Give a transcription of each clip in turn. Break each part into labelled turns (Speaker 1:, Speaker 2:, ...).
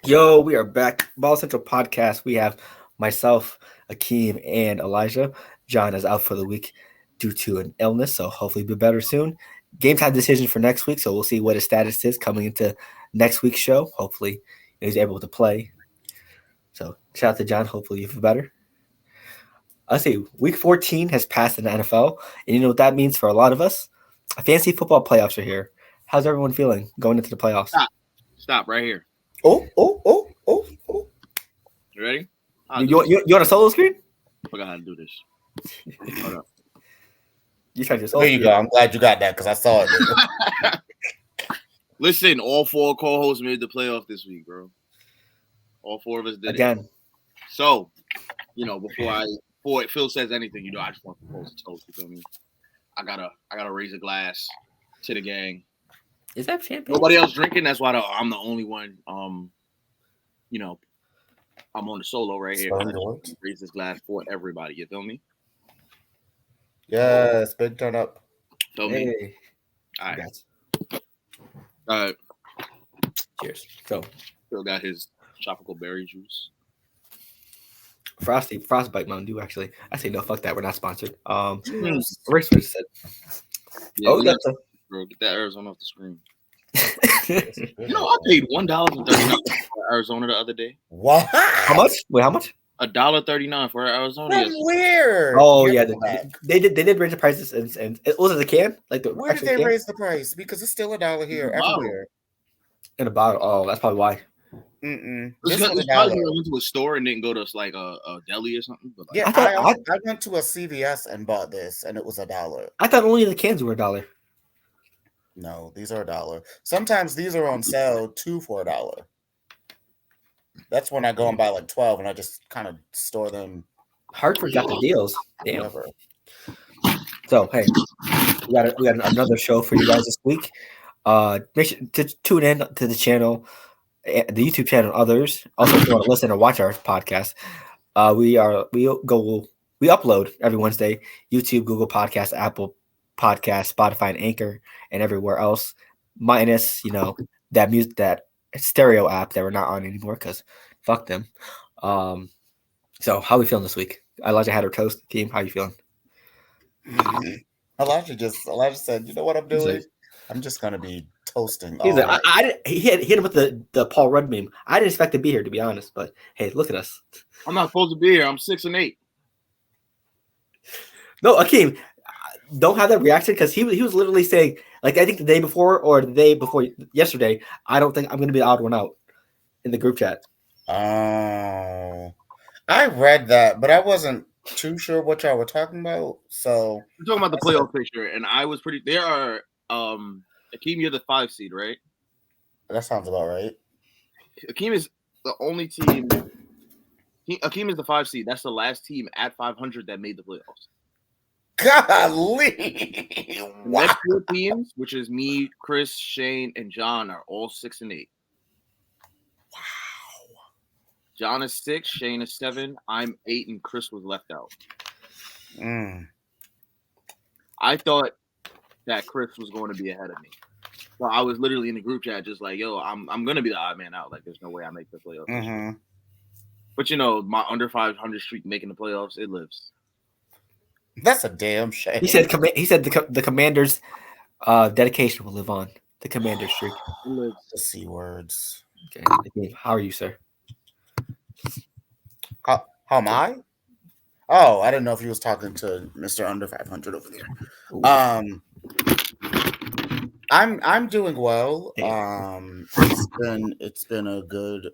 Speaker 1: Yo, we are back. Ball Central Podcast. We have myself, Akeem, and Elijah. John is out for the week due to an illness, so hopefully be better soon. Game time decision for next week, so we'll see what his status is coming into next week's show. Hopefully he's able to play. So shout out to John. Hopefully you feel better. I see. Week 14 has passed in the NFL, and you know what that means for a lot of us. Fantasy football playoffs are here. How's everyone feeling going into the playoffs?
Speaker 2: Stop right here.
Speaker 1: Oh.
Speaker 2: You ready?
Speaker 1: You on a solo screen?
Speaker 2: I forgot how to do this. Hold up.
Speaker 1: You tried to.
Speaker 3: There you go. I'm glad you got that because I saw it.
Speaker 2: Listen, all four co-hosts made the playoff this week, bro. All four of us did
Speaker 1: Again.
Speaker 2: it. So, before Phil says anything, I just want to propose a toast. You feel me? I gotta raise a glass to the gang.
Speaker 1: Is that champagne?
Speaker 2: Nobody else drinking. That's why I'm the only one. I'm on the solo right here. Raise this glass for everybody. You feel me?
Speaker 3: Yes, big turn up.
Speaker 2: Feel me? All right.
Speaker 1: Cheers. So
Speaker 2: Phil got his tropical berry juice.
Speaker 1: Frostbite Mountain Dew. Actually, I say no. Fuck that. We're not sponsored.
Speaker 3: Cheers.
Speaker 1: Rick said.
Speaker 2: Yeah, bro, get that Arizona off the screen. I paid $1.39 for Arizona the other day.
Speaker 3: What?
Speaker 1: How much? Wait, how much?
Speaker 2: $1.39 for Arizona.
Speaker 3: That's weird.
Speaker 1: Oh yeah, they did raise the prices, and it was it a can? Like the
Speaker 3: where did they raise the price? Because it's still $1 here everywhere.
Speaker 1: In a bottle. Oh, that's probably why.
Speaker 2: It's probably I went to a store and didn't go to like a deli or something. But
Speaker 3: yeah, I went to a CVS and bought this, and it was $1.
Speaker 1: I thought only the cans were $1.
Speaker 3: No, these are $1. Sometimes these are on sale for $1. That's when I go and buy like 12, and I just kind of store them.
Speaker 1: Hartford got the deals. Damn. Whatever. So hey, we got another show for you guys this week. Make sure to tune in to the channel, the YouTube channel, and others. Also, if you want to listen or watch our podcast, we upload every Wednesday. YouTube, Google Podcasts, Apple Podcasts, Spotify, and Anchor, and everywhere else. Minus that stereo app that we're not on anymore because fuck them. So how are we feeling this week? Elijah had her toast. Team, how you feeling?
Speaker 3: Elijah said, "You know what I'm doing? I'm just gonna be toasting."
Speaker 1: He's like, he hit him with the Paul Rudd meme. I didn't expect to be here, to be honest, but hey, look at us.
Speaker 2: I'm not supposed to be here. I'm 6 and 8.
Speaker 1: No, Akeem, don't have that reaction because he was literally saying, like, I think the day before or the day before yesterday, I don't think I'm going to be the odd one out in the group chat.
Speaker 3: Oh, I read that, but I wasn't too sure what y'all were talking about. So
Speaker 2: we're talking about the playoff picture, and I was pretty. There are Akeem, you're the 5 seed, right?
Speaker 3: That sounds about right.
Speaker 2: Akeem is the only team. Akeem is the 5 seed. That's the last team at 500 that made the playoffs.
Speaker 3: Golly!
Speaker 2: Wow. Next 4 teams, which is me, Chris, Shane, and John, are all 6 and 8.
Speaker 3: Wow.
Speaker 2: John is 6, Shane is 7, I'm 8, and Chris was left out. I thought that Chris was going to be ahead of me. So I was literally in the group chat just like, yo, I'm going to be the odd man out. Like, there's no way I make the playoffs. But, my under 500 streak making the playoffs, it lives.
Speaker 3: That's a damn shame.
Speaker 1: He said the Commanders' dedication will live on. The Commander streak.
Speaker 3: The C words.
Speaker 1: Okay. How are you, sir?
Speaker 3: How am I? Oh, I didn't know if he was talking to Mr. Under 500 over there. I'm doing well. It's been a good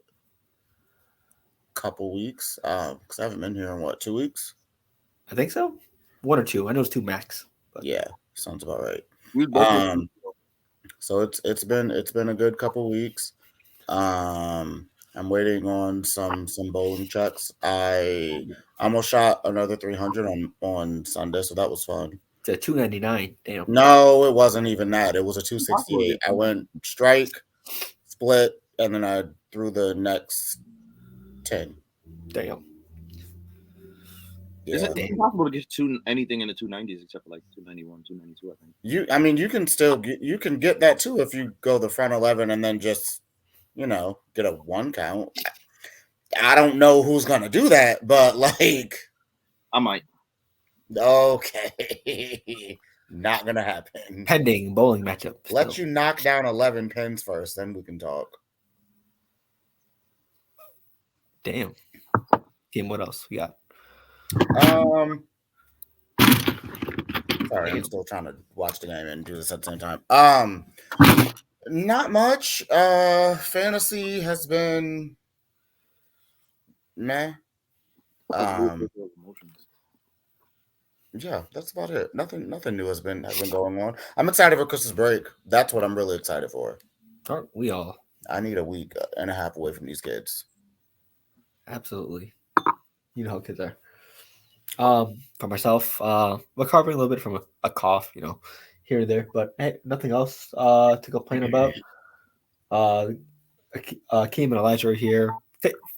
Speaker 3: couple weeks. Because I haven't been here in 2 weeks?
Speaker 1: I think so. 1 or 2. I know it's 2 max. But.
Speaker 3: Yeah, sounds about right. So it's been a good couple weeks. I'm waiting on some bowling checks. I almost shot another 300 on Sunday, so that was fun.
Speaker 1: It's a 299. Damn.
Speaker 3: No, it wasn't even that. It was a 268. I went strike, split, and then I threw the next 10.
Speaker 1: Damn.
Speaker 2: Yeah. Is it impossible to get anything in the 290s except for like 291, 292? I think.
Speaker 3: You can still get that too if you go the front 11 and then just get a 1 count. I don't know who's gonna do that, but like,
Speaker 2: I might.
Speaker 3: Okay, not gonna happen.
Speaker 1: Pending bowling matchup.
Speaker 3: Let you knock down 11 pins first, then we can talk.
Speaker 1: Damn. Team, what else we got?
Speaker 3: Sorry, I'm still trying to watch the game and do this at the same time. Not much. Fantasy has been meh. Yeah, that's about it. Nothing new has been going on. I'm excited for Christmas break. That's what I'm really excited for.
Speaker 1: Aren't we all?
Speaker 3: I need a week and a half away from these kids.
Speaker 1: Absolutely. You know how kids are. For myself, recovering a little bit from a cough, here and there, but hey, nothing else to complain about. Akeem and Elijah are here.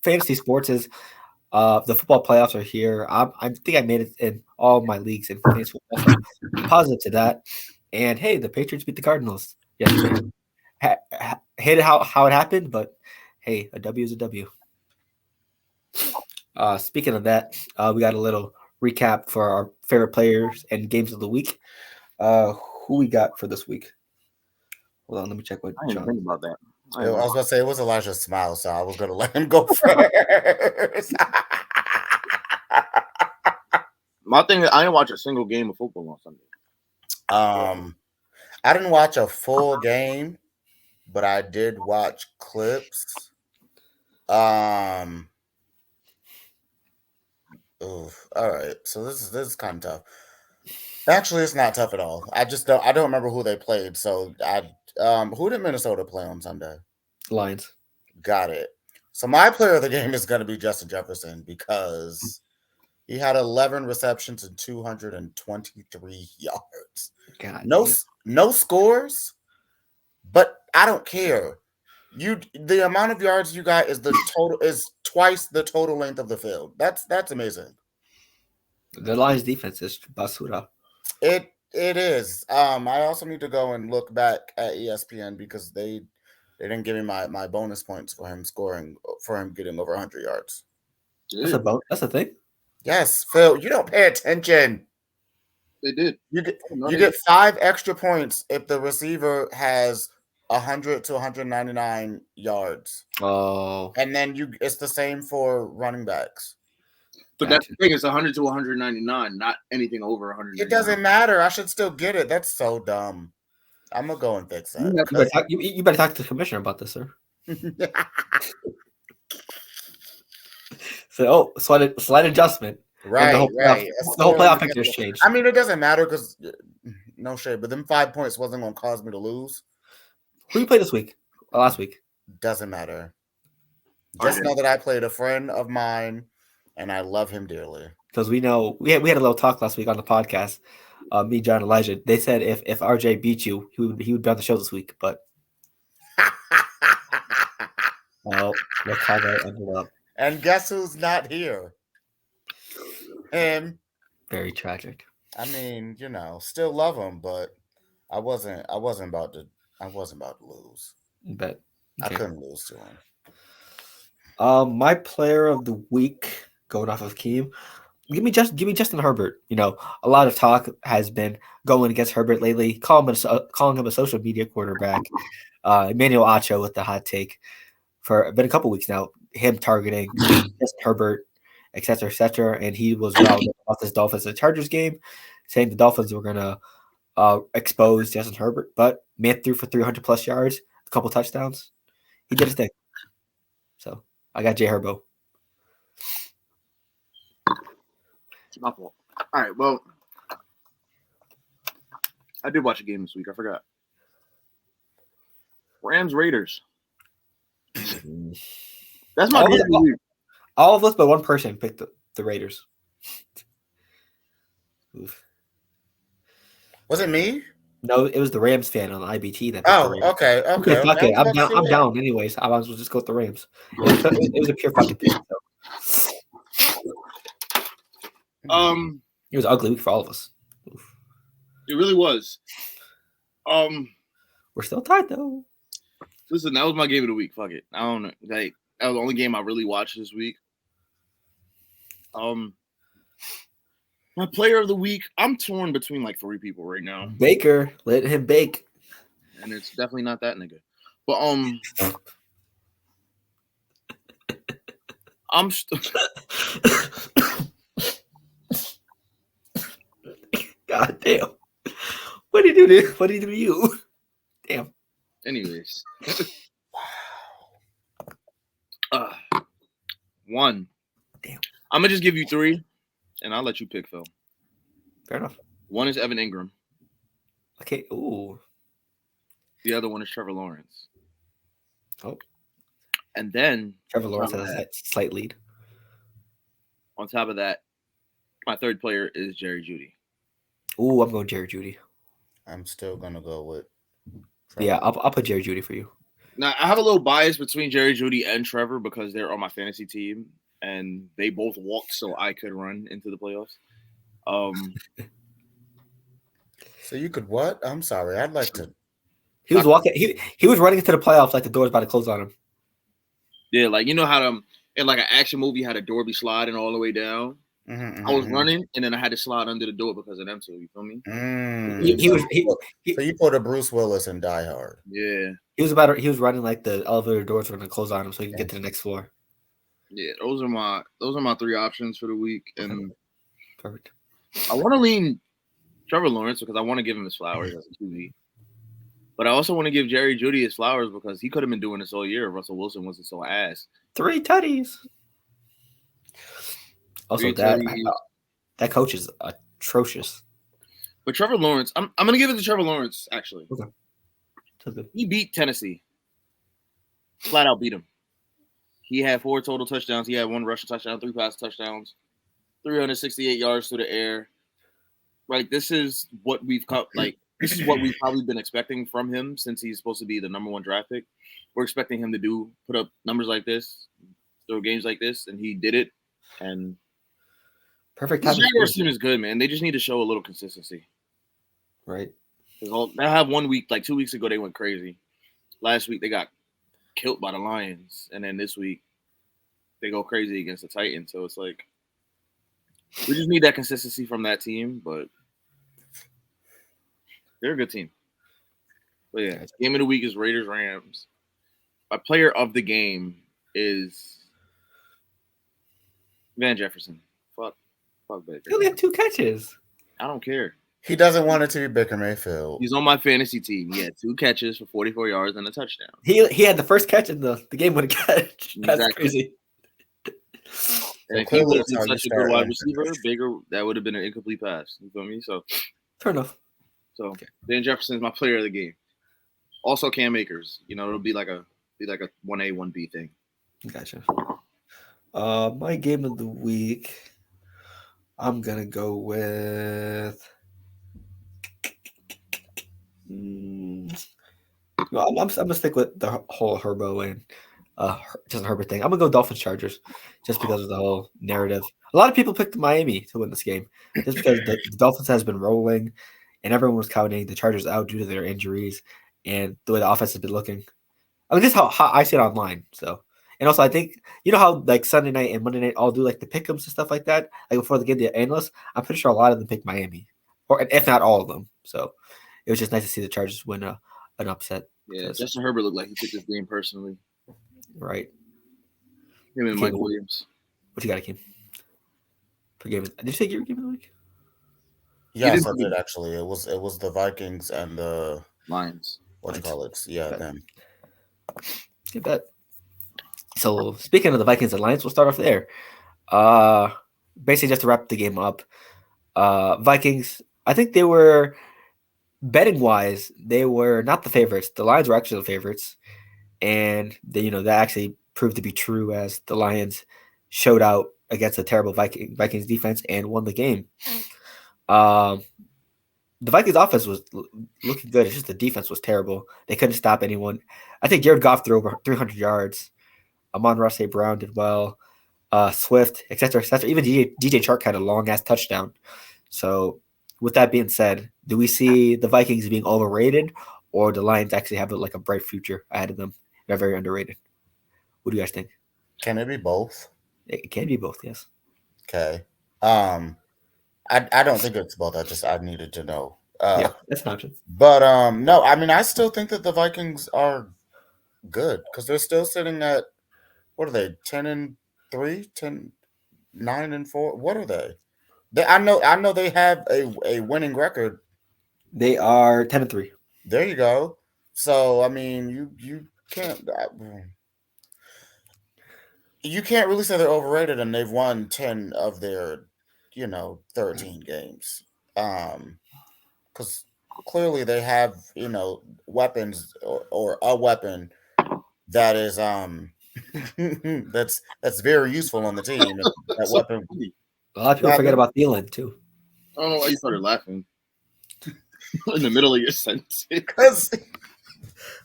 Speaker 1: Fantasy sports is the football playoffs are here. I think I made it in all my leagues in fantasy football. So I'm positive to that. And hey, the Patriots beat the Cardinals yesterday. Hated how it happened, but hey, a W is a W. Speaking of that, we got a little recap for our favorite players and games of the week. Who we got for this week? Hold on, let me check what
Speaker 2: I didn't
Speaker 1: John.
Speaker 2: think about that.
Speaker 3: I was about to say it was Elijah's smile, so I was going to let him go first.
Speaker 2: My thing is, I didn't watch a single game of football on Sunday.
Speaker 3: I didn't watch a full game, but I did watch clips. Oof. All right. So this is kind of tough. Actually, it's not tough at all. I don't remember who they played. So who did Minnesota play on Sunday?
Speaker 1: Lions.
Speaker 3: Got it. So my player of the game is going to be Justin Jefferson because he had 11 receptions and 223 yards.
Speaker 1: God,
Speaker 3: no scores, but I don't care. The amount of yards you got is twice the total length of the field. That's amazing.
Speaker 1: The Lions defense is basura.
Speaker 3: It is. I also need to go and look back at ESPN because they didn't give me my bonus points for him getting over 100 yards.
Speaker 1: That's a thing.
Speaker 3: Yes, Phil, you don't pay attention.
Speaker 2: They did.
Speaker 3: You get 5 extra points if the receiver has 100 to 199 yards.
Speaker 1: Oh.
Speaker 3: And then it's the same for running backs.
Speaker 2: But that's the thing, it's 100 to 199, not anything over 100.
Speaker 3: It doesn't matter. I should still get it. That's so dumb. I'm going to go and fix that.
Speaker 1: You better talk to the commissioner about this, sir. So, slight adjustment.
Speaker 3: Right.
Speaker 1: The whole playoff picture's changed.
Speaker 3: I mean, it doesn't matter because, no shade, but them 5 points wasn't going to cause me to lose.
Speaker 1: Who you played this week? Or last week?
Speaker 3: Doesn't matter. Just know that I played a friend of mine, and I love him dearly.
Speaker 1: Because we know we had a little talk last week on the podcast. Me, John, Elijah. They said if RJ beat you, he would be on the show this week. But well, look how that ended up.
Speaker 3: And guess who's not here? Him.
Speaker 1: Very tragic.
Speaker 3: I mean, still love him, but I wasn't about to lose.
Speaker 1: But
Speaker 3: okay. I couldn't lose to
Speaker 1: him. My player of the week, going off of Akeem, give me Justin Herbert. A lot of talk has been going against Herbert lately, calling him a social media quarterback. Emmanuel Acho with the hot take for been a couple weeks now. Him targeting Justin Herbert, etc., and he was riled about this Dolphins and Chargers game, saying the Dolphins were gonna expose Justin Herbert, but man threw for 300 plus yards, a couple touchdowns. He did his thing. So I got J Herbo.
Speaker 2: It's my fault. All right, well, I did watch a game this week. I forgot. Rams Raiders. That's my game of the week.
Speaker 1: All of us but one person picked the Raiders. Oof.
Speaker 3: Was it me?
Speaker 1: No, it was the Rams fan on the IBT that picked
Speaker 3: the
Speaker 1: Rams.
Speaker 3: Okay.
Speaker 1: Fuck it. I'm down anyways. I might as well just go with the Rams. It was a pure fucking pick. So. It was an ugly week for all of us. Oof.
Speaker 2: It really was.
Speaker 1: We're still tied though.
Speaker 2: Listen, that was my game of the week. Fuck it. I don't know. Like that was the only game I really watched this week. My player of the week. I'm torn between like 3 people right now,
Speaker 1: Baker, let him bake.
Speaker 2: and it's definitely not that nigga. But I'm.
Speaker 1: God damn. What did he do to? What did he do to you? Damn.
Speaker 2: Anyways. One.
Speaker 1: Damn.
Speaker 2: I'm gonna just give you 3, and I'll let you pick, Phil.
Speaker 1: Fair enough.
Speaker 2: One is Evan Ingram.
Speaker 1: Okay. Ooh.
Speaker 2: The other one is Trevor Lawrence.
Speaker 1: Oh.
Speaker 2: And then
Speaker 1: Trevor Lawrence has a slight lead.
Speaker 2: On top of that, my third player is Jerry Jeudy.
Speaker 1: Ooh, I'm going Jerry Jeudy.
Speaker 3: I'm still gonna go with
Speaker 1: Trevor. Yeah, I'll put Jerry Jeudy for you.
Speaker 2: Now I have a little bias between Jerry Jeudy and Trevor because they're on my fantasy team and they both walked so I could run into the playoffs.
Speaker 3: So you could what? I'm sorry. I'd like to.
Speaker 1: He was walking. He was running into the playoffs like the door's about to close on him.
Speaker 2: Yeah, like you know how in like an action movie how the door be sliding all the way down. I was running and then I had to slide under the door because of them two. You feel me?
Speaker 3: So you put a Bruce Willis in Die Hard.
Speaker 2: Yeah.
Speaker 1: He was running like the elevator doors were going to close on him so he can get to the next floor.
Speaker 2: Yeah, those are my 3 options for the week, and
Speaker 1: perfect.
Speaker 2: I want to lean Trevor Lawrence because I want to give him his flowers as a QB, but I also want to give Jerry Jeudy his flowers because he could have been doing this all year if Russell Wilson wasn't so ass.
Speaker 1: 3 tutties. Also, that coach is atrocious.
Speaker 2: But Trevor Lawrence, I'm gonna give it to Trevor Lawrence actually.
Speaker 1: Okay.
Speaker 2: He beat Tennessee. Flat out beat him. He had 4 total touchdowns. He had 1 rushing touchdown, 3 pass touchdowns, 368 yards through the air. Like this is what we've probably been expecting from him since he's supposed to be the number 1 draft pick. We're expecting him to put up numbers like this, throw games like this, and he did it. And
Speaker 1: perfect.
Speaker 2: The Jaguars team is good, man. They just need to show a little consistency.
Speaker 1: Right.
Speaker 2: They have 1 week, like 2 weeks ago, they went crazy. Last week they got killed by the Lions, and then this week they go crazy against the Titans. So it's like we just need that consistency from that team, but they're a good team. But yeah, game of the week is Raiders Rams. My player of the game is Van Jefferson. Fuck Baker.
Speaker 1: He only had 2 catches.
Speaker 2: I don't care.
Speaker 3: He doesn't want it to be Baker Mayfield.
Speaker 2: He's on my fantasy team. He had 2 catches for 44 yards and a touchdown.
Speaker 1: He had the first catch in the game-winning catch. That's exactly crazy.
Speaker 2: And if he was such a good wide receiver, Baker, that would have been an incomplete pass. You feel me? So
Speaker 1: fair enough.
Speaker 2: So Van Jefferson is my player of the game. Also Cam Akers. It'll be like a 1A, 1B thing.
Speaker 1: Gotcha. My game of the week, I'm gonna go with. I'm gonna stick with the whole Herbo and Justin Herbert thing. I'm gonna go Dolphins Chargers just because of the whole narrative. A lot of people picked Miami to win this game just because the Dolphins has been rolling and everyone was counting the Chargers out due to their injuries and the way the offense has been looking. I mean, this is how I see it online. So, and also I think how like Sunday night and Monday night all do like the pick'ems and stuff like that. Like before they get the analysts, I'm pretty sure a lot of them pick Miami, or if not all of them. So. It was just nice to see the Chargers win an upset.
Speaker 2: Yeah, Justin Herbert looked like he took this game personally.
Speaker 1: Right.
Speaker 2: Him and Mike Williams.
Speaker 1: What you got, Akeem? Did you say your game of the week?
Speaker 3: Yes, I did actually. It was the Vikings and the
Speaker 2: Lions.
Speaker 3: What do you call it? Yeah, them.
Speaker 1: Get that. So speaking of the Vikings and Lions, we'll start off there. Basically, just to wrap the game up, Vikings. I think they were. Betting wise, they were not the favorites. The Lions were actually the favorites, and that actually proved to be true as the Lions showed out against a terrible Vikings defense and won the game. The Vikings offense was looking good. It's just the defense was terrible. They couldn't stop anyone. I think Jared Goff threw over 300 yards. Amon-Ra St. Brown did well. Swift, etc., etc. Even DJ Chark had a long ass touchdown. So. With that being said, do we see the Vikings being overrated, or the Lions actually have like a bright future ahead of them. They're very underrated. What do you guys think?
Speaker 3: Can it be both?
Speaker 1: It can be both, yes.
Speaker 3: Okay. Um, I don't think it's both. I needed to know.
Speaker 1: Yeah, that's an option.
Speaker 3: But no, I mean I still think that the Vikings are good because they're still sitting at what are they 10-3, 9-4? What are they? I know they have a winning record.
Speaker 1: They are 10-3.
Speaker 3: There you go. So I mean you can't you can't really say they're overrated, and they've won 10 of their 13 games. Because clearly they have weapons or a weapon that is that's very useful on the team. That
Speaker 2: So
Speaker 3: weapon.
Speaker 2: funny.
Speaker 1: A lot of people forget about Thielen too.
Speaker 2: I don't know why you started laughing in the middle of your sentence.
Speaker 3: Because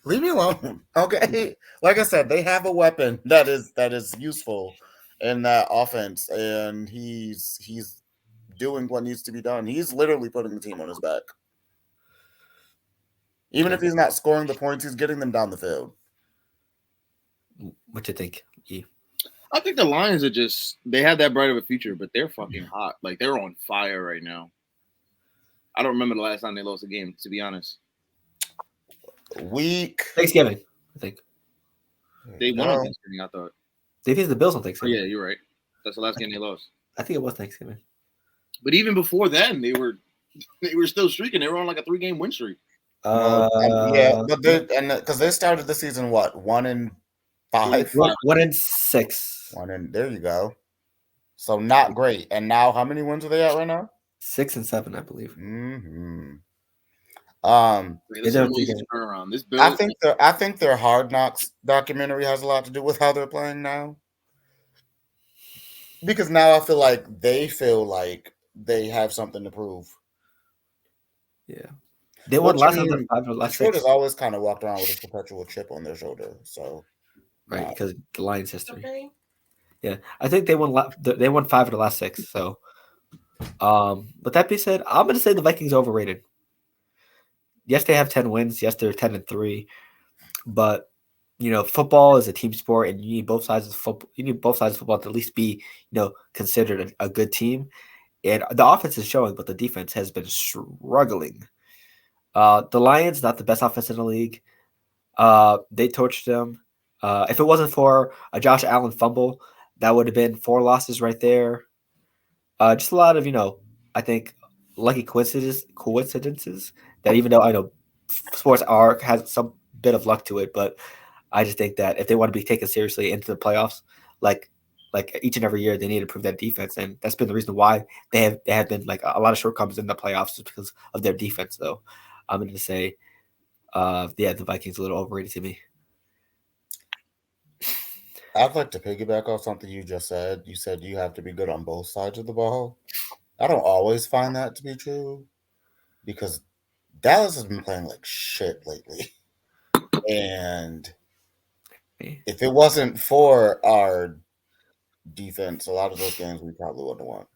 Speaker 3: leave me alone, okay? Like I said, they have a weapon that is useful in that offense, and he's doing what needs to be done. He's literally putting the team on his back. Even if he's not scoring the points, he's getting them down the field.
Speaker 1: What you think? Yeah.
Speaker 2: I think the Lions are they have that bright of a future, but they're fucking hot. Like they're on fire right now. I don't remember the last time they lost a game, to be honest.
Speaker 3: Week
Speaker 1: Thanksgiving, I think.
Speaker 2: They won on Thanksgiving, I thought.
Speaker 1: They faced the Bills on
Speaker 2: Oh,
Speaker 1: Thanksgiving.
Speaker 2: yeah, you're right. That's the last game they lost.
Speaker 1: I think it was Thanksgiving.
Speaker 2: But even before then, they were still streaking. They were on like a 3-game win streak.
Speaker 3: Yeah, but because they started the season 1-5,
Speaker 1: 1-6,
Speaker 3: there you go. So not great. And now how many wins are they at right now?
Speaker 1: 6 and 7, I believe.
Speaker 3: Mm-hmm.
Speaker 2: This is an easy turnaround. This Bill,
Speaker 3: I think their Hard Knocks documentary has a lot to do with how they're playing now. Because now I feel like they have something to prove.
Speaker 1: Yeah. They won last time the 5 or last 6.
Speaker 3: Detroit has always kind of walked around with a perpetual chip on their shoulder. So
Speaker 1: right, because the Lions history. Okay. Yeah. I think they won 5 of the last 6. So but that being said, I'm gonna say the Vikings are overrated. Yes, they have 10 wins. Yes, they're 10-3. But football is a team sport, and you need both sides of football. You need both sides of football to at least be, considered a good team. And the offense is showing, but the defense has been struggling. The Lions, not the best offense in the league. They torched them. If it wasn't for a Josh Allen fumble, that would have been 4 losses right there. Just a lot of, I think lucky coincidences that even though I know sports has some bit of luck to it, but I just think that if they want to be taken seriously into the playoffs, like each and every year, they need to improve that defense, and that's been the reason why they have been like a lot of shortcomings in the playoffs just because of their defense. Though I'm going to say, the Vikings are a little overrated to me.
Speaker 3: I'd like to piggyback off something you just said. You said you have to be good on both sides of the ball. I don't always find that to be true because Dallas has been playing like shit lately. And if it wasn't for our defense, a lot of those games we probably wouldn't have won.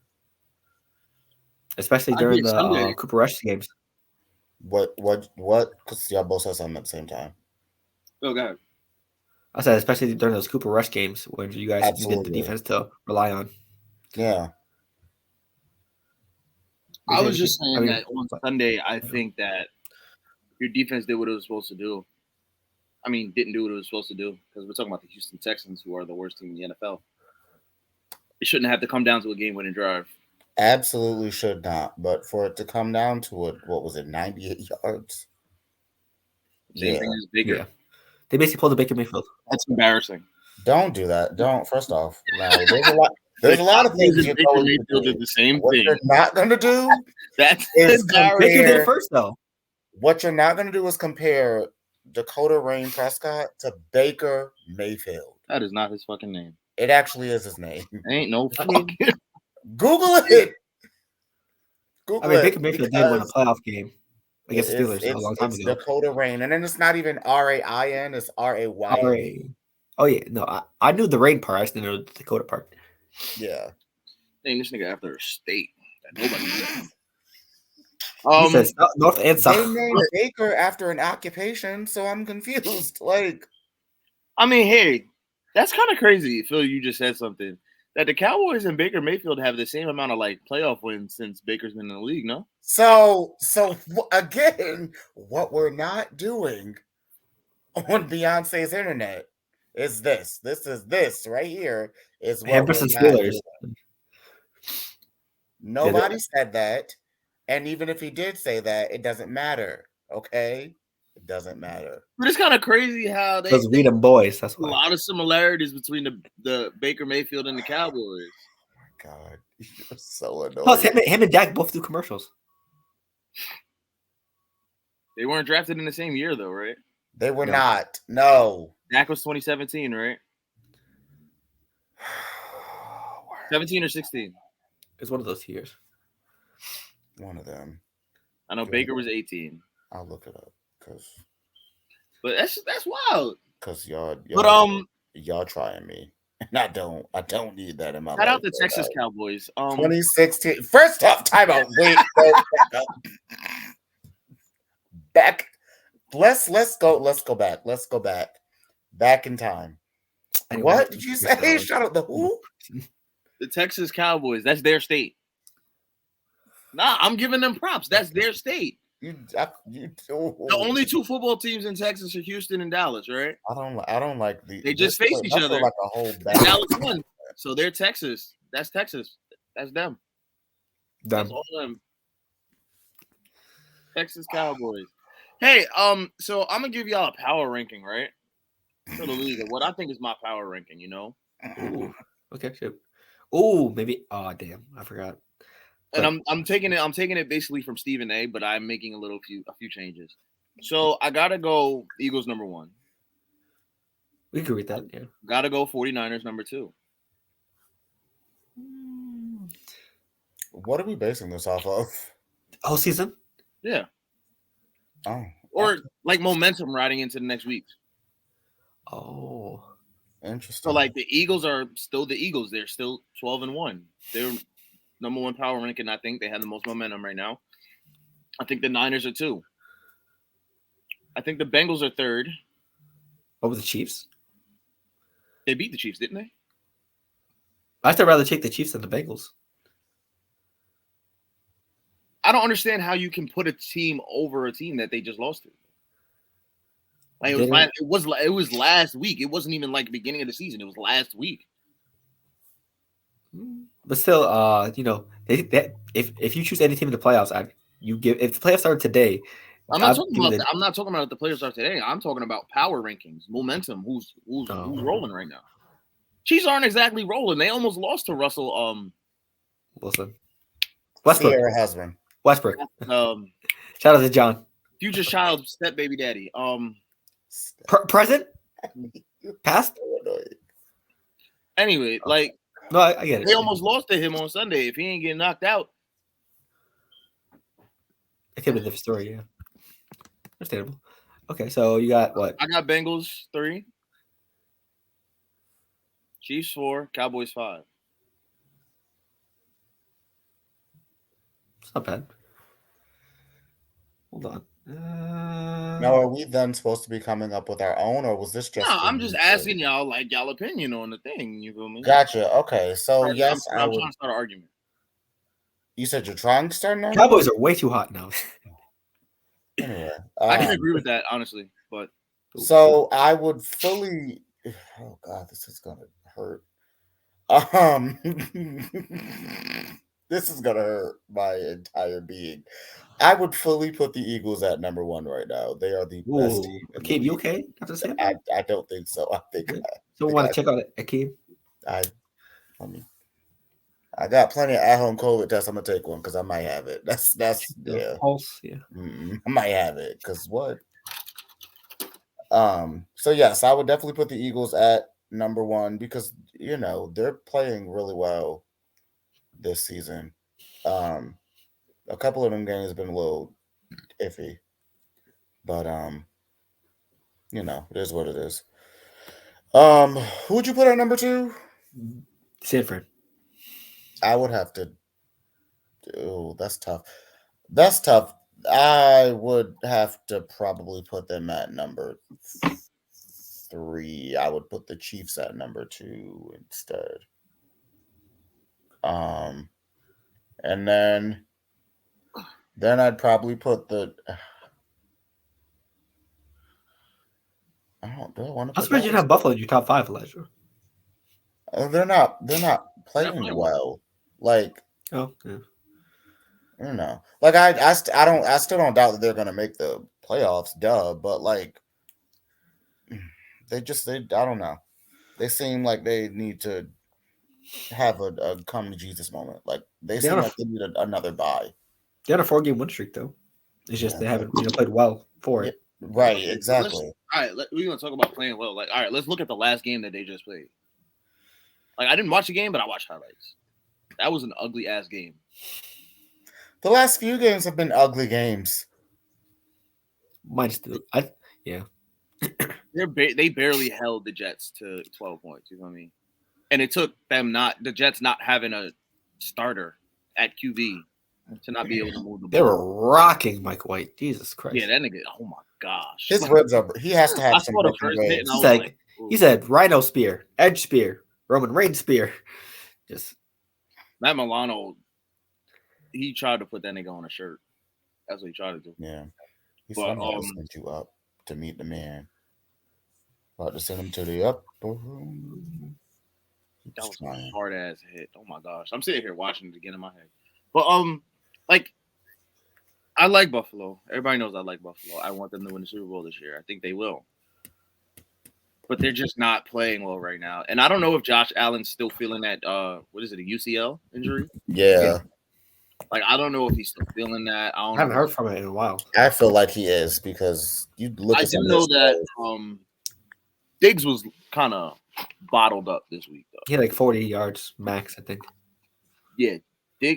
Speaker 1: Especially during the Cooper Rush games.
Speaker 3: What? Because y'all both said something at the same time.
Speaker 2: Oh, God.
Speaker 1: I said, especially during those Cooper Rush games when you guys needed the defense to rely on.
Speaker 3: Yeah.
Speaker 2: I was just saying that on Sunday, I think that your defense did what it was supposed to do. I mean, didn't do what it was supposed to do because we're talking about the Houston Texans, who are the worst team in the NFL. It shouldn't have to come down to a game-winning drive.
Speaker 3: Absolutely should not. But for it to come down to what was it, 98 yards?
Speaker 2: Same thing as Baker.
Speaker 1: Yeah. They basically pulled the Baker Mayfield.
Speaker 2: That's embarrassing.
Speaker 3: Don't do that. Don't. First off, now there's a lot of things
Speaker 2: Baker Mayfield did the same
Speaker 3: what
Speaker 2: thing.
Speaker 3: You're not going to do.
Speaker 2: That's
Speaker 1: Baker did it first, though.
Speaker 3: What you're not going to do is compare Dakota Rain Prescott to Baker Mayfield.
Speaker 2: That is not his fucking name.
Speaker 3: It actually is his name.
Speaker 2: Ain't no fucking.
Speaker 3: Google it.
Speaker 1: Baker Mayfield did win a playoff game against the Steelers a long time ago.
Speaker 3: It's Dakota Rain, and then it's not even R-A-I-N, it's R-A-Y.
Speaker 1: Oh yeah, no, I knew the Rain part. I just didn't know the Dakota part.
Speaker 3: Yeah.
Speaker 2: Dang, this nigga after a state that nobody knows.
Speaker 1: He says North and
Speaker 3: They
Speaker 1: South.
Speaker 3: named Baker after an occupation, so I'm confused. Like,
Speaker 2: I mean, hey, that's kind of crazy, Phil. You just said something that the Cowboys and Baker Mayfield have the same amount of like playoff wins since Baker's been in the league. No,
Speaker 3: so again, what we're not doing on Beyonce's internet is this. This right here is what
Speaker 1: Him
Speaker 3: we're
Speaker 1: versus
Speaker 3: not
Speaker 1: Steelers.
Speaker 3: doing. Nobody said that. And even if he did say that, it doesn't matter. Okay? It doesn't matter.
Speaker 2: but it's kind of crazy how they
Speaker 1: Because we them boys. That's
Speaker 2: a
Speaker 1: why.
Speaker 2: lot of similarities between the Baker Mayfield and the Cowboys.
Speaker 3: Oh my God. You're so annoying.
Speaker 1: Plus, him and Dak both do commercials.
Speaker 2: They weren't drafted in the same year, though, right?
Speaker 3: They were not. No.
Speaker 2: Dak was 2017, right? 17 or 16.
Speaker 1: It's one of those years.
Speaker 3: One of them.
Speaker 2: I know Baker was 18.
Speaker 3: I'll look it up
Speaker 2: but that's wild.
Speaker 3: Because y'all trying me. And I don't need that in my life.
Speaker 2: Shout out the Texas Cowboys.
Speaker 3: 2016. First off, timeout. Wait. Back. Let's go back. Let's go back. Back in time. What did you say? Shout out the who?
Speaker 2: The Texas Cowboys. That's their state. Nah, I'm giving them props. That's their state. The only two football teams in Texas are Houston and Dallas, right?
Speaker 3: I don't like
Speaker 2: They just face each other.
Speaker 3: Like a whole
Speaker 2: Dallas won, so they're Texas. That's Texas. That's them. That's all them. Texas Cowboys. Hey, so I'm gonna give y'all a power ranking, right? For the league, of what I think is my power ranking. You know.
Speaker 1: Ooh, okay, sure. Oh, maybe. Oh, damn, I forgot.
Speaker 2: And I'm taking it basically from Stephen A, but I'm making a few changes. So I gotta go Eagles number 1.
Speaker 1: We can read that, yeah.
Speaker 2: Gotta go 49ers number 2.
Speaker 3: What are we basing this off of?
Speaker 1: Whole season?
Speaker 2: Yeah.
Speaker 3: Oh.
Speaker 2: Or like momentum riding into the next week.
Speaker 1: Oh.
Speaker 3: Interesting.
Speaker 2: So like the Eagles are still the Eagles. They're still 12-1. They're number 1 power ranking. I think they have the most momentum right now. I think the Niners are 2. I think the Bengals are 3rd.
Speaker 1: What was the Chiefs?
Speaker 2: They beat the Chiefs, didn't they?
Speaker 1: I'd rather take the Chiefs than the Bengals.
Speaker 2: I don't understand how you can put a team over a team that they just lost to. Like it was last week. It wasn't even like the beginning of the season. It was last week.
Speaker 1: But still, if you choose any team in the playoffs, if the playoffs started today.
Speaker 2: I'm not talking about the players are today. I'm talking about power rankings, momentum. Who's rolling right now? Chiefs aren't exactly rolling. They almost lost to Russell.
Speaker 1: Wilson. Westbrook.
Speaker 3: Sierra husband.
Speaker 1: Westbrook. Shout out to John.
Speaker 2: Future child, step baby daddy.
Speaker 1: Present. Past.
Speaker 2: Anyway, like.
Speaker 1: No, I get it.
Speaker 2: They almost lost to him on Sunday. If he ain't getting knocked out,
Speaker 1: it could be a different story. Yeah, understandable. Okay, so you got what?
Speaker 2: I got Bengals 3, Chiefs 4, Cowboys 5.
Speaker 1: It's not bad. Hold on.
Speaker 3: Now, are we then supposed to be coming up with our own, or was this just?
Speaker 2: No, I'm just asking y'all y'all opinion on the thing. You feel me?
Speaker 3: Gotcha. Okay, so yes,
Speaker 2: I'm trying to start an argument.
Speaker 3: You said you're trying to start an argument?
Speaker 1: Cowboys are way too hot now.
Speaker 3: Anyway,
Speaker 2: I can agree with that honestly, but
Speaker 3: so I would fully. Oh God, this is gonna hurt. This is gonna hurt my entire being. I would fully put the Eagles at number 1 right now. They are the best team.
Speaker 1: Akeem, you okay? After saying that?
Speaker 3: I don't think so. I think.
Speaker 1: So want to check out Akeem?
Speaker 3: I got plenty of at-home COVID tests. I'm gonna take one because I might have it. That's yeah.
Speaker 1: Pulse, yeah.
Speaker 3: I might have it because what? So yes, I would definitely put the Eagles at number 1 because they're playing really well this season. A couple of them games have been a little iffy, but it is what it is. Who would you put at number 2?
Speaker 1: Sanford.
Speaker 3: I would have to. Oh, that's tough. That's tough. I would have to probably put them at number 3. I would put the Chiefs at number 2 instead. And then I'd probably put the. I don't. Do I want to
Speaker 1: I'm
Speaker 3: put
Speaker 1: surprised you didn't have Buffalo in your top 5, Elijah.
Speaker 3: They're not. They're not playing well. Like.
Speaker 1: Oh, yeah.
Speaker 3: I don't know. Like I still don't doubt that they're gonna make the playoffs. Duh. But like. They I don't know. They seem like they need to have a come to Jesus moment. Like they seem like they need another bye.
Speaker 1: They had a 4-game win streak though. It's just they haven't played well for it.
Speaker 3: Right, exactly.
Speaker 2: All right, we're gonna talk about playing well. Like, all right, let's look at the last game that they just played. Like, I didn't watch the game, but I watched highlights. That was an ugly ass game.
Speaker 3: The last few games have been ugly games.
Speaker 1: Yeah.
Speaker 2: They barely held the Jets to 12 points. You know what I mean? And it took them the Jets not having a starter at QB to not be able to move the ball.
Speaker 1: They were rocking Mike White. Jesus Christ.
Speaker 2: Yeah, that nigga. Oh my gosh.
Speaker 3: His ribs are. He has to have some broken ribs.
Speaker 1: He said Rhino Spear, Edge Spear, Roman Reigns Spear. Just
Speaker 2: Matt Milano. He tried to put that nigga on a shirt. That's what he tried to do.
Speaker 3: Yeah. He sent you up to meet the man. About to send him to the upper room.
Speaker 2: That was a hard ass hit. Oh my gosh. I'm sitting here watching it again in my head. But like I like Buffalo. Everybody knows I like Buffalo. I want them to win the Super Bowl this year. I think they will. But they're just not playing well right now. And I don't know if Josh Allen's still feeling that what is it, a UCL injury?
Speaker 3: Yeah.
Speaker 2: Like I don't know if he's still feeling that. I
Speaker 1: haven't heard from it in a while.
Speaker 3: I feel like he is because you look at
Speaker 2: I do know that Diggs was kind of bottled up this week though.
Speaker 1: He had like 40 yards max, I think.
Speaker 2: Yeah.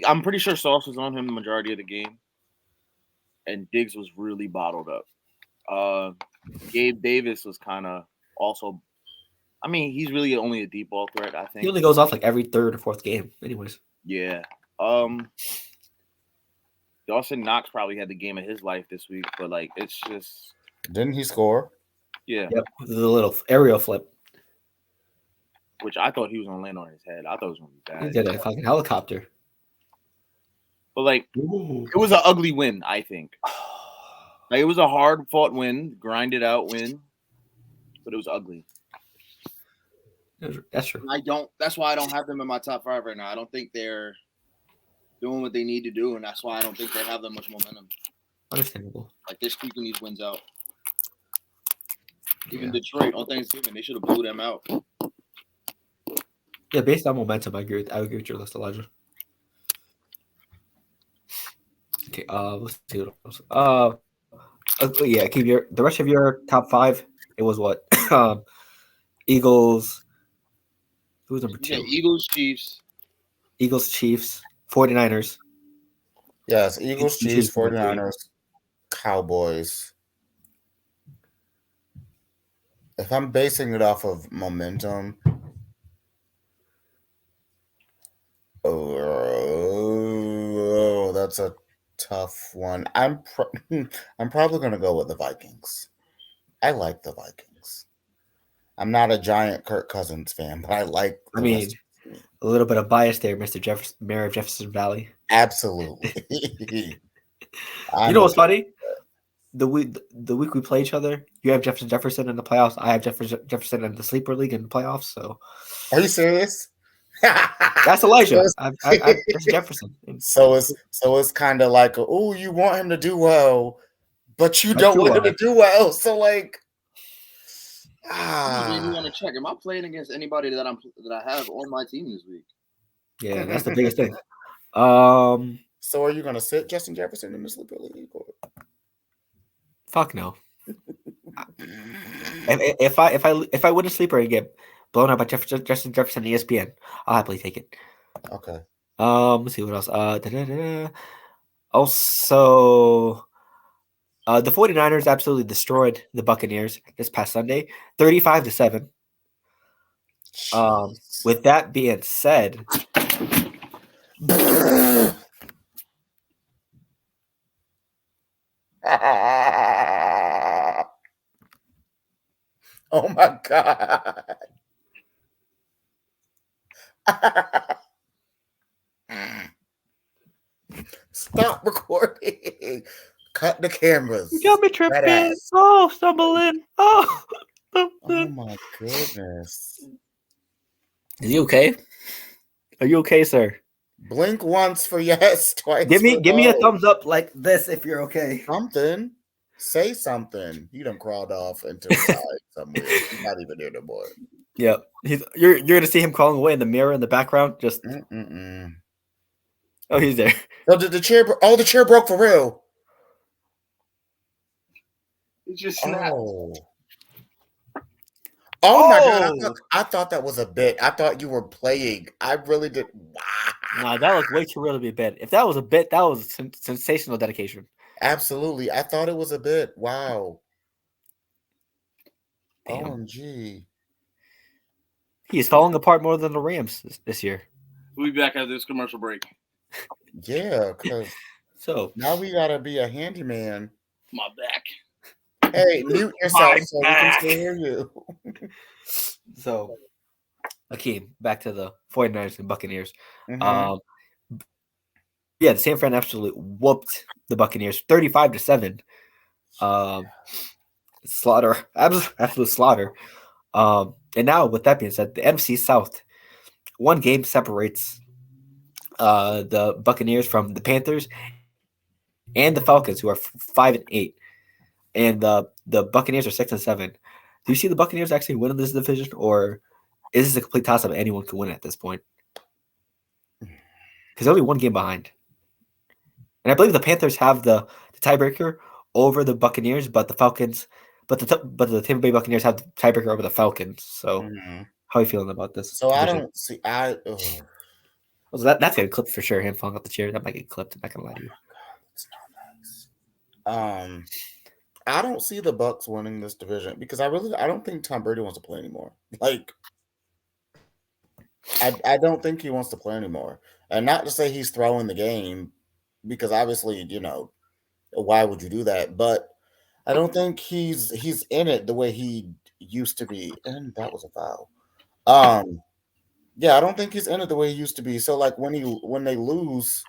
Speaker 2: I'm pretty sure Sauce was on him the majority of the game. And Diggs was really bottled up. Gabe Davis was kind of also. I mean, he's really only a deep ball threat, I think.
Speaker 1: He only goes off like every third or fourth game, anyways.
Speaker 2: Yeah. Dawson Knox probably had the game of his life this week, but like it's just.
Speaker 3: Didn't he score?
Speaker 2: Yeah.
Speaker 1: Yep. The little aerial flip.
Speaker 2: Which I thought he was gonna land on his head. I thought it was gonna be bad.
Speaker 1: He did a fucking helicopter.
Speaker 2: But like, it was an ugly win, I think. Like, it was a hard fought win, grinded out win, but it was ugly.
Speaker 1: That's true.
Speaker 2: That's why I don't have them in my top 5 right now. I don't think they're doing what they need to do, and that's why I don't think they have that much momentum.
Speaker 1: Understandable.
Speaker 2: Like they're squeaking these wins out. Even Detroit on Thanksgiving, they should have blew them out.
Speaker 1: Yeah, based on momentum, I agree with your list, Elijah. Okay, let's see what else. Yeah, keep the rest of your top 5. It was what? Eagles. Who was number 2?
Speaker 2: Yeah, Eagles,
Speaker 1: Chiefs, 49ers.
Speaker 3: Yes, Eagles, Chiefs, 49ers, Cowboys. If I'm basing it off of momentum, oh, that's a tough one. I'm probably gonna go with the Vikings. I like the Vikings. I'm not a giant Kirk Cousins fan, but I like.
Speaker 1: A little bit of bias there, Mr. Mayor of Jefferson Valley.
Speaker 3: Absolutely.
Speaker 1: You know what's funny? The week we play each other, you have Jefferson in the playoffs. I have Jefferson in the sleeper league in the playoffs. So,
Speaker 3: are you serious?
Speaker 1: That's Elijah. That's Jefferson.
Speaker 3: So it's kind of like, oh, you want him to do well, but you don't want him to do well. So like,
Speaker 2: you want to check? Am I playing against anybody that I have on my team this week?
Speaker 1: Yeah, that's the biggest thing.
Speaker 3: So are you gonna sit Justin Jefferson in the sleeper league?
Speaker 1: Fuck no. If I win a sleeper and get blown out by Justin Jefferson and ESPN, I'll happily take it.
Speaker 3: Okay.
Speaker 1: Let's see what else. Also, the 49ers absolutely destroyed the Buccaneers this past Sunday, 35-7. With that being said,
Speaker 3: Oh my god. Stop recording. Cut the cameras.
Speaker 1: You got me
Speaker 3: That
Speaker 1: tripping.
Speaker 3: ass.
Speaker 1: Oh, stumbling. Oh,
Speaker 3: Oh
Speaker 1: stumbling.
Speaker 3: my goodness.
Speaker 1: Is he okay? Are you okay, sir?
Speaker 3: Blink once for yes, twice
Speaker 1: Give
Speaker 3: for
Speaker 1: me a
Speaker 3: no.
Speaker 1: thumbs up like this if you're okay.
Speaker 3: Something. Say something. He done crawled off into the side somewhere. He's not even there no more.
Speaker 1: Yeah, you're gonna see him crawling away in the mirror in the background. Just oh, he's there.
Speaker 3: Oh, the chair. The chair broke for real.
Speaker 2: It just snapped.
Speaker 3: Oh my god! I thought that was a bit. I thought you were playing. I really did. Wow.
Speaker 1: Nah, that looked way too real to be a bit. If that was a bit, that was sensational dedication.
Speaker 3: Absolutely, I thought it was a bit. Wow.
Speaker 1: Damn.
Speaker 3: OMG.
Speaker 1: He's falling apart more than the Rams this year.
Speaker 2: We'll be back after this commercial break.
Speaker 3: Yeah, because
Speaker 1: So
Speaker 3: now we gotta be a handyman.
Speaker 2: My back.
Speaker 3: Hey, mute yourself so we can still hear you.
Speaker 1: So, Akeem, back to the 49ers and Buccaneers.
Speaker 3: Mhm.
Speaker 1: Yeah, the San Fran absolutely whooped the Buccaneers 35-7. Slaughter, absolute slaughter. And now, with that being said, the NFC South, one game separates the Buccaneers from the Panthers and the Falcons, who are 5-8, and the Buccaneers are 6-7. Do you see the Buccaneers actually winning this division, or is this a complete toss-up? Anyone can win at this point, because they're only one game behind. And I believe the Panthers have the tiebreaker over the Buccaneers, but the Falcons, but the Tampa Bay Buccaneers have the tiebreaker over the Falcons. So, how are you feeling about this?
Speaker 3: So
Speaker 1: division?
Speaker 3: I don't see.
Speaker 1: So that's gonna clip for sure. Him falling off the chair, that might get clipped. I'm not gonna lie to you.
Speaker 3: It's not nice. I don't see the Bucs winning this division because I don't think Tom Brady wants to play anymore. Like, I don't think he wants to play anymore. And not to say he's throwing the game, because obviously, why would you do that? But I don't think he's in it the way he used to be. And that was a foul. Yeah, I don't think he's in it the way he used to be. So like when they lose,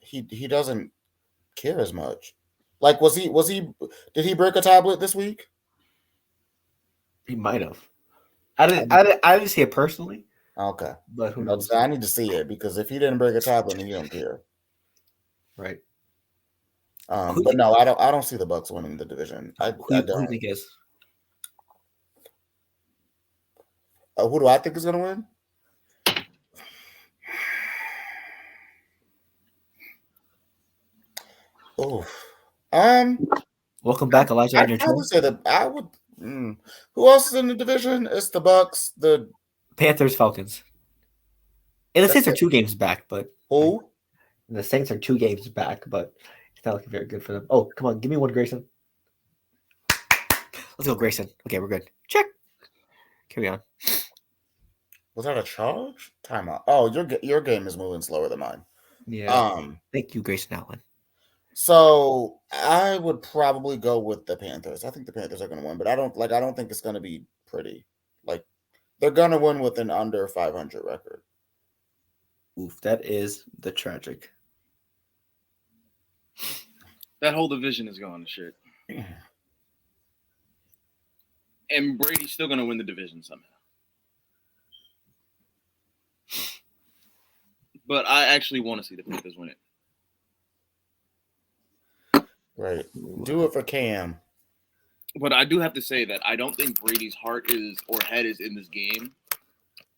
Speaker 3: he doesn't care as much. Like did he break a tablet this week?
Speaker 1: He might have. I didn't see it personally.
Speaker 3: Okay,
Speaker 1: but who knows?
Speaker 3: I need to see it, because if he didn't break a tablet, then he don't care.
Speaker 1: Right.
Speaker 3: But no, I don't see the Bucs winning the division. I don't.
Speaker 1: Who do you think is?
Speaker 3: Who do I think is going to win? Oh,
Speaker 1: welcome back, Elijah.
Speaker 3: I'd probably say that I would. Who else is in the division? It's the Bucs, the
Speaker 1: Panthers, Falcons. And the Saints are 2 games back, but
Speaker 3: who?
Speaker 1: The Saints are 2 games back, but it's not looking very good for them. Oh, come on, give me one, Grayson. Let's go, Grayson. Okay, we're good. Check. Carry on.
Speaker 3: Was that a charge? Timeout. Oh, your game is moving slower than mine.
Speaker 1: Yeah. Thank you, Grayson Allen.
Speaker 3: So I would probably go with the Panthers. I think the Panthers are going to win, but I don't think it's going to be pretty. Like, they're going to win with an under 500 record.
Speaker 1: Oof, that is the tragic.
Speaker 2: That whole division is going to shit. And Brady's still going to win the division somehow. But I actually want to see the Panthers win it.
Speaker 3: Right. Do it for Cam.
Speaker 2: But I do have to say that I don't think Brady's head is in this game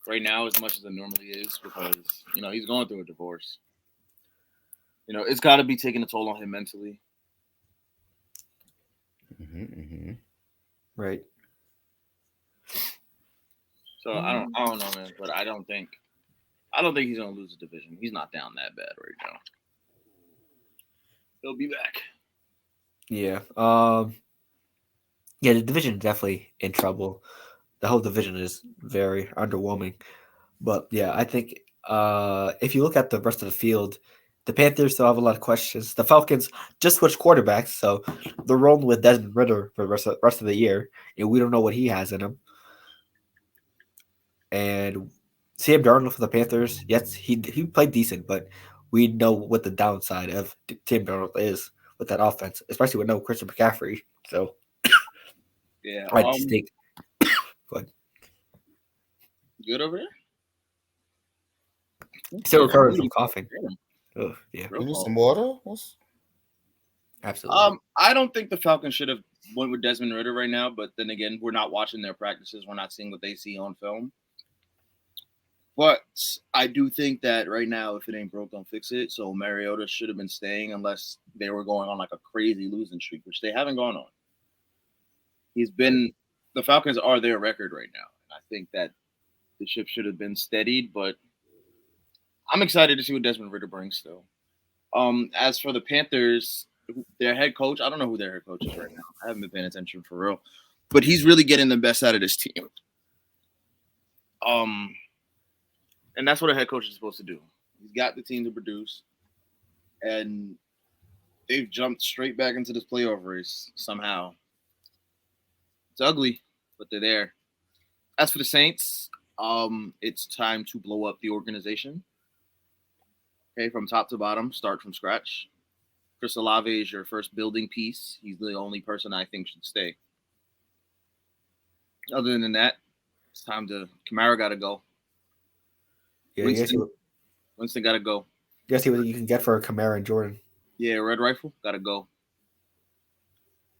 Speaker 2: right now as much as it normally is, because, he's going through a divorce. It's got to be taking a toll on him mentally.
Speaker 1: Right.
Speaker 2: So I don't know, man. But I don't think he's gonna lose the division. He's not down that bad right now. He'll be back.
Speaker 1: Yeah. Yeah, the division is definitely in trouble. The whole division is very underwhelming. But yeah, I think if you look at the rest of the field, The Panthers still have a lot of questions. The Falcons just switched quarterbacks, so they're rolling with Desmond Ritter for the rest of the year, and we don't know what he has in him. And Sam Darnold for the Panthers, yes, he played decent, but we know what the downside of Sam Darnold is with that offense, especially with no Christian McCaffrey. So
Speaker 4: yeah,
Speaker 1: I just think, but
Speaker 2: Good over there.
Speaker 1: still recovering from coughing. Oh, yeah,
Speaker 3: You need some water?
Speaker 1: absolutely.
Speaker 4: I don't think the Falcons should have went with Desmond Ritter right now, but then again, we're not watching their practices. We're not seeing what they see on film. But I do think that right now, if it ain't broke, don't fix it. So Mariota should have been staying unless they were going on like a crazy losing streak, which they haven't gone on. The Falcons are their record right now. And I think that the ship should have been steadied, but I'm excited to see what Desmond Ritter brings still. As for the Panthers, their head coach, I don't know who their head coach is right now. I haven't been paying attention for real. But he's really getting the best out of this team. And that's what a head coach is supposed to do. He's got the team to produce, and they've jumped straight back into this playoff race somehow. It's ugly, but they're there. As for the Saints, it's time to blow up the organization. Okay, from top to bottom, start from scratch. Chris Olave is your first building piece. He's the only person I think should stay. Other than that, it's time to Kamara got to go.
Speaker 1: Yeah,
Speaker 4: Winston got to go.
Speaker 1: You guys see what you can get for Kamara and Jordan.
Speaker 4: Yeah, Red Rifle got to go.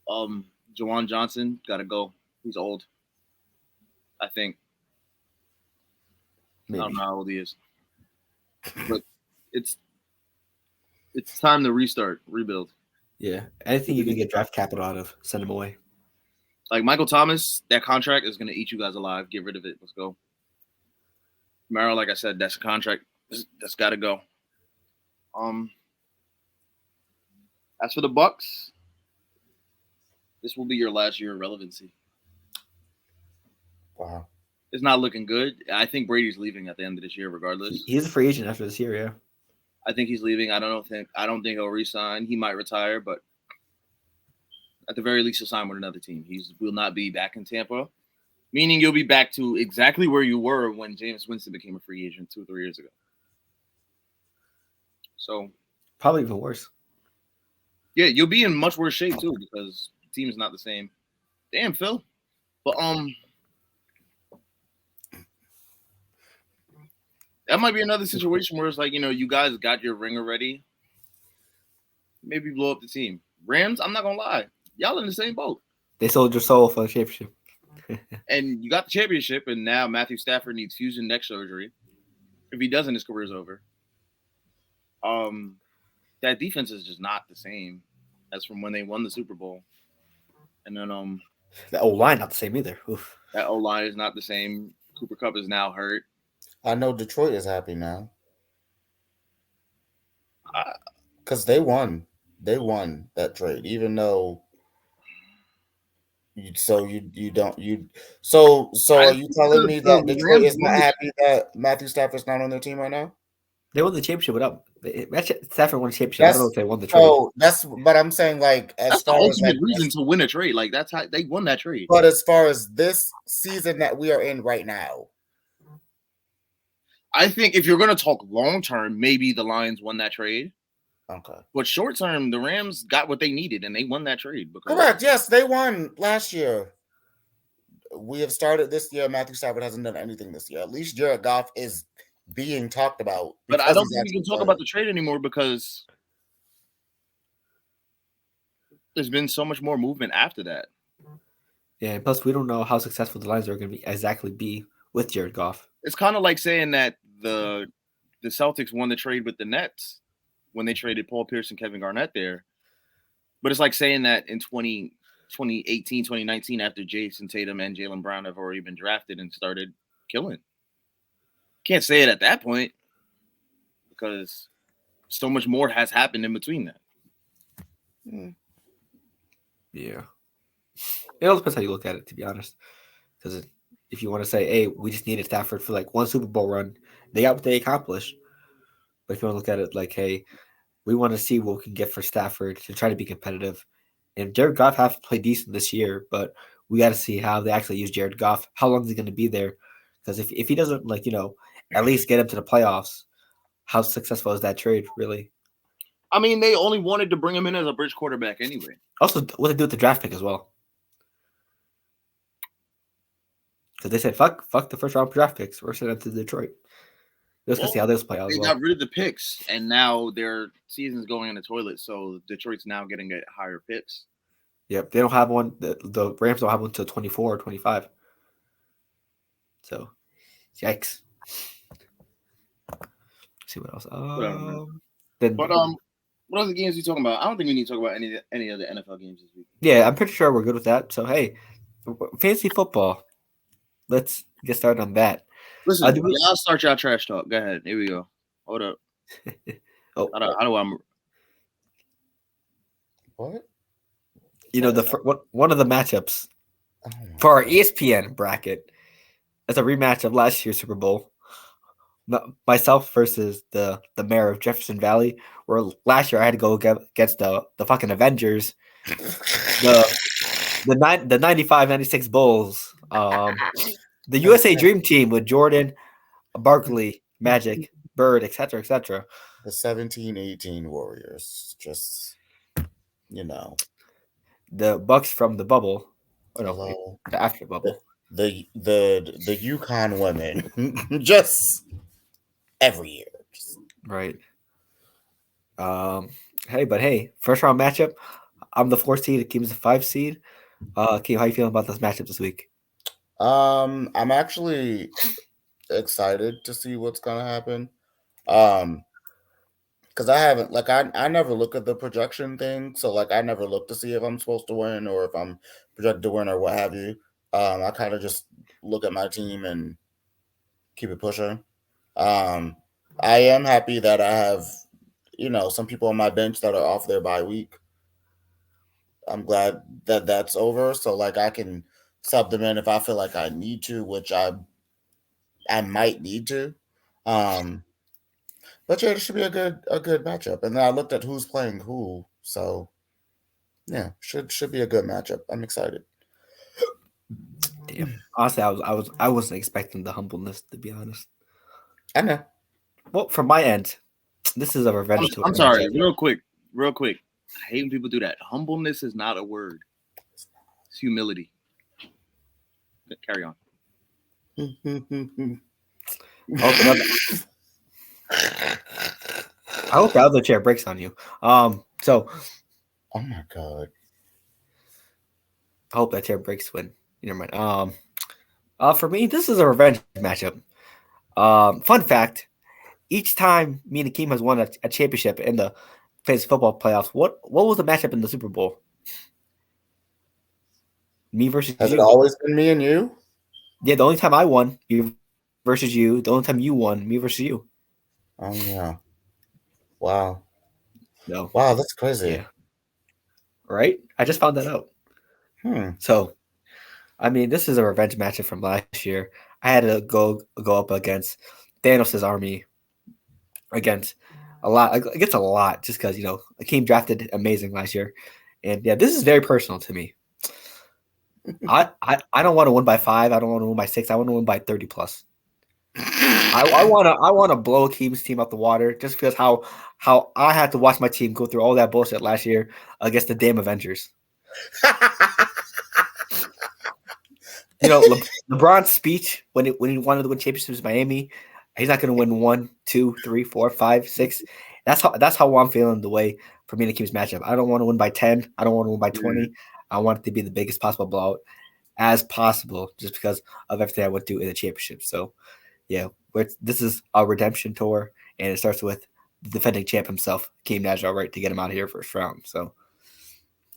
Speaker 4: Jawan Johnson got to go. He's old. I think.
Speaker 1: Maybe.
Speaker 4: I don't know how old he is, but it's time to restart, rebuild.
Speaker 1: Yeah, anything you can get draft capital out of, send him away.
Speaker 4: Like Michael Thomas, that contract is going to eat you guys alive. Get rid of it. Let's go. Kamara, like I said, that's a contract that's got to go. As for the Bucks, this will be your last year of relevancy.
Speaker 3: Wow.
Speaker 4: It's not looking good. I think Brady's leaving at the end of this year, regardless.
Speaker 1: He's a free agent after this year, yeah.
Speaker 4: I think he's leaving. I don't think he'll resign. He might retire, but at the very least, he'll sign with another team. He will not be back in Tampa, meaning you'll be back to exactly where you were when Jameis Winston became a free agent 2 or 3 years ago. So
Speaker 1: probably even worse.
Speaker 4: Yeah, you'll be in much worse shape too because the team is not the same. Damn, Phil. But that might be another situation where it's like, you guys got your ring already. Maybe blow up the team. Rams, I'm not gonna lie, y'all in the same boat.
Speaker 1: They sold your soul for the championship.
Speaker 4: And you got the championship, and now Matthew Stafford needs fusion neck surgery. If he doesn't, his career's over. That defense is just not the same as from when they won the Super Bowl. And then
Speaker 1: the O-line not the same either. Oof.
Speaker 4: That O-line is not the same. Cooper Kupp is now hurt.
Speaker 3: I know Detroit is happy now. Because they won. They won that trade, even though are you telling me that Detroit is not happy that Matthew Stafford's not on their team right now?
Speaker 1: They won the championship without Stafford won the championship. I don't know if they won the trade.
Speaker 3: Oh, but I'm saying
Speaker 4: that's the ultimate reason to win a trade. Like that's how they won that trade.
Speaker 3: But as far as this season that we are in right now,
Speaker 4: I think if you're going to talk long term, maybe the Lions won that trade.
Speaker 3: Okay.
Speaker 4: But short term, the Rams got what they needed and they won that trade.
Speaker 3: Correct. Yes, they won last year. We have started this year. Matthew Stafford hasn't done anything this year. At least Jared Goff is being talked about.
Speaker 4: But I don't think we can talk about the trade anymore because there's been so much more movement after that.
Speaker 1: Yeah, plus we don't know how successful the Lions are going to be with Jared Goff.
Speaker 4: It's kind of like saying that the Celtics won the trade with the Nets when they traded Paul Pierce and Kevin Garnett there. But it's like saying that in 2018, 2019, after Jason Tatum and Jaylen Brown have already been drafted and started killing. Can't say it at that point because so much more has happened in between that.
Speaker 1: Yeah. It all depends how you look at it, to be honest. Because if you want to say, hey, we just needed Stafford for like one Super Bowl run, they got what they accomplished. But if you want to look at it like, hey, we want to see what we can get for Stafford to try to be competitive. And Jared Goff has played decent this year, but we got to see how they actually use Jared Goff. How long is he going to be there? Because if he doesn't at least get him to the playoffs, how successful is that trade really?
Speaker 2: I mean, they only wanted to bring him in as a bridge quarterback anyway.
Speaker 1: Also, what they do with the draft pick as well? Because they said fuck the first round draft picks. We're sending them to Detroit. Just to see how this play out.
Speaker 2: They got rid of the picks, and now their season's going in the toilet. So Detroit's now getting higher picks.
Speaker 1: Yep, they don't have one. The Rams don't have one until 24 or 25. So, yikes. Let's see what else.
Speaker 2: What other games are you talking about? I don't think we need to talk about any of the NFL games this week.
Speaker 1: Yeah, I'm pretty sure we're good with that. So, hey, fantasy football. Let's get started on that.
Speaker 2: Listen, y'all start y'all trash talk. Go ahead. Here we go. Hold up. How do I?
Speaker 3: What?
Speaker 1: One of the matchups for our ESPN bracket is a rematch of last year's Super Bowl. Myself versus the mayor of Jefferson Valley, where last year I had to go against the fucking Avengers, the 95-96 Bulls, the USA Dream Team with Jordan, Barkley, Magic, Bird, etc., etc.
Speaker 3: The 17-18 Warriors, just
Speaker 1: the Bucks from the bubble. Oh no, the after bubble.
Speaker 3: The UConn women, just every year,
Speaker 1: right? Hey, first round matchup. I'm the 4 seed. Akeem's the 5 seed. Akeem, how you feeling about this matchup this week?
Speaker 3: I'm actually excited to see what's gonna happen. Because I haven't I never look at the projection thing, so I never look to see if I'm supposed to win or if I'm projected to win or what have you. I kind of just look at my team and keep it pushing. I am happy that I have, some people on my bench that are off their bye week. I'm glad that that's over, so I can sub them in if I feel like I need to, which I might need to. But yeah, it should be a good matchup. And then I looked at who's playing who, so yeah, should be a good matchup. I'm excited.
Speaker 1: Damn. Honestly, I wasn't expecting the humbleness, to be honest.
Speaker 3: I know.
Speaker 1: Well, from my end, this is a revenge tour.
Speaker 2: I'm sorry, real quick. I hate when people do that. Humbleness is not a word. It's humility. Carry on.
Speaker 1: I hope the other chair breaks on you. So.
Speaker 3: Oh my god.
Speaker 1: I hope that chair breaks when. Never mind. For me, this is a revenge matchup. Fun fact: each time me and Akeem has won a championship in the fantasy football playoffs, what was the matchup in the Super Bowl? Me versus
Speaker 3: Has
Speaker 1: you.
Speaker 3: It always been me and you?
Speaker 1: Yeah, the only time I won, you versus you. The only time you won, me versus you.
Speaker 3: Oh yeah. Wow.
Speaker 1: No.
Speaker 3: Wow, that's crazy.
Speaker 1: Yeah. Right? I just found that out. So, I mean, this is a revenge matchup from last year. I had to go up against Thanos' army against a lot. Against a lot, just because Akeem drafted amazing last year, and yeah, this is very personal to me. I don't want to win by 5. I don't want to win by 6. I want to win by 30 plus. I want to blow Akeem's team out the water just because how I had to watch my team go through all that bullshit last year against the damn Avengers. LeBron's speech when he wanted to win championships in Miami, he's not going to win 1, 2, 3, 4, 5, 6. That's how I'm feeling the way for me and Akeem's matchup. I don't want to win by 10. I don't want to win by 20. I want it to be the biggest possible blowout as possible, just because of everything I went through in the championship. So, yeah, this is a redemption tour, and it starts with the defending champ himself, Akeem Najjar, right, to get him out of here first round. So,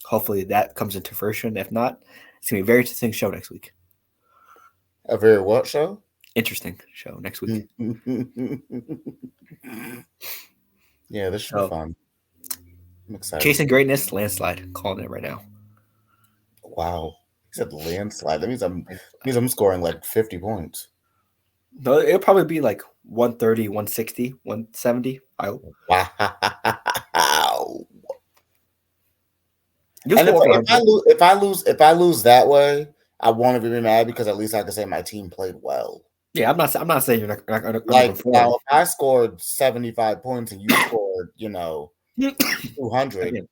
Speaker 1: hopefully that comes into fruition. If not, it's going to be a very interesting show next week.
Speaker 3: A very what show?
Speaker 1: Interesting show next week.
Speaker 3: Yeah, this should be fun. I'm excited.
Speaker 1: Chasing greatness, landslide. Calling it right now.
Speaker 3: Wow. He said landslide. That means I'm scoring 50 points.
Speaker 1: No, it'll probably be 130, 160, 170. I hope.
Speaker 3: Wow. And if I lose that way, I won't even be mad because at least I can say my team played well.
Speaker 1: Yeah, I'm not saying you're not
Speaker 3: like now. If I scored 75 points and you scored, 200,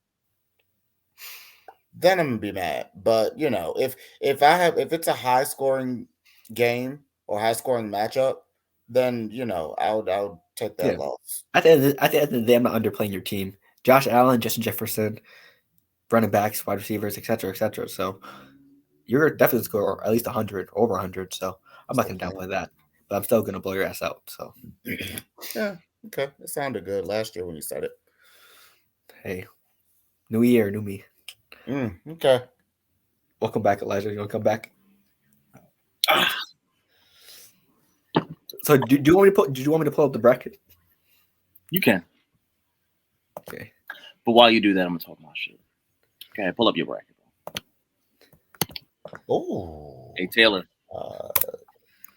Speaker 3: then I'm gonna be mad. But if it's a high scoring game or high scoring matchup, then I'll take that loss.
Speaker 1: At the end of the day, I'm not underplaying your team. Josh Allen, Justin Jefferson, running backs, wide receivers, etc., etc. So you're definitely score at least 100, over 100. So I'm not gonna downplay that, but I'm still gonna blow your ass out. So
Speaker 3: yeah, okay, it sounded good last year when you said it.
Speaker 1: Hey, new year, new me.
Speaker 3: Okay.
Speaker 1: Welcome back, Elijah. You want to come back? So do you want me to did you want me to pull up the bracket?
Speaker 2: You can.
Speaker 1: Okay.
Speaker 2: But while you do that, I'm gonna talk my shit. Okay, pull up your bracket.
Speaker 3: Oh.
Speaker 2: Hey Taylor.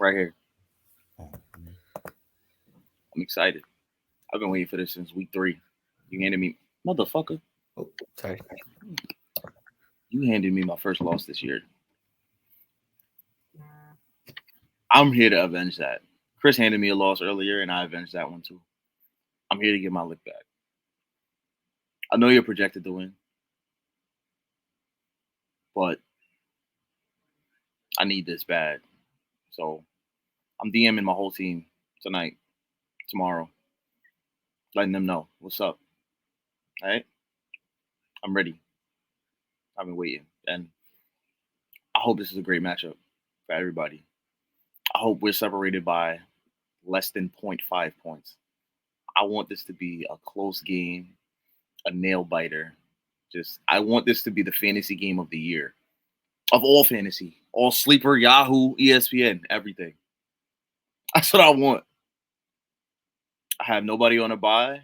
Speaker 2: Right here. I'm excited. I've been waiting for this since week 3. You handed me, motherfucker.
Speaker 1: Oh, sorry.
Speaker 2: You handed me my first loss this year. I'm here to avenge that. Chris handed me a loss earlier, and I avenged that one too. I'm here to get my lick back. I know you're projected to win, but I need this bad. So I'm DMing my whole team tonight, tomorrow, letting them know what's up. All right? I'm ready. I've been waiting. And I hope this is a great matchup for everybody. I hope we're separated by less than 0.5 points. I want this to be a close game, a nail biter. I want this to be the fantasy game of the year. Of all fantasy. All sleeper, Yahoo, ESPN, everything. That's what I want. I have nobody on a bye.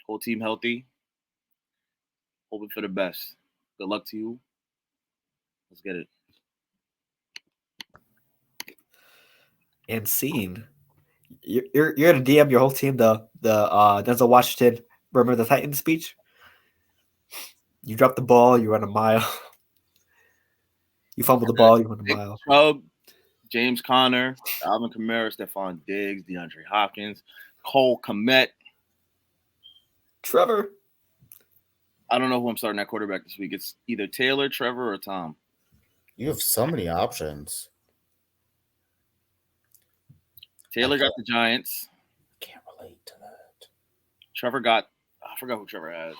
Speaker 2: Whole team healthy. Hoping for the best. Good luck to you. Let's get it.
Speaker 1: And scene. You're gonna DM your whole team the Denzel Washington Remember the Titans speech? You drop the ball, you run a mile. You fumble the ball, you run a mile.
Speaker 2: Chubb, James Conner, Alvin Kamara, Stephon Diggs, DeAndre Hopkins, Cole Kmet.
Speaker 1: Trevor.
Speaker 2: I don't know who I'm starting at quarterback this week. It's either Taylor, Trevor, or Tom.
Speaker 3: You have so many options.
Speaker 2: Taylor got the Giants.
Speaker 3: I can't relate to that.
Speaker 2: Trevor got – I forgot who Trevor has.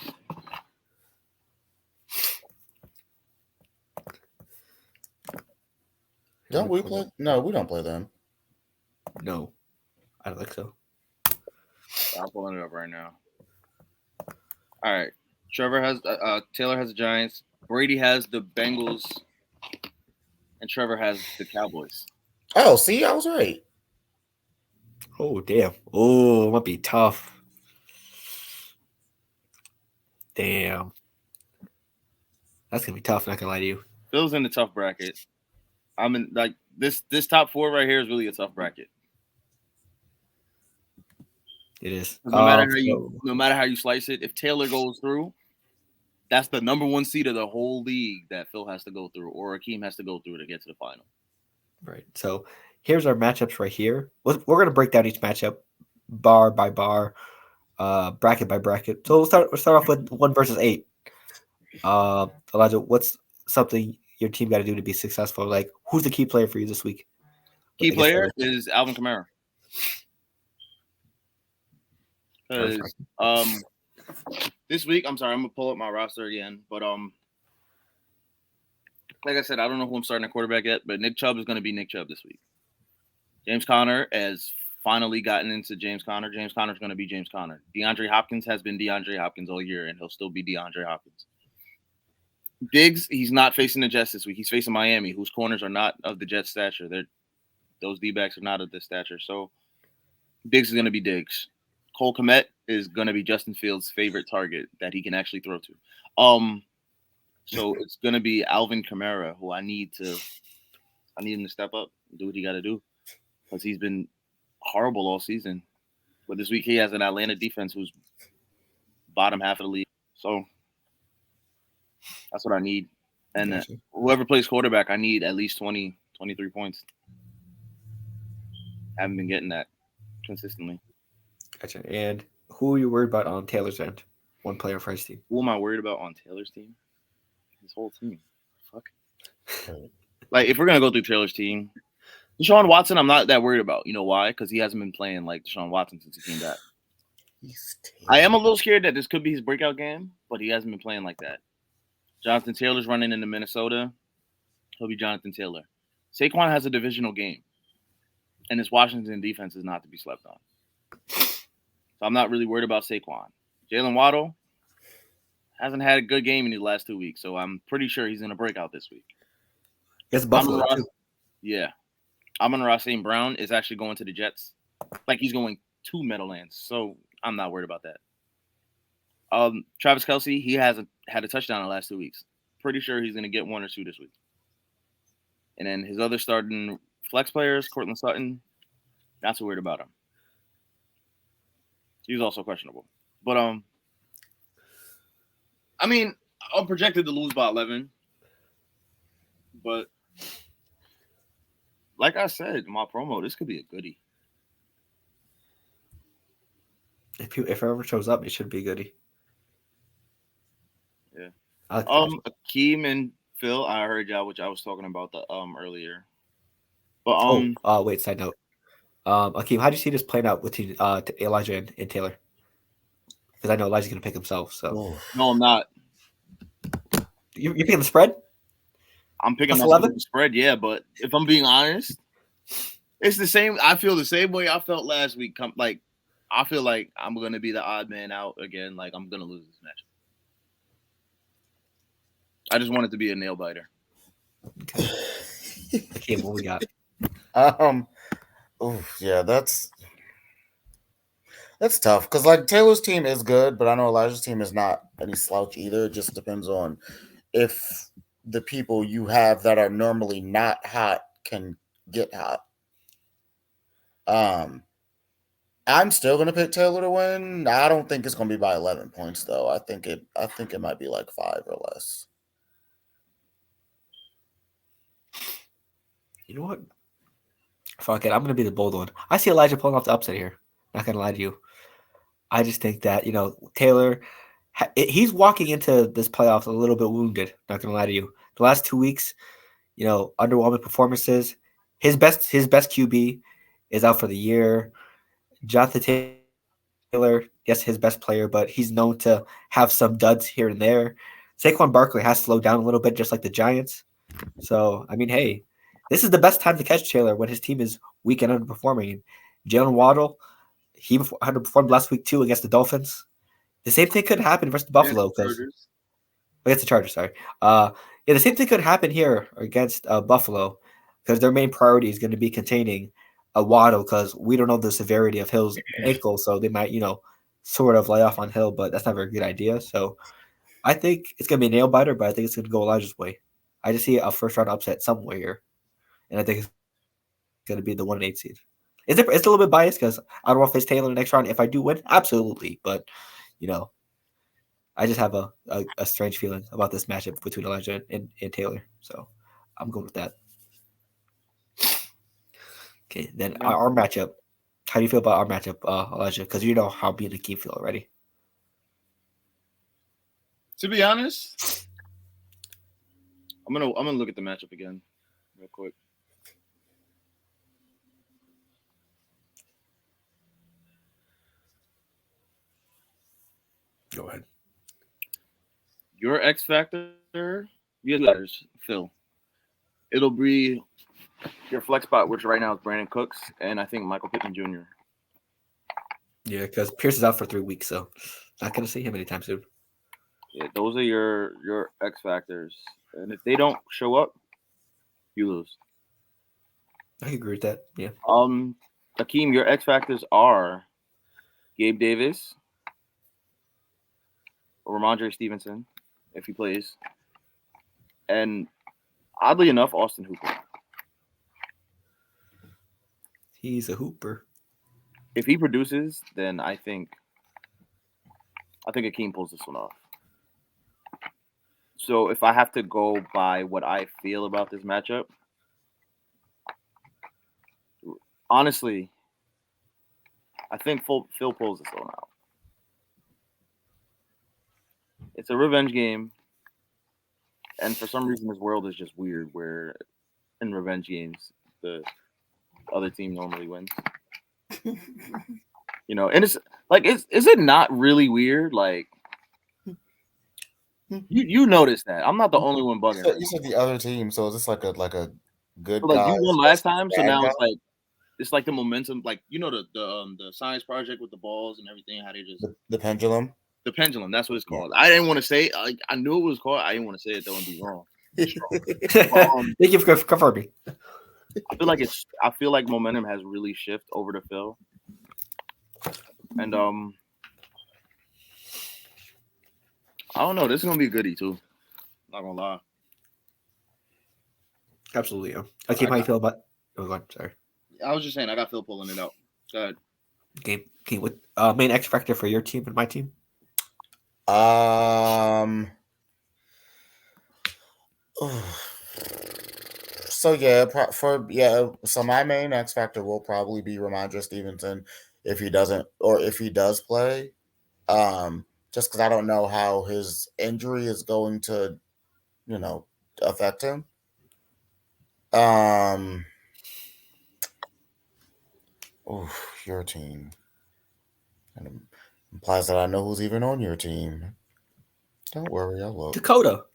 Speaker 3: Don't we play? No, we don't play them.
Speaker 1: No. I don't think so.
Speaker 2: I'm pulling it up right now. All right. Trevor has Taylor has the Giants. Brady has the Bengals. And Trevor has the Cowboys.
Speaker 3: Oh, see, I was right.
Speaker 1: Oh, damn. Oh, it might be tough. Damn. That's going to be tough, not going to lie to you.
Speaker 2: Phil's in the tough bracket. I'm in, like, this top 4 right here is really a tough bracket.
Speaker 1: It is.
Speaker 2: No matter how you slice it, if Taylor goes through, that's the number 1 seed of the whole league that Phil has to go through, or Akeem has to go through to get to the final.
Speaker 1: Right. So here's our matchups right here. We're going to break down each matchup bar by bar, bracket by bracket. So we'll start off with 1 versus 8. Elijah, what's something your team got to do to be successful? Like, who's the key player for you this week?
Speaker 2: Key player is Alvin Kamara. Because this week, I'm sorry, I'm gonna pull up my roster again, but like I said, I don't know who I'm starting at quarterback yet, but Nick Chubb is going to be Nick Chubb this week. James Conner has finally gotten into James Conner. James Conner is going to be James Conner. DeAndre Hopkins has been DeAndre Hopkins all year, and he'll still be DeAndre Hopkins. Diggs, he's not facing the Jets this week. He's facing Miami, whose corners are not of the Jets' stature. Those D-backs are not of this stature. So Diggs is going to be Diggs. Cole Kmet is going to be Justin Fields' favorite target that he can actually throw to. So it's going to be Alvin Kamara, who I need him to step up and do what he got to do, because he's been horrible all season. But this week he has an Atlanta defense who's bottom half of the league. So That's what I need. And
Speaker 1: Gotcha.
Speaker 2: whoever plays quarterback, I need at least 20, 23 points. Haven't been getting that consistently.
Speaker 1: Gotcha. And who are you worried about on Taylor's end? One player for his team.
Speaker 2: Who am I worried about on Taylor's team? His whole team. Fuck.
Speaker 3: Right.
Speaker 2: Like, if we're going to go through Taylor's team, Deshaun Watson, I'm not that worried about. You know why? Because he hasn't been playing like Deshaun Watson since he came back. I am a little scared that this could be his breakout game, but he hasn't been playing like that. Jonathan Taylor's running into Minnesota. He'll be Jonathan Taylor. Saquon has a divisional game, and his Washington defense is not to be slept on. So I'm not really worried about Saquon. Jalen Waddle hasn't had a good game in the last 2 weeks, so I'm pretty sure he's going to break out this week.
Speaker 1: It's Buffalo too.
Speaker 2: Yeah. Amon-Ra St. Brown is actually going to the Jets. Like, he's going to Meadowlands, so I'm not worried about that. Travis Kelce, he hasn't had a touchdown in the last 2 weeks. Pretty sure he's going to get 1 or 2 this week. And then his other starting flex players, Cortland Sutton, not too worried about him. He's also questionable. But, I mean, I'm projected to lose by 11. But, like I said in my promo, this could be a goodie.
Speaker 1: If whoever shows up, it should be goodie.
Speaker 2: Yeah.
Speaker 1: Akeem
Speaker 2: and Phil, I heard y'all, which I was talking about the earlier. But
Speaker 1: wait, side note. Akeem, how do you see this playing out between Elijah and Taylor? Because I know Elijah's gonna pick himself. So
Speaker 2: no, I'm not.
Speaker 1: You picking the spread?
Speaker 2: I'm picking the spread, yeah. But if I'm being honest, it's the same. I feel the same way I felt last week. Like, I feel like I'm gonna be the odd man out again. Like, I'm gonna lose this match. I just want it to be a nail biter.
Speaker 1: Okay. Okay, what we got?
Speaker 3: Yeah, that's tough because like Taylor's team is good, but I know Elijah's team is not any slouch either. It just depends on if the people you have that are normally not hot can get hot. I'm still gonna pick Taylor to win. I don't think it's gonna be by 11 points though. I think it might be like 5 or less.
Speaker 1: You know what? Fuck it. I'm gonna be the bold one. I see Elijah pulling off the upset here. Not gonna lie to you. I just think that Taylor, he's walking into this playoffs a little bit wounded. Not gonna lie to you. The last 2 weeks, underwhelming performances. His best QB is out for the year. Jonathan Taylor, yes, his best player, but he's known to have some duds here and there. Saquon Barkley has slowed down a little bit, just like the Giants. So, I mean, hey, this is the best time to catch Taylor when his team is weak and underperforming. Jalen Waddle, he underperformed last week too against the Dolphins. The same thing could happen versus Buffalo against the Chargers. Sorry, the same thing could happen here against Buffalo because their main priority is going to be containing a Waddle because we don't know the severity of Hill's ankle, so they might sort of lay off on Hill, but that's not a very good idea. So I think it's going to be a nail biter, but I think it's going to go Elijah's way. I just see a first round upset somewhere here, and I think it's going to be the 1-8 seed. It's a little bit biased because I don't want to face Taylor in the next round. If I do win, absolutely. But, I just have a strange feeling about this matchup between Elijah and Taylor. So I'm going with that. Okay, then our matchup. How do you feel about our matchup, Elijah? Because you know how me and Akeem feel already.
Speaker 2: To be honest, I'm gonna look at the matchup again real quick.
Speaker 1: Go ahead.
Speaker 2: Your X Factor, your letters, Phil. It'll be your flex spot, which right now is Brandon Cooks, and I think Michael Pittman Jr.
Speaker 1: Yeah, because Pierce is out for 3 weeks, so not going to see him anytime soon.
Speaker 2: Yeah, those are your X Factors. And if they don't show up, you lose.
Speaker 1: I agree with that, yeah.
Speaker 2: Akeem, your X Factors are Gabe Davis, or Ramondre Stevenson, if he plays, and oddly enough, Austin Hooper.
Speaker 1: He's a hooper.
Speaker 2: If he produces, then I think Akeem pulls this one off. So if I have to go by what I feel about this matchup, honestly, I think Phil pulls this one out. It's a revenge game, and for some reason, this world is just weird. Where in revenge games, the other team normally wins. And it's like, is it not really weird? Like, you notice that I'm not the only one bugging.
Speaker 3: You said the other team, so is this like a good
Speaker 2: So, like,
Speaker 3: guy?
Speaker 2: you won last time, so
Speaker 3: bad
Speaker 2: now
Speaker 3: guy?
Speaker 2: it's like the momentum, like the science project with the balls and everything. How they just
Speaker 3: The pendulum.
Speaker 2: the pendulum. That's what it's called. I didn't want to say. I knew it was called. I didn't want to say it though and be wrong.
Speaker 1: Thank you for confirming.
Speaker 2: I feel like momentum has really shifted over to Phil, and I don't know. This is gonna be a goodie too. Not gonna lie.
Speaker 1: Absolutely. Yeah. Okay, how you feel about? Oh, God, sorry.
Speaker 2: I was just saying I got Phil pulling it out. Go ahead.
Speaker 1: Okay, what main X factor for your team and my team?
Speaker 3: So so my main X factor will probably be Ramondre Stevenson if he doesn't, or if he does play. Just because I don't know how his injury is going to, affect him. Your team. And it implies that I know who's even on your team. Don't worry, I'll look.
Speaker 1: Dakota.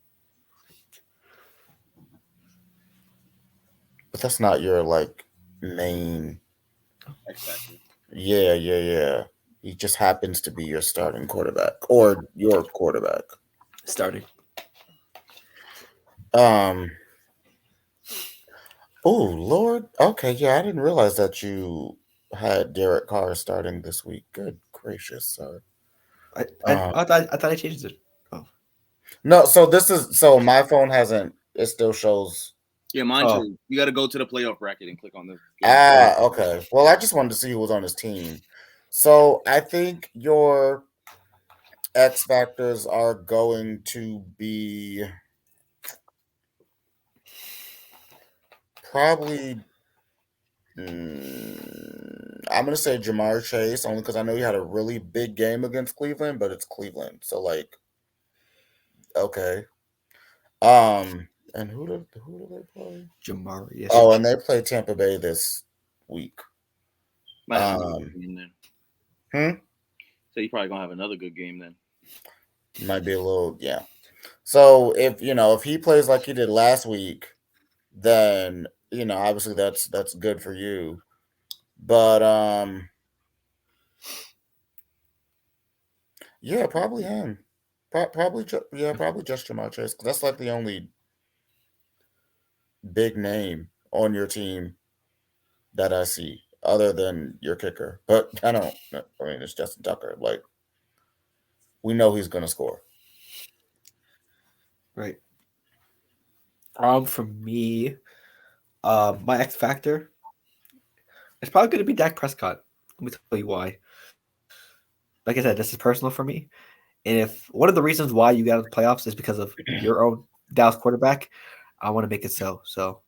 Speaker 3: But that's not your main.
Speaker 2: X-Factor.
Speaker 3: Yeah. He just happens to be your starting quarterback or your quarterback.
Speaker 1: Starting.
Speaker 3: Oh Lord. Okay, yeah, I didn't realize that you had Derek Carr starting this week. Good gracious, sir.
Speaker 1: I thought I changed it. Oh.
Speaker 3: No, so my phone hasn't. It still shows.
Speaker 2: Yeah, mine too. You got to go to the playoff bracket and click on this.
Speaker 3: Okay. Well, I just wanted to see who was on his team. So I think your X factors are going to be probably. I'm gonna say Jamar Chase only because I know he had a really big game against Cleveland, but it's Cleveland, so okay. And who do they play?
Speaker 1: Jamar. Yes.
Speaker 3: Oh, and they play Tampa Bay this week.
Speaker 2: Might have another good game then.
Speaker 3: Hmm.
Speaker 2: So you probably gonna have another good game then.
Speaker 3: Might be a little, yeah. So if he plays like he did last week, then obviously that's good for you. But yeah, probably him. Probably just Jamar Chase, because that's like the only big name on your team that I see, other than your kicker. But I don't. I mean, it's Justin Tucker. Like, we know he's gonna score.
Speaker 1: Right. For me, my X factor is probably going to be Dak Prescott. Let me tell you why. Like I said, this is personal for me. And if one of the reasons why you got in the playoffs is because of your own Dallas quarterback, I want to make it so. So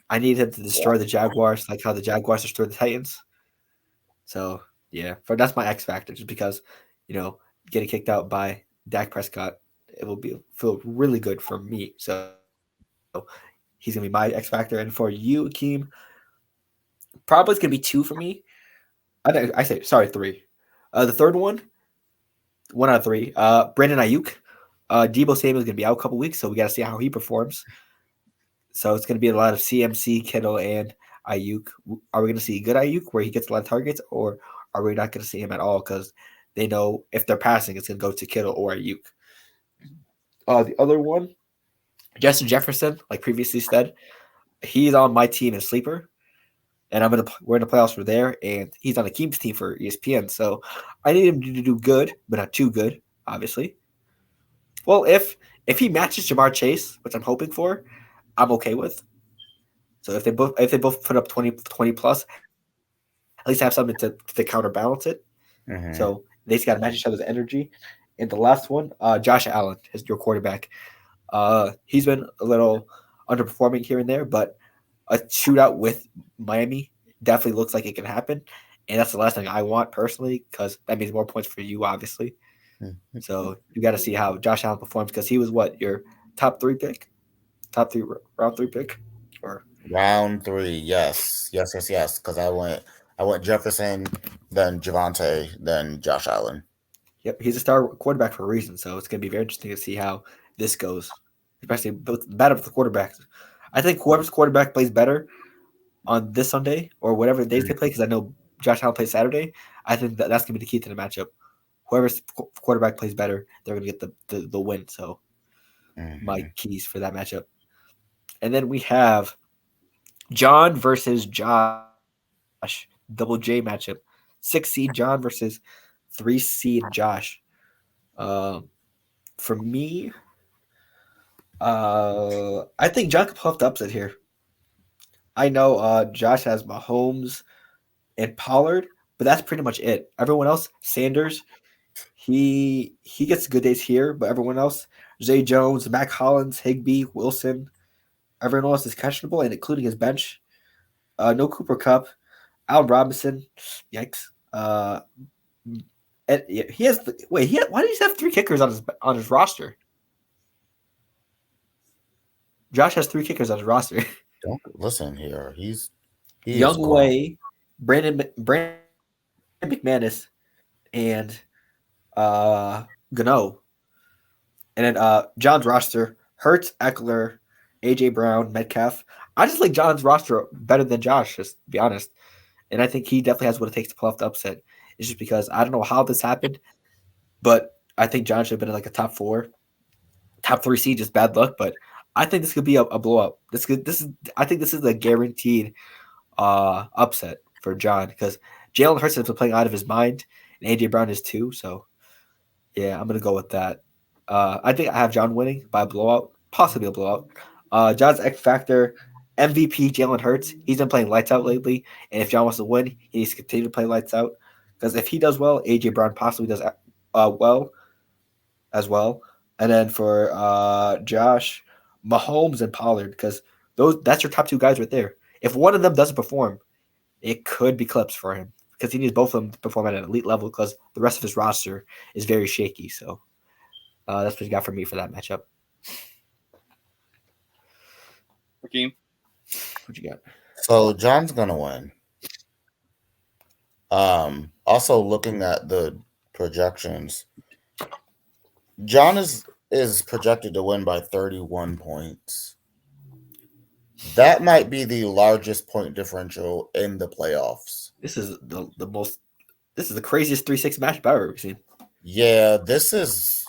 Speaker 1: I need him to destroy the Jaguars, like how the Jaguars destroyed the Titans. So yeah, that's my X factor, just because getting kicked out by Dak Prescott, it will feel really good for me. So he's gonna be my X factor, and for you, Akeem, probably it's gonna be 2 for me. I say sorry, 3. The third one out of 3. Brandon Ayuk. Debo Samuel is gonna be out a couple weeks, so we got to see how he performs. So it's going to be a lot of CMC, Kittle, and Ayuk. Are we going to see good Ayuk where he gets a lot of targets, or are we not going to see him at all because they know if they're passing, it's going to go to Kittle or Ayuk? The other one, Justin Jefferson, like previously said, he's on my team in Sleeper, and we're in the playoffs for there, and he's on Akeem's team for ESPN. So I need him to do good, but not too good, obviously. Well, if he matches Jamar Chase, which I'm hoping for, I'm okay with. So if they both put up 20 plus, at least have something to counterbalance it.
Speaker 3: Mm-hmm.
Speaker 1: So they just got to match each other's energy. And the last one, Josh Allen is your quarterback. He's been a little underperforming here and there, but a shootout with Miami definitely looks like it can happen, and that's the last thing I want personally because that means more points for you, obviously. So you got to see how Josh Allen performs because he was what your top three pick, top three round three pick, or
Speaker 3: Round three, yes, yes, yes, yes. Because I went Jefferson, then Javante, then Josh Allen.
Speaker 1: yep, he's a star quarterback for a reason. So it's gonna be very interesting to see how this goes, especially both battle with the quarterbacks. I think whoever's quarterback plays better on this Sunday or whatever days they play, because I know Josh Allen plays Saturday. I think that's gonna be the key to the matchup. Whoever's quarterback plays better, they're gonna get the win. So my keys for that matchup. And then we have John versus Josh, double J matchup. 6 seed John versus 3 seed Josh. Um, for me, I think John could pull off the upset here. I know Josh has Mahomes and Pollard, but that's pretty much it. Everyone else, Sanders, he gets good days here, but everyone else, Zay Jones, Mac Hollins, Higbee, Wilson, everyone else is questionable, and including his bench. No Cooper Cup, Allen Robinson, yikes. And he has wait. Why did he have 3 kickers on his roster? Josh has 3 kickers on his roster.
Speaker 3: Don't listen here. He is
Speaker 1: Young
Speaker 3: grown.
Speaker 1: Way, Brandon McManus, and Gano, and then John's roster: Hurts, Eckler, AJ Brown, Metcalf. I just like John's roster better than Josh, just to be honest. And I think he definitely has what it takes to pull off the upset. It's just because I don't know how this happened, but I think John should have been in like a top 3 seed, just bad luck. But I think this could be a blowout. I think this is a guaranteed upset for John because Jalen Hurts has been playing out of his mind, and AJ Brown is too. So yeah, I'm gonna go with that. I think I have John winning by a blowout, possibly a blowout. John's X Factor MVP Jalen Hurts. He's been playing lights out lately, and if John wants to win, he needs to continue to play lights out. Because if he does well, AJ Brown possibly does well as well. And then for Josh, Mahomes and Pollard, because that's your top 2 guys right there. If one of them doesn't perform, it could be clips for him because he needs both of them to perform at an elite level because the rest of his roster is very shaky. So that's what you got for me for that matchup.
Speaker 2: Akeem?
Speaker 1: What you got?
Speaker 3: So John's gonna win. Also looking at the projections, John is projected to win by 31 points. That might be the largest point differential in the playoffs.
Speaker 1: This is the most. This is the craziest 3-6 match I've ever seen.
Speaker 3: Yeah, this is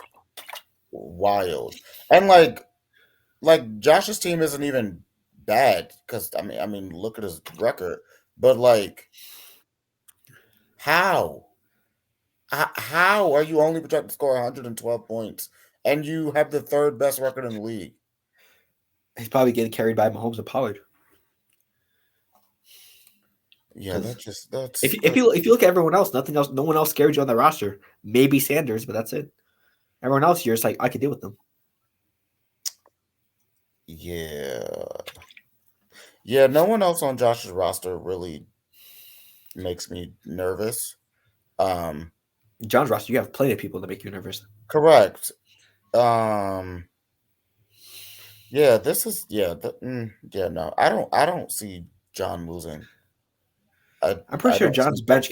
Speaker 3: wild. And like Josh's team isn't even bad because I mean look at his record. But like how are you only projected to score 112 points and you have the 3rd best record in the league?
Speaker 1: He's probably getting carried by Mahomes and Pollard.
Speaker 3: Yeah, that's
Speaker 1: if you look at everyone else, no one else scares you on the roster. Maybe Sanders, but that's it. Everyone else, you're just like I can deal with them.
Speaker 3: Yeah, no one else on Josh's roster really makes me nervous.
Speaker 1: John's roster, you have plenty of people that make you nervous.
Speaker 3: Correct. Yeah, this is no. I don't see John losing.
Speaker 1: I'm pretty sure John's bench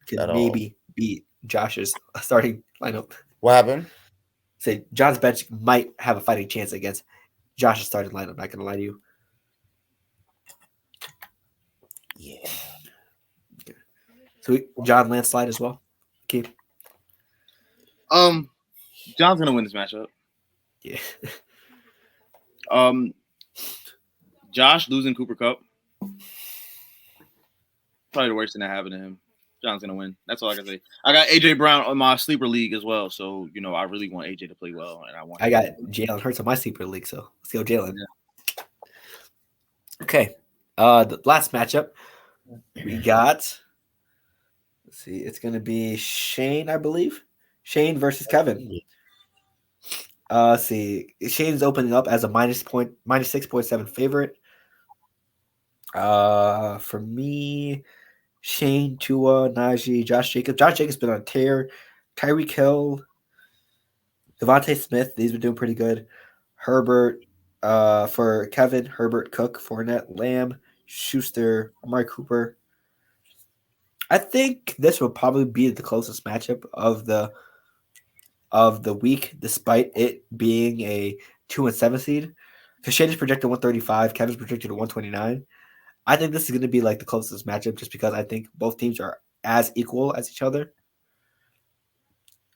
Speaker 1: can
Speaker 3: at all.
Speaker 1: maybe beat Josh's starting lineup.
Speaker 3: What happened?
Speaker 1: Say John's bench might have a fighting chance against Josh's starting lineup. Not gonna lie to you.
Speaker 3: Yeah.
Speaker 1: So John landslide as well. Keep.
Speaker 2: John's gonna win this matchup.
Speaker 1: Yeah.
Speaker 2: Josh losing Cooper Cup. Probably the worst thing that happened to him. John's gonna win. That's all I can say. I got AJ Brown on my sleeper league as well, so I really want AJ to play well, and
Speaker 1: I got Jalen Hurts on my sleeper league, so let's go Jalen. Yeah. Okay, the last matchup we got. Let's see, it's gonna be Shane, I believe. Shane versus Kevin. Let's see. Shane's opening up as a minus 6.7 favorite. For me, Shane, Tua, Najee, Josh Jacobs. Josh Jacobs been on a tear. Tyreek Hill, Devontae Smith. These been doing pretty good. Herbert, for Kevin, Herbert, Cook, Fournette, Lamb, Schuster, Amari Cooper. I think this will probably be the closest matchup of the week, despite it being a 2-7 seed. Because Shane is projected 135, Kevin's projected 129. I think this is going to be like the closest matchup, just because I think both teams are as equal as each other.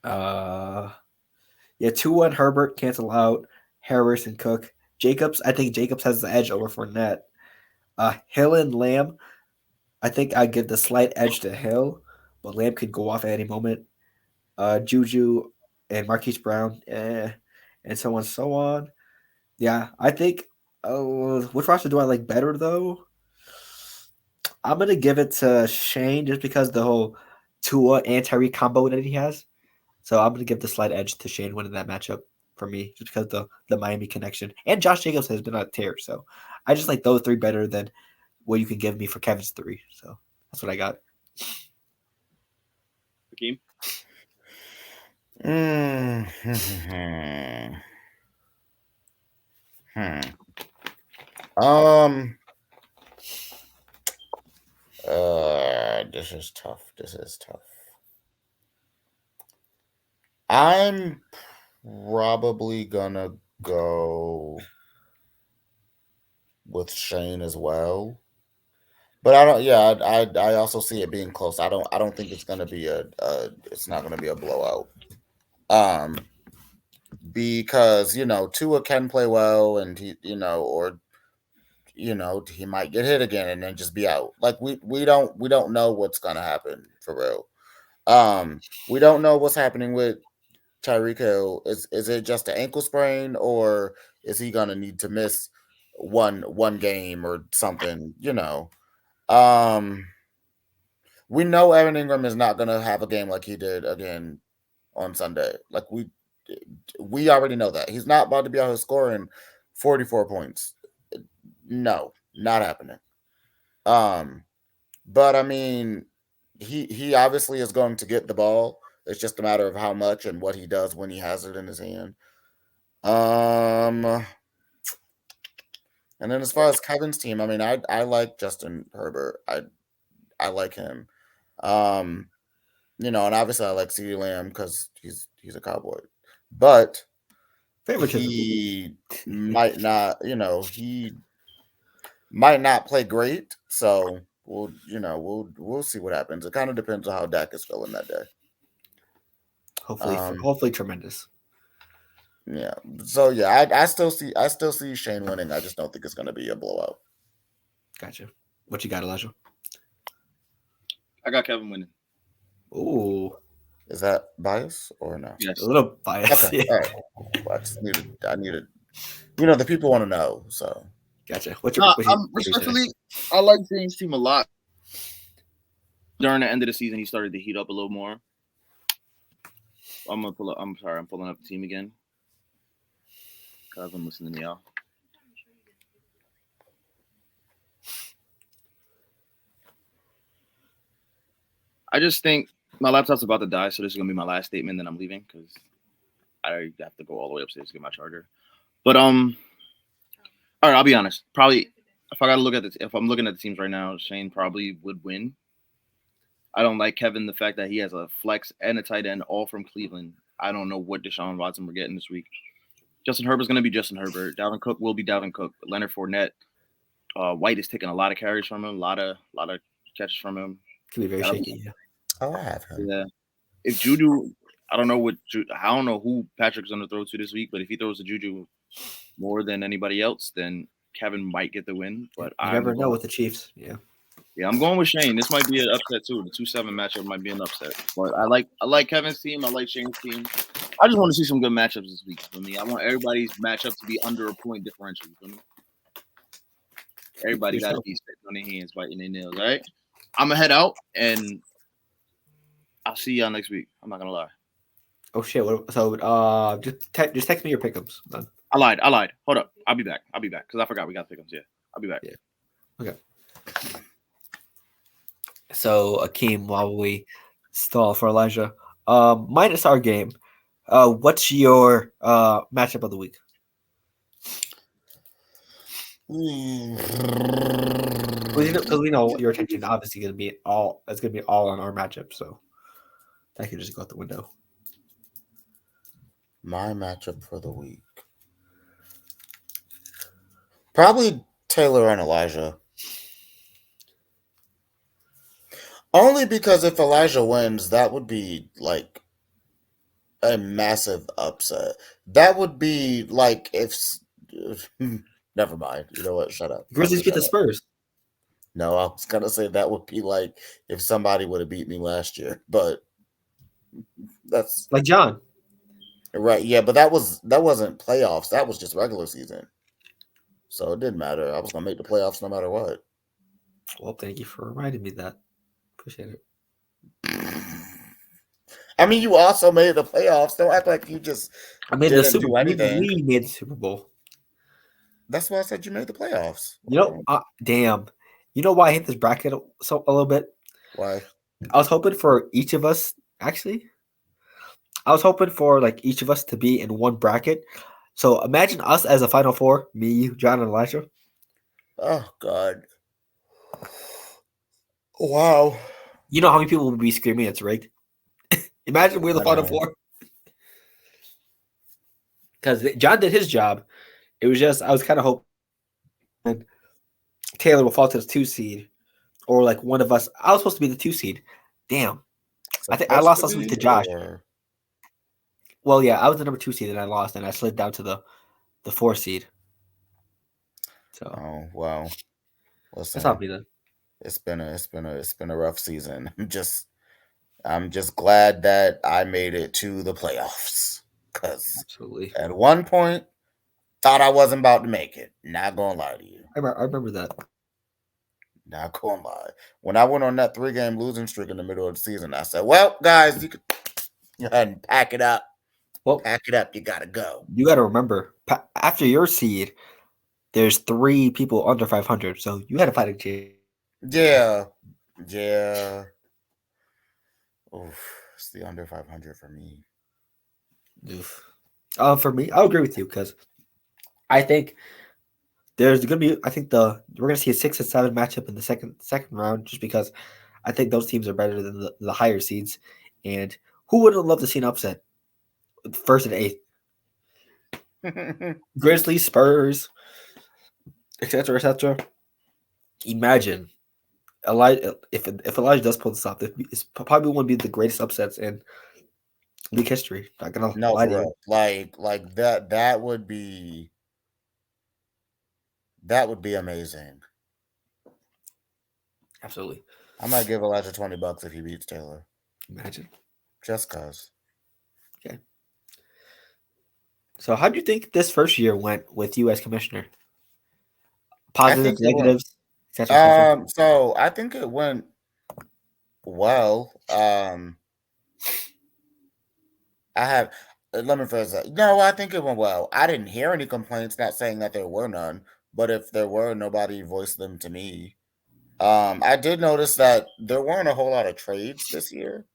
Speaker 1: Yeah, 2-1 Herbert cancel out. Harris and Cook. Jacobs, I think Jacobs has the edge over Fournette. Hill and Lamb, I think I give the slight edge to Hill, but Lamb could go off at any moment. Juju and Marquise Brown, and so on, so on. Yeah, I think. Which roster do I like better though? I'm gonna give it to Shane just because the whole Tua and Tyreek combo that he has. So I'm gonna give the slight edge to Shane winning that matchup for me, just because the Miami connection and Josh Jacobs has been on a tear. So I just like those three better than what you can give me for Kevin's three. So that's what I got.
Speaker 2: Akeem?
Speaker 3: This is tough. I'm probably gonna go with Shane as well. But I don't. Yeah, I also see it being close. I don't think it's gonna be it's not gonna be a blowout. Because Tua can play well, and or he might get hit again and then just be out. Like we don't know what's gonna happen for real. We don't know what's happening with Tyreek Hill. Is it just an ankle sprain, or is he gonna need to miss one game or something? We know Evan Ingram is not gonna have a game like he did again on Sunday. Like we already know that he's not about to be out here scoring 44 points. No, not happening. But I mean, he obviously is going to get the ball. It's just a matter of how much and what he does when he has it in his hand. And then as far as Kevin's team, I mean, I like Justin Herbert. I like him. And obviously I like CeeDee Lamb because he's a Cowboy. But he might not, he might not play great. So we'll see what happens. It kind of depends on how Dak is feeling that day.
Speaker 1: Hopefully tremendous.
Speaker 3: Yeah. So yeah, I still see Shane winning. I just don't think it's going to be a blowout.
Speaker 1: Gotcha. What you got, Elijah?
Speaker 2: I got Kevin winning.
Speaker 1: Ooh.
Speaker 3: Is that bias or no?
Speaker 2: Yes.
Speaker 1: A little bias.
Speaker 3: Okay.
Speaker 1: Yeah.
Speaker 3: All right. Well, I needed. The people want to know. So.
Speaker 1: Gotcha.
Speaker 2: Respectfully, I like Shane's team a lot. During the end of the season, he started to heat up a little more. I'm pulling up the team again. Cause I'm listening to y'all. I just think my laptop's about to die, so this is gonna be my last statement. Then I'm leaving because I have to go all the way upstairs to get my charger. But all right, I'll be honest. Probably if I'm looking at the teams right now, Shane probably would win. I don't like Kevin the fact that he has a flex and a tight end all from Cleveland. I don't know what Deshaun Watson we're getting this week. Justin Herbert's going to be Justin Herbert. Dalvin Cook will be Dalvin Cook. Leonard Fournette, White is taking a lot of carries from him, a lot of catches from him.
Speaker 1: Could be very shaky. Yeah.
Speaker 3: Oh, I have him.
Speaker 2: Yeah. If Juju, I don't know who Patrick's going to throw to this week, but if he throws to Juju more than anybody else, then Kevin might get the win. But
Speaker 1: you never know with the Chiefs. Yeah.
Speaker 2: Yeah, I'm going with Shane. This might be an upset too. The 2-7 matchup might be an upset. But I like Kevin's team. I like Shane's team. I just want to see some good matchups this week. For me, I want everybody's matchup to be under a point differential. For me, everybody got to be sitting on their hands, biting their nails. All right, I'm gonna head out, and I'll see y'all next week. I'm not gonna lie.
Speaker 1: Oh shit! So just text me your pick'ems. Then.
Speaker 2: I lied. Hold up. I'll be back because I forgot we got pick'ems. Yeah, I'll be back.
Speaker 1: Yeah. Okay. So Akeem, while we stall for Elijah, minus our game, what's your matchup of the week? Because we know your attention obviously going to be all. It's going to be all on our matchup, so that could just go out the window.
Speaker 3: My matchup for the week. Probably Taylor and Elijah. Only because if Elijah wins, that would be like a massive upset. That would be like if. Never mind. You know what? Shut up.
Speaker 1: Grizzlies beat the Spurs.
Speaker 3: No, I was gonna say that would be like if somebody would have beat me last year, but that's
Speaker 1: like John.
Speaker 3: Right? Yeah, but that wasn't playoffs. That was just regular season. So it didn't matter. I was gonna make the playoffs no matter what.
Speaker 1: Well, thank you for reminding me that. Appreciate it.
Speaker 3: I mean, you also made the playoffs. Don't act like you just didn't do anything.
Speaker 1: We made the Super Bowl.
Speaker 3: That's why I said you made the playoffs.
Speaker 1: You know, damn. You know why I hate this bracket a little bit?
Speaker 3: Why?
Speaker 1: I was hoping for each of us. Actually, I was hoping for like each of us to be in one bracket. So imagine us as a Final Four: me, you, John, and Elijah.
Speaker 3: Oh God! Wow!
Speaker 1: You know how many people would be screaming it's rigged? Imagine we're the Final Four. Because John did his job. It was just I was kind of hoping Taylor will fall to the 2 seed, or like one of us. I was supposed to be the 2 seed. Damn! I think I lost something to Josh. Well, yeah, I was the number 2 seed and I lost, and I slid down to the 4 seed. So.
Speaker 3: Oh wow! Listen,
Speaker 1: that's not me then.
Speaker 3: It's been a rough season. I'm just glad that I made it to the playoffs. Because
Speaker 1: absolutely,
Speaker 3: at one point, thought I wasn't about to make it. Not gonna lie to you.
Speaker 1: I remember that.
Speaker 3: Not gonna lie. When I went on that 3-game losing streak in the middle of the season, I said, "Well, guys, you could go ahead and pack it up. Well, pack it up. You gotta go.
Speaker 1: You gotta remember, after your seed, there's 3 people under 500, so you had to fight a chance.
Speaker 3: Yeah. Oof, it's the under 500 for me.
Speaker 1: Oof. For me, I'll agree with you because I think there's gonna be. I think we're gonna see a 6 and 7 matchup in the second round, just because I think those teams are better than the higher seeds. And who wouldn't love to see an upset? 1st and 8th, Grizzlies, Spurs, etc., etc. Imagine Elijah if Elijah does pull this off, it's probably one of be the greatest upsets in league history. Not gonna lie to you.
Speaker 3: Like that would be amazing.
Speaker 1: Absolutely.
Speaker 3: I might give Elijah $20 if he beats Taylor.
Speaker 1: Imagine.
Speaker 3: Just cause.
Speaker 1: Okay. So how do you think this first year went with you as commissioner? Positives, negatives,
Speaker 3: etc. So I think it went well. Let me phrase that. No, I think it went well. I didn't hear any complaints, not saying that there were none, but if there were, nobody voiced them to me. I did notice that there weren't a whole lot of trades this year.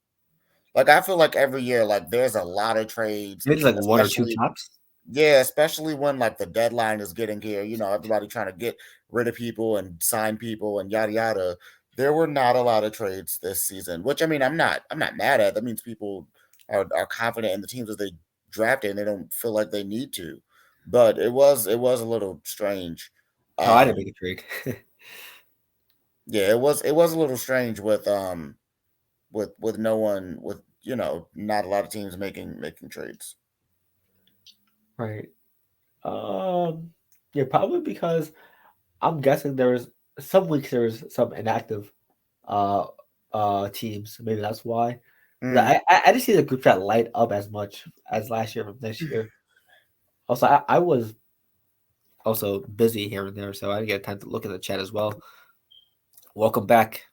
Speaker 3: Like, I feel like every year, like, there's a lot of trades.
Speaker 1: Maybe like 1 or 2 tops.
Speaker 3: Yeah, especially when, like, the deadline is getting here. You know, everybody trying to get rid of people and sign people and yada, yada. There were not a lot of trades this season, which, I mean, I'm not mad at. That means people are confident in the teams that they drafted and they don't feel like they need to. But it was a little strange.
Speaker 1: Oh, I didn't make a trade.
Speaker 3: Yeah, it was a little strange with no one, with, you know, not a lot of teams making trades.
Speaker 1: Right. Yeah, probably because I'm guessing there was some weeks there was some inactive teams. Maybe that's why. I didn't see the group chat light up as much as last year from this year. Also, I was also busy here and there, so I didn't get time to look at the chat as well. Welcome back.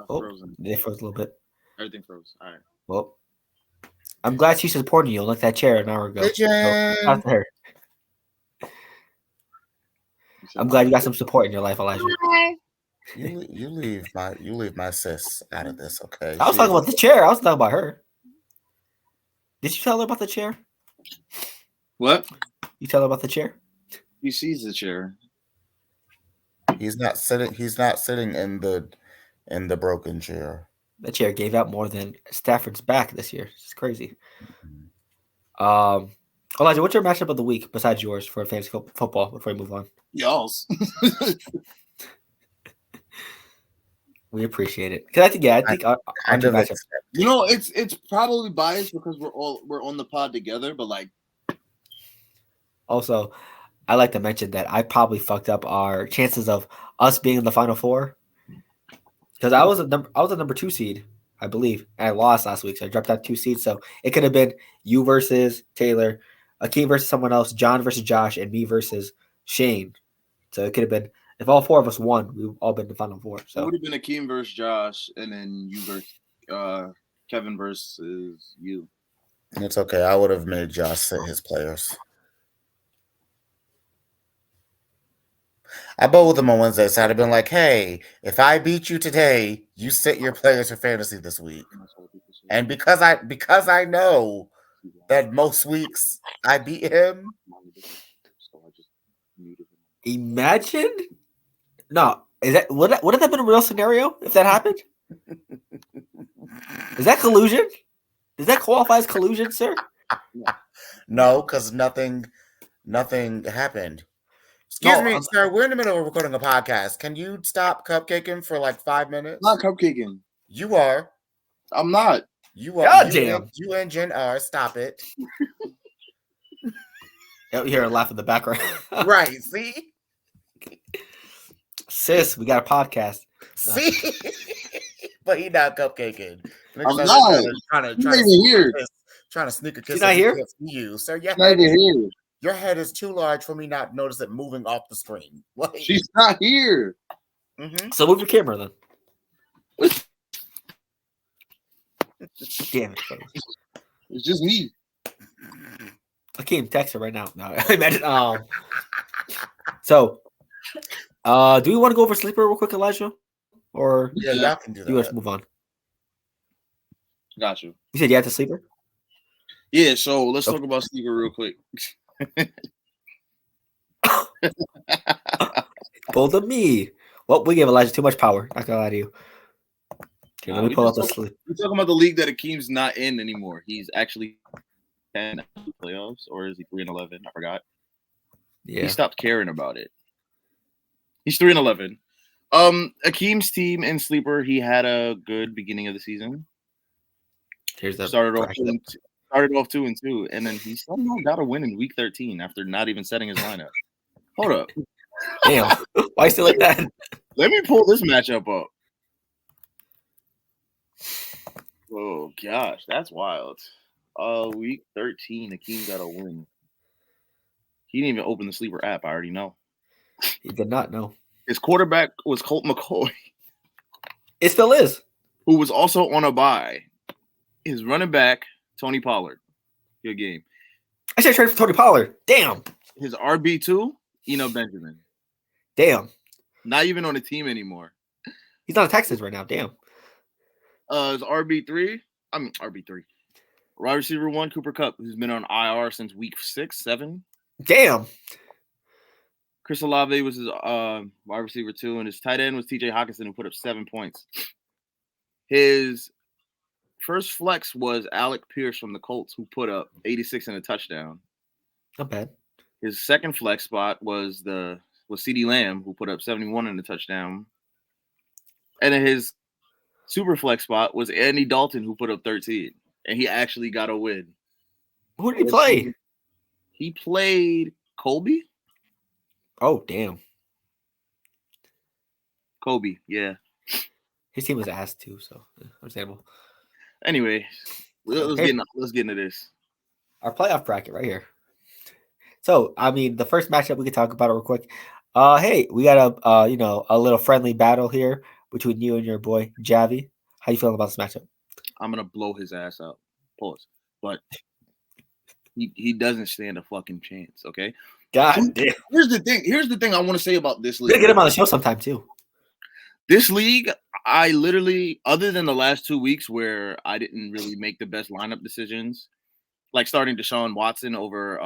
Speaker 2: Frozen.
Speaker 1: They froze a little bit.
Speaker 2: Everything froze. All right.
Speaker 1: Well, I'm glad she's supporting you. Like that chair an hour ago.
Speaker 3: Hey, Jen.
Speaker 1: So, out to her. I'm glad you got some support in your life, Elijah.
Speaker 3: You leave my sis out of this, okay?
Speaker 1: I was talking about the chair. I was talking about her. Did you tell her about the chair?
Speaker 2: What?
Speaker 1: You tell her about the chair?
Speaker 2: He sees the chair.
Speaker 3: He's not sitting in the broken chair.
Speaker 1: The chair gave out more than Stafford's back this year. It's crazy.
Speaker 3: Mm-hmm.
Speaker 1: Elijah, what's your matchup of the week besides yours for fantasy football before we move on?
Speaker 2: Y'all's.
Speaker 1: We appreciate it. Because I think our matchup.
Speaker 2: You know, it's probably biased because we're on the pod together, but like.
Speaker 1: Also, I like to mention that I probably fucked up our chances of us being in the Final Four. Because I was a number 2 seed, I believe, and I lost last week, so I dropped out 2 seeds. So it could have been you versus Taylor, Akeem versus someone else, John versus Josh, and me versus Shane. So it could have been if all 4 of us won, we've all been in the Final Four. So
Speaker 2: it would have been Akeem versus Josh, and then you versus Kevin versus you.
Speaker 3: It's okay. I would have made Josh sit his players. I bowled with him on Wednesday, so I'd have been like, hey, if I beat you today, you sit your players for fantasy this week. And because I know that most weeks I beat him.
Speaker 1: Imagine. No, would that have been a real scenario if that happened? Is that collusion? Does that qualify as collusion, sir?
Speaker 3: No, because nothing happened. Excuse me, sir. We're in the middle of recording a podcast. Can you stop cupcaking for like 5 minutes?
Speaker 2: I'm not cupcaking.
Speaker 3: You are.
Speaker 2: I'm not.
Speaker 3: You are.
Speaker 1: God damn.
Speaker 3: You and Jen are. Stop it.
Speaker 1: You hear a laugh in the background.
Speaker 3: Right. See?
Speaker 1: Sis, we got a podcast.
Speaker 3: See? But he not cupcaking.
Speaker 2: I'm not.
Speaker 3: Trying to sneak a kiss.
Speaker 1: She's not here?
Speaker 3: You, sir. Yeah.
Speaker 2: Not even here.
Speaker 3: Your head is too large for me not to notice it moving off the screen. Like,
Speaker 2: she's not here.
Speaker 3: Mm-hmm.
Speaker 1: So move your camera then. Damn it.
Speaker 2: It's just me.
Speaker 1: Akeem, text her right now. No, I imagine. So, do we want to go over sleeper real quick, Elijah? Or
Speaker 3: yeah, y'all can do that.
Speaker 1: You want to move on?
Speaker 2: Got you.
Speaker 1: You said you had the sleeper?
Speaker 2: Yeah, so let's talk about sleeper real quick.
Speaker 1: Bold of me. Well, we gave Elijah too much power. Not gonna lie to you. Okay, let me pull up the sleep.
Speaker 2: We're talking about the league that Akeem's not in anymore. He's actually 10 playoffs, or is he 3-11? I forgot.
Speaker 1: Yeah.
Speaker 2: He stopped caring about it. He's 3-11. Akeem's team in sleeper, he had a good beginning of the season.
Speaker 1: Here's the
Speaker 2: started off 2-2, and then he somehow got a win in week 13 after not even setting his lineup. Hold up.
Speaker 1: Damn. Why still like that?
Speaker 2: Let me pull this matchup up. Oh gosh, that's wild. Week 13, Akeem got a win. He didn't even open the sleeper app. I already know.
Speaker 1: He did not know.
Speaker 2: His quarterback was Colt McCoy.
Speaker 1: It still is.
Speaker 2: Who was also on a bye. His running back, Tony Pollard. Good game.
Speaker 1: I should trade for Tony Pollard. Damn.
Speaker 2: His RB2, Eno Benjamin.
Speaker 1: Damn.
Speaker 2: Not even on the team anymore.
Speaker 1: He's on the Texans right now. Damn.
Speaker 2: His RB3. Wide receiver 1, Cooper Kupp, who's been on IR since week 6, 7.
Speaker 1: Damn.
Speaker 2: Chris Olave was his wide receiver 2, and his tight end was TJ Hawkinson, who put up 7 points. His first flex was Alec Pierce from the Colts, who put up 86 and a touchdown.
Speaker 1: Not bad.
Speaker 2: His second flex spot was CeeDee Lamb, who put up 71 and a touchdown. And then his super flex spot was Andy Dalton, who put up 13. And he actually got a win.
Speaker 1: Who did he play?
Speaker 2: He played Colby.
Speaker 1: Oh, damn.
Speaker 2: Kobe, yeah.
Speaker 1: His team was ass too, so understandable.
Speaker 2: Anyway, let's get into this.
Speaker 1: Our playoff bracket right here. So, I mean, the first matchup we can talk about it real quick. Hey, we got a little friendly battle here. between you and your boy Javi. How you feeling about this matchup?
Speaker 2: I'm gonna blow his ass out. Pause. But he doesn't stand a fucking chance. Okay.
Speaker 1: God damn.
Speaker 2: Here's the thing. Here's the thing I want to say about this
Speaker 1: We're gonna
Speaker 2: league.
Speaker 1: get him on the show sometime too.
Speaker 2: This league, I literally, other than the last 2 weeks where I didn't really make the best lineup decisions, like starting Deshaun Watson over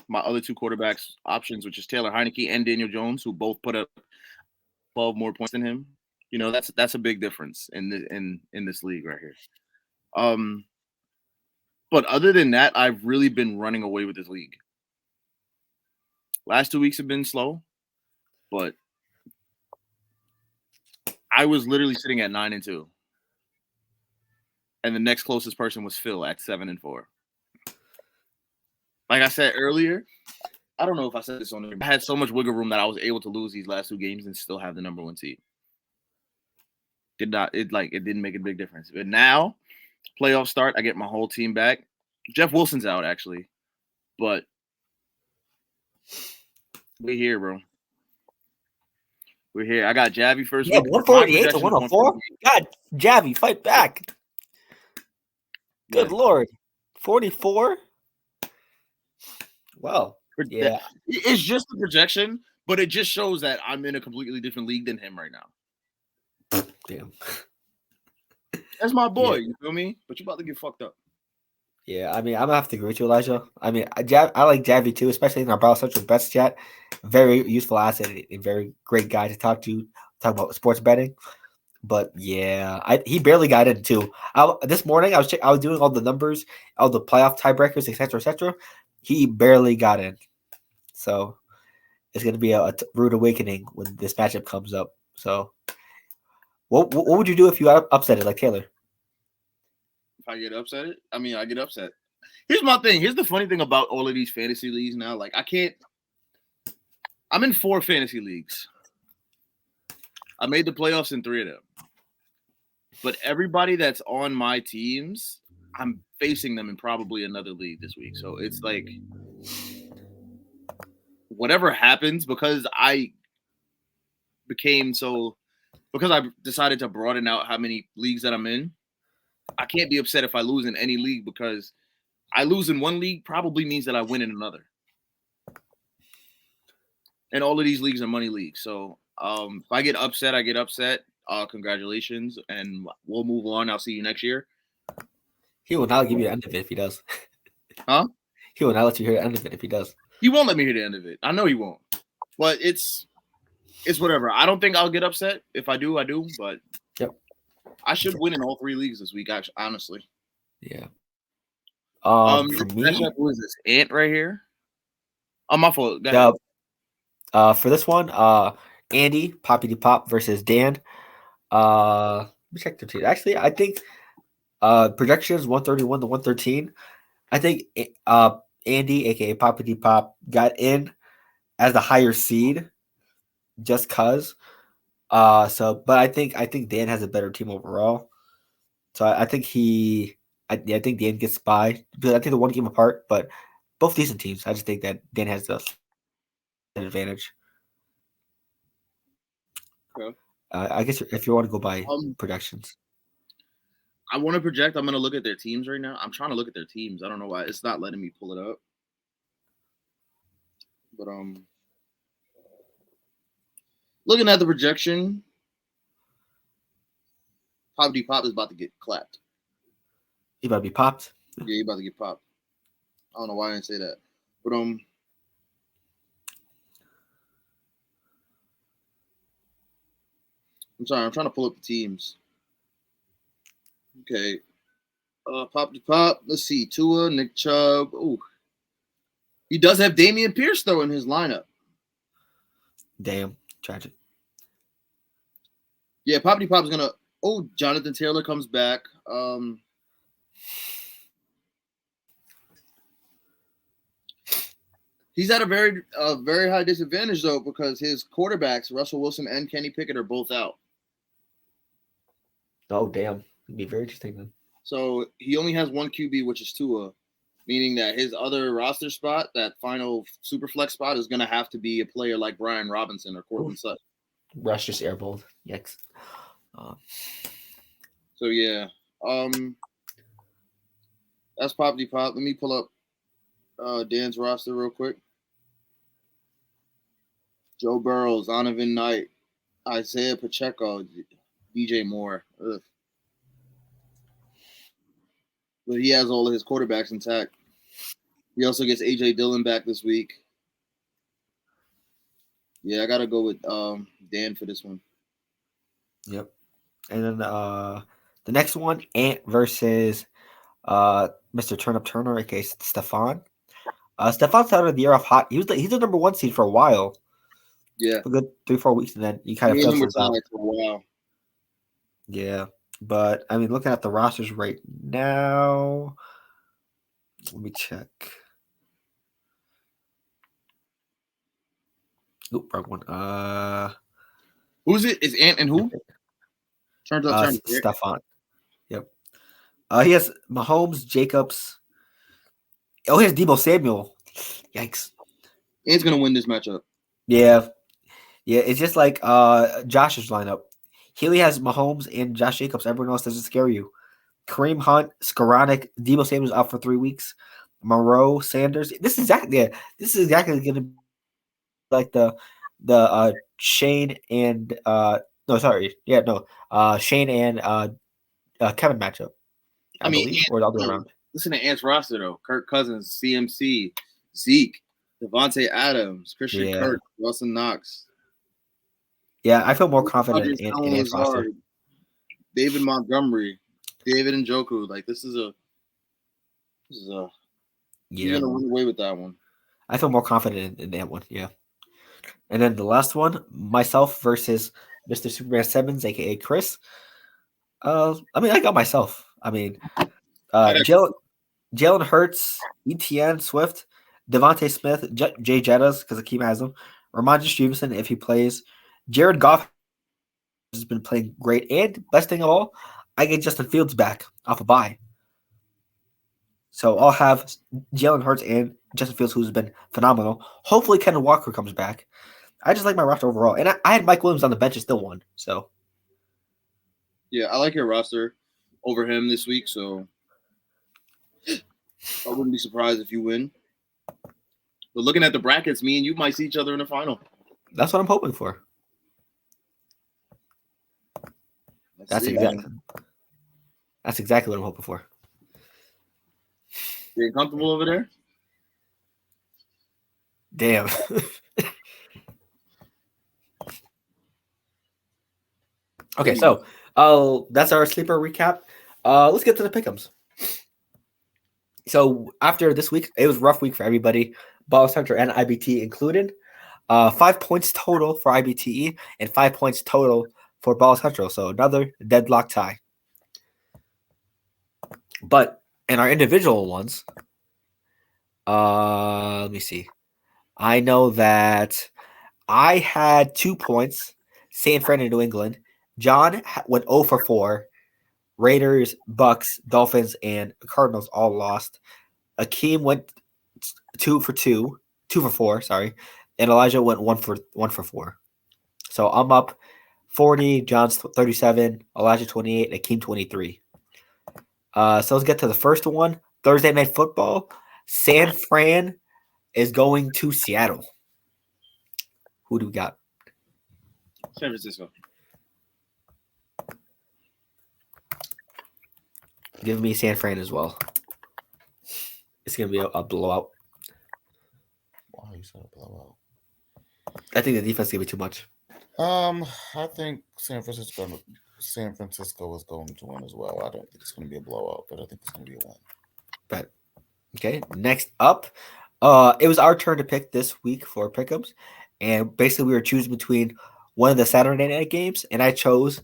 Speaker 2: my other two quarterbacks options, which is Taylor Heineke and Daniel Jones, who both put up 12 more points than him. You know, that's a big difference in this league right here. But other than that, I've really been running away with this league. Last 2 weeks have been slow, but I was literally sitting at 9-2. And the next closest person was Phil at 7-4. Like I said earlier, I don't know if I said this on there. I had so much wiggle room that I was able to lose these last 2 games and still have the number 1 seed. It didn't make a big difference. But now, playoffs start, I get my whole team back. Jeff Wilson's out actually, but we're here, bro. We're here. I got Javi first.
Speaker 1: Yeah, 148 to 104. God, Javi, fight back. Good Lord, 44. Well, yeah,
Speaker 2: it's just a projection, but it just shows that I'm in a completely different league than him right now.
Speaker 1: Damn.
Speaker 2: That's my boy, you feel me? But you about to get fucked up.
Speaker 1: Yeah, I mean, I'm gonna have to agree with you, Elijah. I mean, I like Javi too, especially in our Battle Central Bets chat. Very useful asset, a very great guy to talk to, talk about sports betting. But yeah, he barely got in too. This morning I was doing all the numbers, all the playoff tiebreakers, etc., etc. He barely got in, so it's gonna be a rude awakening when this matchup comes up. So, what would you do if you upset it like Taylor?
Speaker 2: If I get upset, I get upset. Here's my thing. Here's the funny thing about all of these fantasy leagues now. Like, I'm in 4 fantasy leagues. I made the playoffs in 3 of them. But everybody that's on my teams, I'm facing them in probably another league this week. So it's like whatever happens, because I decided to broaden out how many leagues that I'm in. I can't be upset if I lose in any league, because I lose in one league probably means that I win in another. And all of these leagues are money leagues. So if I get upset, I get upset. Congratulations, and we'll move on. I'll see you next year.
Speaker 1: He will not give you the end of it if he does.
Speaker 2: Huh?
Speaker 1: He will not let you hear the end of it if he does.
Speaker 2: He won't let me hear the end of it. I know he won't. But it's whatever. I don't think I'll get upset. If I do, I do. But
Speaker 1: yep,
Speaker 2: I should win in all 3 leagues this week. Actually, honestly.
Speaker 1: Yeah.
Speaker 2: For me, who is this? Ant right here. Oh, my fault. Go
Speaker 1: ahead. For this one, Andy Poppy Pop versus Dan. Let me check their team. Actually, I think projections 131 to 113. I think Andy, aka Poppy Pop, got in as the higher seed just cause. But I think Dan has a better team overall. So I think I think Dan gets by because I think they're 1 game apart, but both decent teams. I just think that Dan has the advantage.
Speaker 2: Okay.
Speaker 1: I guess if you want to go by projections.
Speaker 2: I want to project. I'm going to look at their teams right now. I'm trying to look at their teams. I don't know why. It's not letting me pull it up. But looking at the projection, Poppy Pop is about to get clapped.
Speaker 1: He about to be popped?
Speaker 2: Yeah, he about to get popped. I don't know why I didn't say that. But I'm sorry, I'm trying to pull up the teams. Okay. Poppy Pop. Let's see. Tua, Nick Chubb. Ooh. He does have Damian Pierce, though, in his lineup.
Speaker 1: Damn. Tragic.
Speaker 2: Yeah, Poppy Pop's going to... Oh, Jonathan Taylor comes back. He's at a very high disadvantage, though, because his quarterbacks, Russell Wilson and Kenny Pickett, are both out.
Speaker 1: Oh, damn. It'd be very interesting then.
Speaker 2: So he only has 1 QB, which is Tua.
Speaker 4: meaning that his other roster spot, that final super flex spot, is going to have to be a player like Brian Robinson or Cortland Sutton.
Speaker 1: Rush just airballed. Yikes.
Speaker 4: So yeah, that's Poppy Pop. Let me pull up Dan's roster real quick. Joe Burrow, Zonovan Knight, Isaiah Pacheco, DJ Moore. Ugh. But he has all of his quarterbacks intact. He also gets AJ Dillon back this week. Yeah, I gotta go with Dan for this one.
Speaker 1: Yep. And then the next one, Ant versus Mr. Turnup Turner, aka Stefan. Stefan started the year off hot. He's the number one seed for a while.
Speaker 4: Yeah,
Speaker 1: A good 3-4 weeks, and then he kind of
Speaker 4: me and him were
Speaker 1: fizzles out.
Speaker 4: tied for a while.
Speaker 1: Yeah, but I mean, looking at the rosters right now, let me check. Oop, wrong one.
Speaker 4: Who's it? Is Ant and who? Turns out Turner.
Speaker 1: Stefan. Yep. He has Mahomes, Jacobs. Oh, he has Debo Samuel. Yikes.
Speaker 4: Ant's gonna win this matchup.
Speaker 1: Yeah. Yeah, it's just like Josh's lineup. Healy has Mahomes and Josh Jacobs. Everyone else doesn't scare you. Kareem Hunt, Skoranek, Debo Samuel's out for 3 weeks. Moreau, Sanders. This is exactly going to be like the Shane and Shane and Kevin matchup. I
Speaker 4: mean,
Speaker 1: believe, or the other way around.
Speaker 4: Listen to Ant's roster though: Kirk Cousins, CMC, Zeke, Devontae Adams, Christian Kirk, Wilson Knox.
Speaker 1: Yeah, I feel more confident in Ant's roster.
Speaker 4: David Montgomery, David Njoku. Like this is a.
Speaker 1: Yeah.
Speaker 4: You're gonna run away with that one.
Speaker 1: I feel more confident in that one. Yeah. And then the last one, myself versus Mr. Superman Simmons, aka Chris. I mean, I got myself. I mean, Jalen Hurts, ETN, Swift, Devontae Smith, Jay Jettas, because Akeem has him, Ramondre Stevenson if he plays, Jared Goff has been playing great, and best thing of all, I get Justin Fields back off a bye. So I'll have Jalen Hurts and Justin Fields, who's been phenomenal. Hopefully, Ken Walker comes back. I just like my roster overall, and I had Mike Williams on the bench and still won. So,
Speaker 4: yeah, I like your roster over him this week. So I wouldn't be surprised if you win. But looking at the brackets, me and you might see each other in the final.
Speaker 1: That's what I'm hoping for. That's exactly what I'm hoping for.
Speaker 4: You comfortable over there?
Speaker 1: Damn. Okay, so that's our sleeper recap. Let's get to the pick'ems. So after this week, it was a rough week for everybody, Ball Center and IBT included. 5 points total for IBTE and 5 points total for Ball Central. So another deadlock tie. But in our individual ones, let me see. I know that I had 2 points, San Fran and New England. John went 0 for 4. Raiders, Bucks, Dolphins, and Cardinals all lost. Akeem went 2 for 4, sorry. And Elijah went 1 for 4. So I'm up 40, John's 37, Elijah 28, Akeem 23. So let's get to the first one. Thursday Night Football. San Fran is going to Seattle. Who do we got?
Speaker 4: San Francisco.
Speaker 1: Give me San Fran as well. It's going to be a blowout.
Speaker 3: Wow, you said a blowout.
Speaker 1: I think the defense is going to be too much.
Speaker 3: I think San Francisco is going to win as well. I don't think it's going to be a blowout, but I think it's going to be a win.
Speaker 1: But okay, next up, it was our turn to pick this week for pick'ems, and basically we were choosing between one of the Saturday night games, and I chose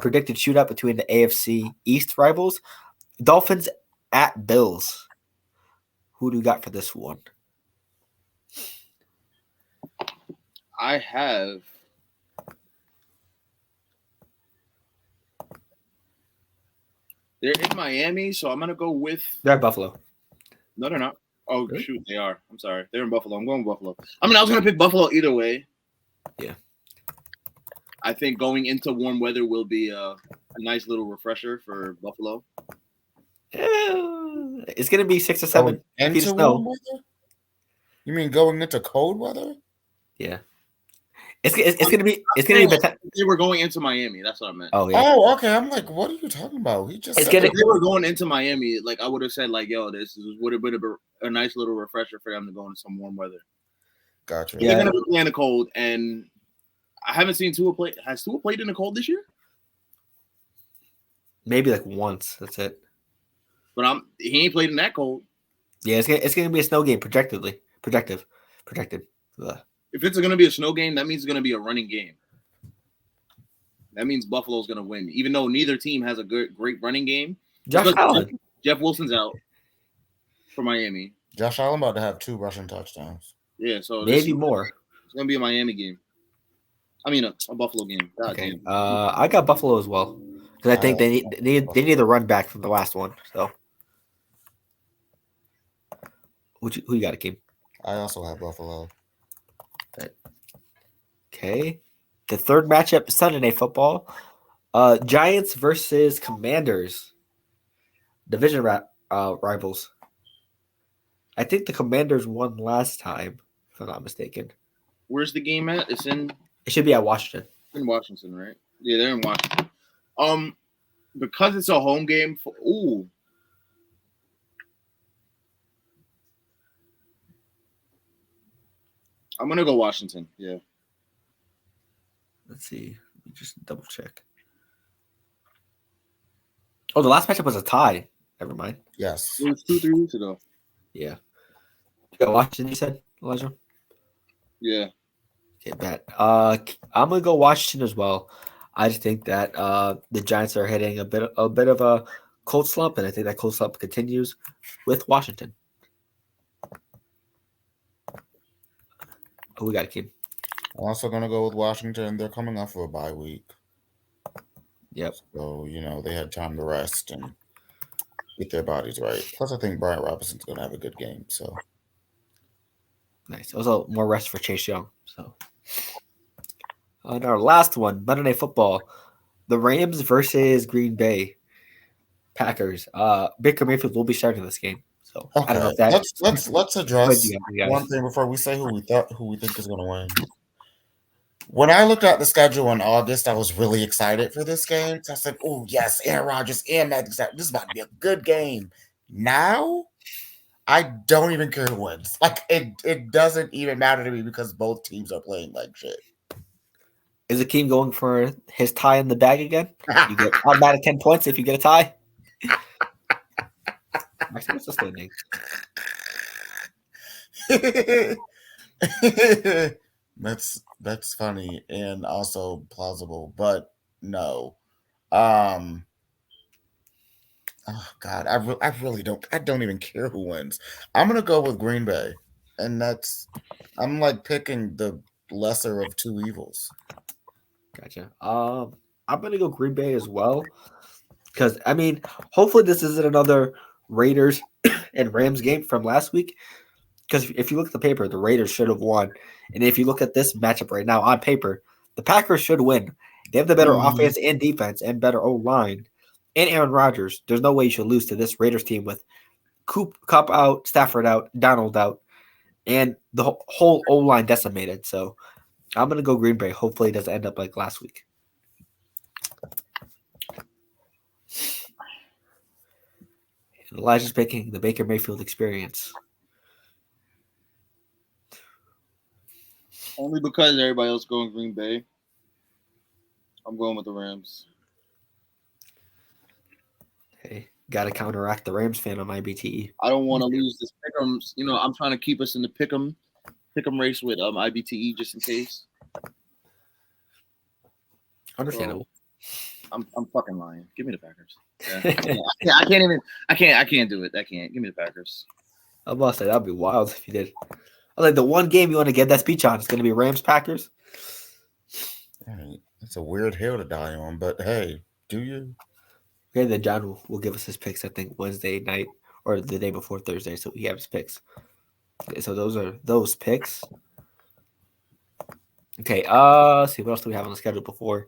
Speaker 1: predicted shootout between the AFC East rivals, Dolphins at Bills. Who do you got for this one?
Speaker 4: I have they're in Miami, so I'm gonna go with
Speaker 1: They're at Buffalo.
Speaker 2: No, they're not. Oh
Speaker 1: Really?
Speaker 2: shoot, they are. I'm sorry, they're in Buffalo. I'm going with Buffalo. I mean, I was gonna pick Buffalo either way.
Speaker 1: Yeah.
Speaker 2: I think going into warm weather will be a nice little refresher for Buffalo.
Speaker 1: It's gonna be 6 or
Speaker 3: Going
Speaker 1: 7 feet of
Speaker 3: into
Speaker 1: snow.
Speaker 3: warm weather? You mean going into cold weather?
Speaker 1: Yeah. It's gonna be
Speaker 2: They were going into Miami. That's what I meant.
Speaker 1: Oh yeah.
Speaker 3: Oh, okay. I'm like, what are you talking about? He just
Speaker 1: It's
Speaker 3: said
Speaker 1: gonna-
Speaker 2: If they were going into Miami, like I would have said, like, yo, this would have been a nice little refresher for them to go into some warm weather.
Speaker 3: Gotcha.
Speaker 1: Yeah.
Speaker 2: They're gonna be playing the cold, and I haven't seen Tua play. Has Tua played in the cold this year?
Speaker 1: Maybe like once. That's it.
Speaker 2: But he ain't played in that cold.
Speaker 1: Yeah, it's gonna be a snow game projected. Ugh.
Speaker 2: If it's going to be a snow game, that means it's going to be a running game. That means Buffalo's going to win, even though neither team has a great running game.
Speaker 1: Josh Allen.
Speaker 2: Jeff Wilson's out for Miami.
Speaker 3: Josh Allen about to have 2 rushing touchdowns.
Speaker 2: Yeah, so
Speaker 1: Maybe more.
Speaker 2: It's going to be a Miami game. I mean, a Buffalo game. God
Speaker 1: Okay.
Speaker 2: damn.
Speaker 1: I got Buffalo as well because I think they need the run back from the last one. So, who you got, Akeem?
Speaker 3: I also have Buffalo.
Speaker 1: Okay. The third matchup, Sunday Night Football. Giants versus Commanders. Division rivals. I think the Commanders won last time, if I'm not mistaken.
Speaker 2: Where's the game at? It
Speaker 1: should be at Washington.
Speaker 2: In Washington, right? Yeah, they're in Washington. Because it's a home game. I'm gonna go Washington. Yeah.
Speaker 1: Let's see. Let me just double check. Oh, the last matchup was a tie. Never mind.
Speaker 3: Yes.
Speaker 2: It was 2-3 weeks ago.
Speaker 1: Yeah. You got Washington, you said, Elijah?
Speaker 2: Yeah.
Speaker 1: Okay, bet. I'm gonna go Washington as well. I just think that the Giants are hitting a bit of a cold slump, and I think that cold slump continues with Washington. Who we got, Akeem?
Speaker 3: I'm also going to go with Washington. They're coming off of a bye week.
Speaker 1: Yep.
Speaker 3: So, they had time to rest and get their bodies right. Plus, I think Brian Robinson's going to have a good game. So
Speaker 1: Nice. Also, more rest for Chase Young. So, on our last one, Monday Night Football, the Rams versus Green Bay Packers. Baker Mayfield will be starting this game. So
Speaker 3: okay,
Speaker 1: I don't know if that.
Speaker 3: let's address one thing before we say who we think is going to win. When I looked at the schedule in August, I was really excited for this game. So I said, "Oh yes, Aaron Rodgers and Matthew Stafford. This is about to be a good game." Now, I don't even care who wins. Like it doesn't even matter to me because both teams are playing like shit.
Speaker 1: Is Akeem going for his tie in the bag again? You get automatic 10 points if you get a tie. What's the standing?
Speaker 3: That's funny and also plausible, but no. Oh God, I really don't even care who wins. I'm gonna go with Green Bay, and I'm like picking the lesser of two evils.
Speaker 1: Gotcha. I'm gonna go Green Bay as well, because I mean, hopefully this isn't another Raiders and Rams game from last week. Because if you look at the paper, the Raiders should have won, and if you look at this matchup right now on paper, the Packers should win. They have the better offense and defense and better O-line and Aaron Rodgers. There's no way you should lose to this Raiders team with Kupp out, Stafford out, Donald out, and the whole O-line decimated. So I'm going to go Green Bay. Hopefully it doesn't end up like last week. And Elijah's picking the Baker Mayfield experience.
Speaker 2: Only because everybody else going Green Bay. I'm going with the Rams.
Speaker 1: Hey, got to counteract the Rams fan on my BTE.
Speaker 2: I don't want to lose this pick'em. I'm trying to keep us in the pick'em race with IBTE just in case.
Speaker 1: Understandable.
Speaker 2: So, I'm fucking lying. Give me the Packers. Yeah. I can't do it. I can't. Give me the Packers.
Speaker 1: I must say that'd be wild if you did. I was like, the one game you want to get that speech on is going to be Rams Packers.
Speaker 3: It's a weird hill to die on, but hey, do you?
Speaker 1: Okay, then John will give us his picks, I think, Wednesday night or the day before Thursday, so he has his picks. Okay, so those are those picks. Okay, let's see what else do we have on the schedule before.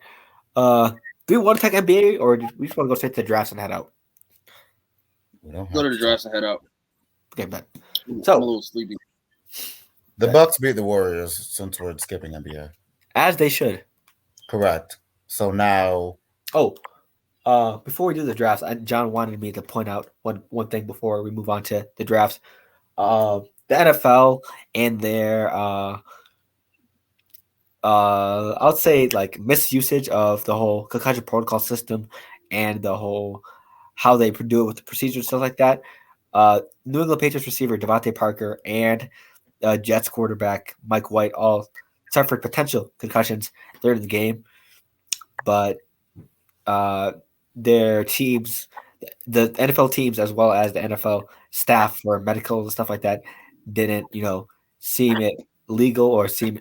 Speaker 1: Do we want to take NBA or do we just want to go straight to the drafts and head out?
Speaker 3: We don't
Speaker 4: Go
Speaker 3: have
Speaker 4: to the drafts and head out.
Speaker 1: Okay, bet.
Speaker 4: I'm a
Speaker 1: So
Speaker 4: little sleepy.
Speaker 3: The Bucks beat the Warriors since we're skipping NBA.
Speaker 1: as they should.
Speaker 3: Correct. So now,
Speaker 1: Before we do the drafts, John wanted me to point out one thing before we move on to the drafts. The NFL and their I would say like misusage of the whole concussion protocol system and the whole how they do it with the procedures stuff like that. New England Patriots receiver Devontae Parker and Jets quarterback Mike White all suffered potential concussions during the game, but their teams, the NFL teams as well as the NFL staff for medical and stuff like that, didn't seem it legal or seem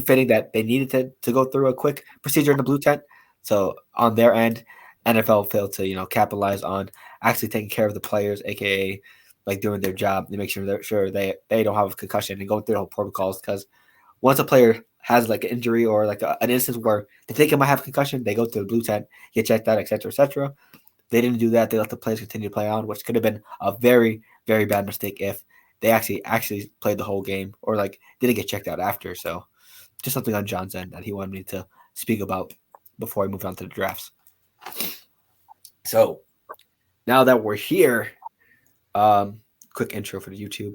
Speaker 1: fitting that they needed to go through a quick procedure in the blue tent. So on their end, NFL failed to capitalize on actually taking care of the players, aka like doing their job to make sure they don't have a concussion and going through the whole protocols. Because once a player has like an injury or like an instance where they think it might have a concussion, they go to the blue tent, get checked out, etc., etc. They didn't do that. They let the players continue to play on, which could have been a very, very bad mistake if they actually played the whole game or like didn't get checked out after. So just something on John's end that he wanted me to speak about before I move on to the drafts. So now that we're here, quick intro for the YouTube.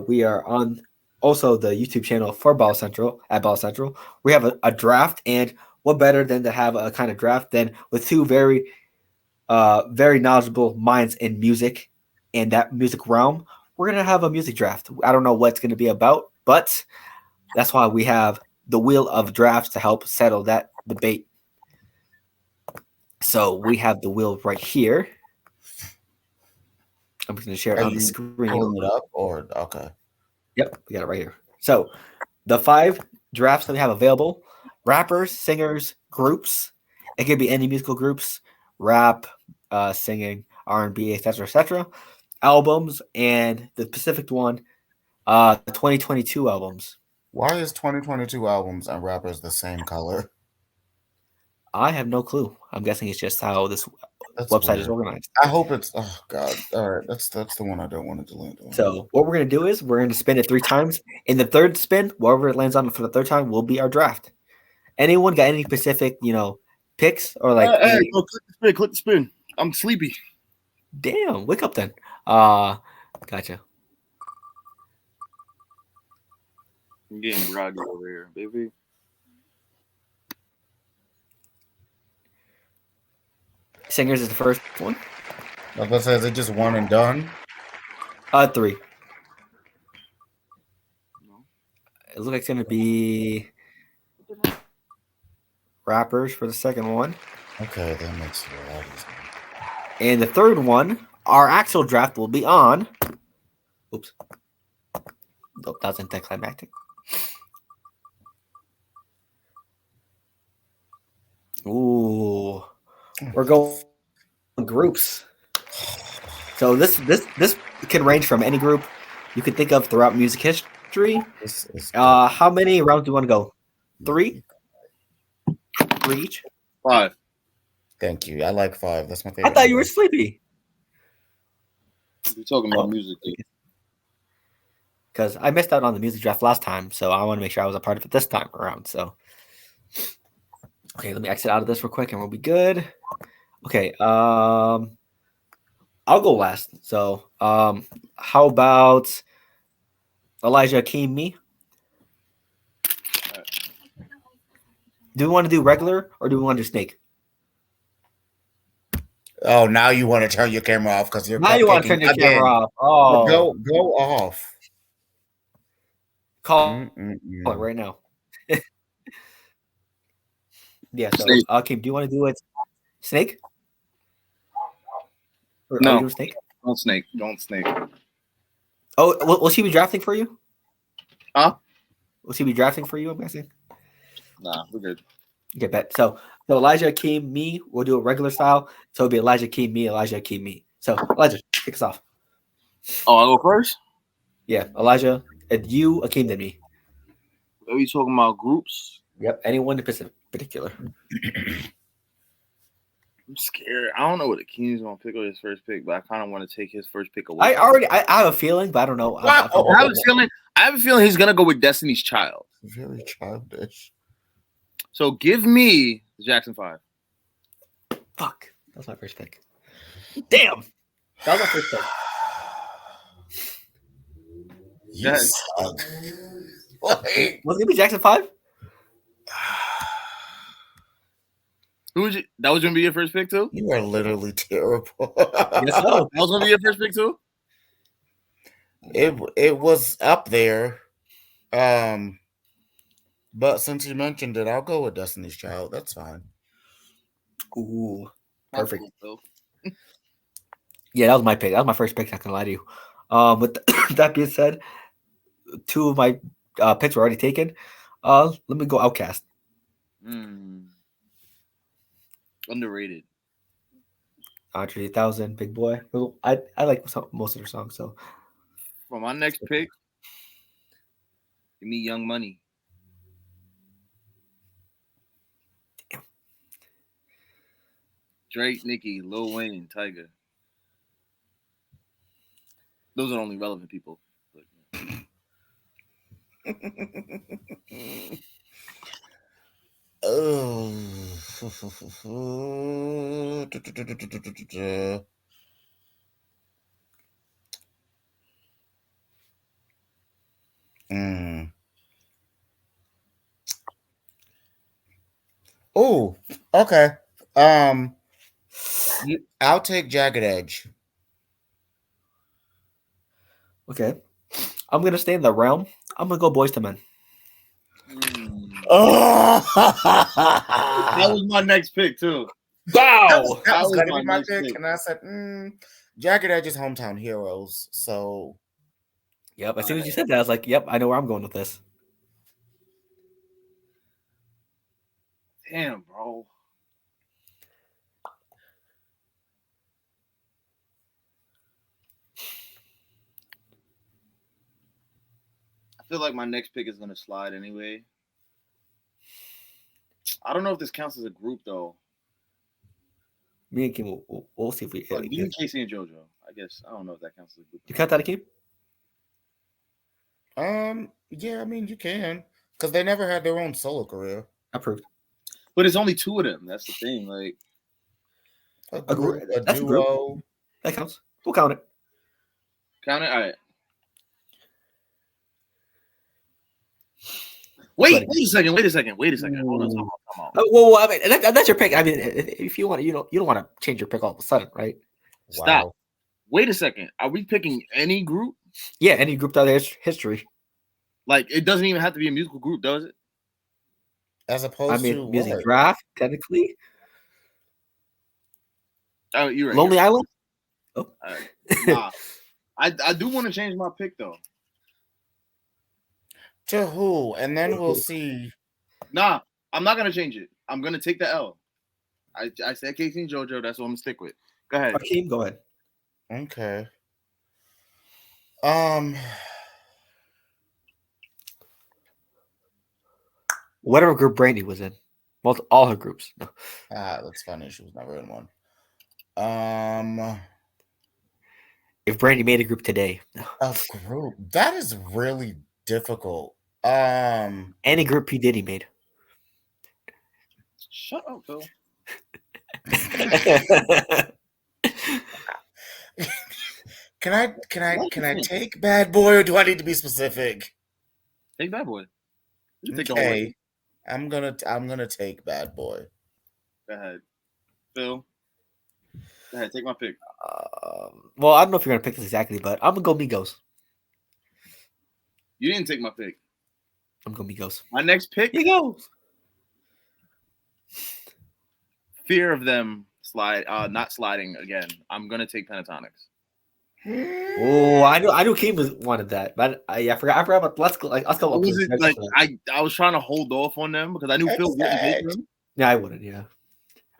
Speaker 1: We are on also the YouTube channel for Ball Central at Ball Central. We have a draft, and what better than to have a kind of draft than with two very knowledgeable minds in music and that music realm. We're gonna have a music draft. I don't know what it's gonna be about, but that's why we have the wheel of drafts to help settle that debate. So we have the wheel right here. I'm just gonna share it on the screen.
Speaker 3: Pulling it up or okay?
Speaker 1: Yep, we got it right here. So the 5 drafts that we have available: rappers, singers, groups. It could be any musical groups, rap, singing, R&B, etc., etc. Albums, and the specific one, 2022 albums.
Speaker 3: Why is 2022 albums and rappers the same color?
Speaker 1: I have no clue. I'm guessing it's just how this website is organized.
Speaker 3: I hope it's. Oh God! All right, that's the one I don't want to land on.
Speaker 1: So what we're gonna do is we're gonna spin it 3 times. In the third spin, wherever it lands on for the third time will be our draft. Anyone got any specific, picks or like?
Speaker 4: Hey, click the spin. I'm sleepy.
Speaker 1: Damn, wake up then. Gotcha.
Speaker 2: I'm getting groggy over here, baby.
Speaker 1: Singers is the first one.
Speaker 3: I was gonna say, is it just one and done?
Speaker 1: 3. It looks like it's gonna be rappers for the second one.
Speaker 3: Okay, that makes it a lot easier.
Speaker 1: And the third one, our actual draft will be on. Oops. Nope, that was anticlimactic. Ooh. We're going groups. So this can range from any group you could think of throughout music history. How many rounds do you want to go? 3? 3 each?
Speaker 2: 5.
Speaker 3: Thank you. I like 5. That's my favorite.
Speaker 1: I thought you were sleepy.
Speaker 2: We're talking about music, dude.
Speaker 1: Because I missed out on the music draft last time, so I want to make sure I was a part of it this time around. So, okay, let me exit out of this real quick, and we'll be good. Okay, I'll go last. So, how about Elijah Akeem, me? Do we want to do regular or do we want to do snake?
Speaker 3: Oh, now you want to turn your camera off because you're.
Speaker 1: Now you want to turn your camera off. Oh,
Speaker 3: go off.
Speaker 1: Call it right now. Yeah. So, Akeem, do you want to do it? Snake? Or
Speaker 2: No.
Speaker 1: are you doing snake?
Speaker 2: Don't snake.
Speaker 1: Oh, will she be drafting for you?
Speaker 2: Huh?
Speaker 1: Will she be drafting for you? I'm guessing.
Speaker 2: Nah, we're good.
Speaker 1: Okay, bet. So Elijah Akeem, me, we'll do a regular style. So it'll be Elijah Akeem, me, Elijah Akeem, me. So Elijah, kick us off.
Speaker 2: Oh, I go first.
Speaker 1: Yeah, Elijah, and you, Akeem, then me.
Speaker 2: Are we talking about groups?
Speaker 1: Yep, anyone in particular.
Speaker 2: I'm scared. I don't know what Akeem's gonna pick with his first pick, but I kind of want to take his first pick away.
Speaker 1: I have a feeling, but I don't know.
Speaker 3: Wow.
Speaker 2: I have a feeling he's gonna go with Destiny's Child.
Speaker 3: Very childish.
Speaker 2: So give me the Jackson 5.
Speaker 1: Fuck, that was my first pick. Damn, that was my first pick.
Speaker 3: You suck.
Speaker 1: Was it gonna be Jackson 5?
Speaker 2: Who was it? That was gonna be your first pick too?
Speaker 3: You are literally terrible.
Speaker 1: Yes, so.
Speaker 2: That was gonna be your first pick too?
Speaker 3: It was up there. But since you mentioned it, I'll go with Destiny's Child. That's fine.
Speaker 1: Ooh, perfect.
Speaker 2: Cool,
Speaker 1: Yeah, that was my pick. That was my first pick. Not gonna lie to you. With that being said, two of my picks were already taken. Let me go Outcast.
Speaker 2: Underrated.
Speaker 1: Andre 3000, Big Boy. Well, I like most of their songs. So
Speaker 2: For my next pick, give me Young Money.
Speaker 1: Damn.
Speaker 2: Drake, Nicki, Lil Wayne, Tyga. Those are only relevant people.
Speaker 3: Oh. Oh, okay. I'll take Jagged Edge.
Speaker 1: okay, I'm gonna stay in the realm. I'm gonna go Boys to Men.
Speaker 3: Oh,
Speaker 2: That was my next pick too.
Speaker 1: Wow,
Speaker 3: that was gonna
Speaker 2: my
Speaker 3: be my
Speaker 2: next
Speaker 3: pick,
Speaker 2: pick.
Speaker 3: and I said, Jagged Edge is Hometown Heroes. So,
Speaker 1: yep. As soon as you said that, I was like, "Yep, I know where I'm going with this."
Speaker 2: Damn, bro. I feel like my next pick is gonna slide anyway. I don't know if this counts as a group though.
Speaker 1: Me and Kim, we'll see if we.
Speaker 2: Give me Casey and JoJo. I guess I don't know if that counts as a group.
Speaker 1: You count that, Kim?
Speaker 3: yeah, I mean you can, because they never had their own solo career.
Speaker 1: Approved.
Speaker 2: But it's only two of them. That's the thing. Like
Speaker 3: A
Speaker 1: That's a group.
Speaker 3: duo.
Speaker 1: That counts. We'll count it.
Speaker 2: count it. All right. Wait a second. Hold on. Come on.
Speaker 1: Well, I mean, that's your pick. I mean, if you want, you don't want to change your pick all of a sudden, right?
Speaker 2: Stop.
Speaker 3: Wow.
Speaker 2: Wait a second. Are we picking any group?
Speaker 1: Yeah, any group that has history.
Speaker 2: Like it doesn't even have to be a musical group, does it?
Speaker 3: As opposed to
Speaker 1: music
Speaker 3: what?
Speaker 1: draft, technically.
Speaker 2: Oh, you're right.
Speaker 1: Lonely Island.
Speaker 2: Oh. Nah. I do want to change my pick though.
Speaker 3: To who? And then we'll see.
Speaker 2: Nah, I'm not gonna change it. I'm gonna take the L. I said Casey and JoJo. That's what I'm gonna stick with. Go ahead.
Speaker 1: Akeem, go ahead.
Speaker 3: Okay.
Speaker 1: Whatever group Brandy was in. Well, all her groups. No.
Speaker 3: That's funny. She was never in one.
Speaker 1: If Brandy made a group today.
Speaker 3: A group. That is really difficult.
Speaker 1: Any group P. Diddy made.
Speaker 2: Shut up, Phil.
Speaker 3: Can I take Bad Boy, or do I need to be specific?
Speaker 2: Take Bad Boy.
Speaker 3: Okay. I'm gonna take Bad Boy.
Speaker 2: Go ahead, Phil. Go ahead, take my pick.
Speaker 1: Well, I don't know if you're gonna pick this exactly, but I'm gonna go Migos.
Speaker 2: You didn't take my pick.
Speaker 1: I'm going Migos.
Speaker 2: My next pick.
Speaker 1: Migos.
Speaker 2: Fear of them not sliding again. I'm gonna take Pentatonics.
Speaker 1: Oh, I knew Keem wanted that, but I forgot about let's go. Let's go.
Speaker 2: I was trying to hold off on them because I knew Phil wouldn't take them.
Speaker 1: Yeah, I wouldn't. Yeah,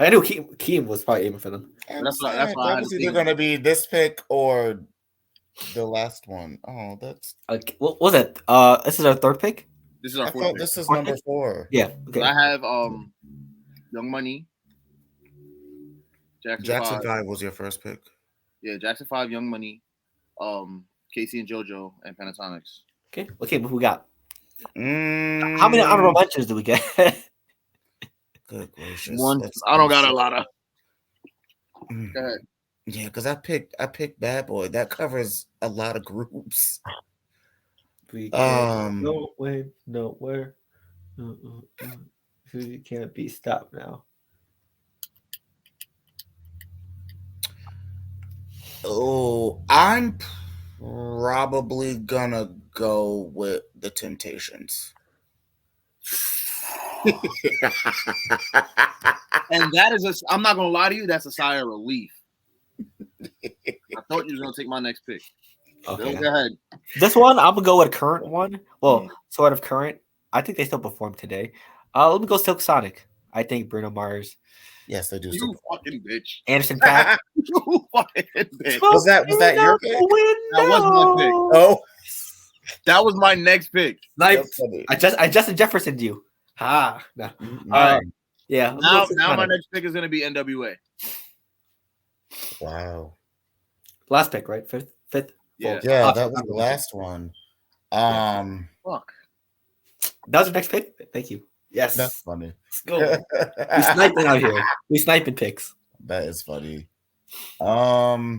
Speaker 1: I knew Keem was probably aiming for them.
Speaker 2: That's why
Speaker 3: that was either going to be this pick or The last one. Oh, that's.
Speaker 1: Okay, what was it? This is our third pick.
Speaker 2: This is our
Speaker 3: I
Speaker 2: fourth
Speaker 3: thought
Speaker 2: pick.
Speaker 3: this is
Speaker 1: Fourth
Speaker 3: number
Speaker 1: pick?
Speaker 3: 4.
Speaker 1: Yeah. Okay.
Speaker 2: I have Young Money,
Speaker 3: Jackson
Speaker 2: 5.
Speaker 3: 5 was your first pick.
Speaker 2: Yeah, Jackson 5, Young Money, Casey and JoJo, and Pentatonics.
Speaker 1: Okay. Okay. But who we got?
Speaker 3: Mm,
Speaker 1: How many honorable mentions do we get?
Speaker 3: Good gracious.
Speaker 2: One.
Speaker 3: Let's
Speaker 2: I don't got
Speaker 3: see.
Speaker 2: a lot of.
Speaker 3: Mm,
Speaker 2: Go ahead.
Speaker 3: Yeah, because I picked Bad Boy. That covers a lot of groups.
Speaker 1: We can't go nowhere. You can't be stopped now.
Speaker 3: Oh, I'm probably gonna go with the Temptations.
Speaker 2: And that is I'm not gonna lie to you, that's a sigh of relief. I thought you was gonna take my next pick.
Speaker 1: Okay.
Speaker 2: Go ahead.
Speaker 1: This one, I'm gonna go with a current one. Well, sort of current. I think they still perform today. Let me go Silk Sonic. I think Bruno Mars.
Speaker 3: Yes, they do.
Speaker 2: You fucking bitch.
Speaker 1: Anderson .Paak.
Speaker 2: You fucking bitch.
Speaker 3: Was that your pick?
Speaker 2: That was my pick.
Speaker 3: Oh,
Speaker 2: That was my next pick.
Speaker 1: Nice. I Justin Jefferson you. Ha. No.
Speaker 3: Mm-hmm.
Speaker 1: All right. Yeah.
Speaker 2: Now my next pick is gonna be NWA.
Speaker 3: Wow.
Speaker 1: Last pick, right? Fifth.
Speaker 2: Yeah.
Speaker 3: Yeah, that was the last one.
Speaker 2: Fuck.
Speaker 1: That was your next pick. Thank you. Yes.
Speaker 3: That's funny.
Speaker 1: Let's go. We sniping out here. We sniping picks.
Speaker 3: That is funny. Oh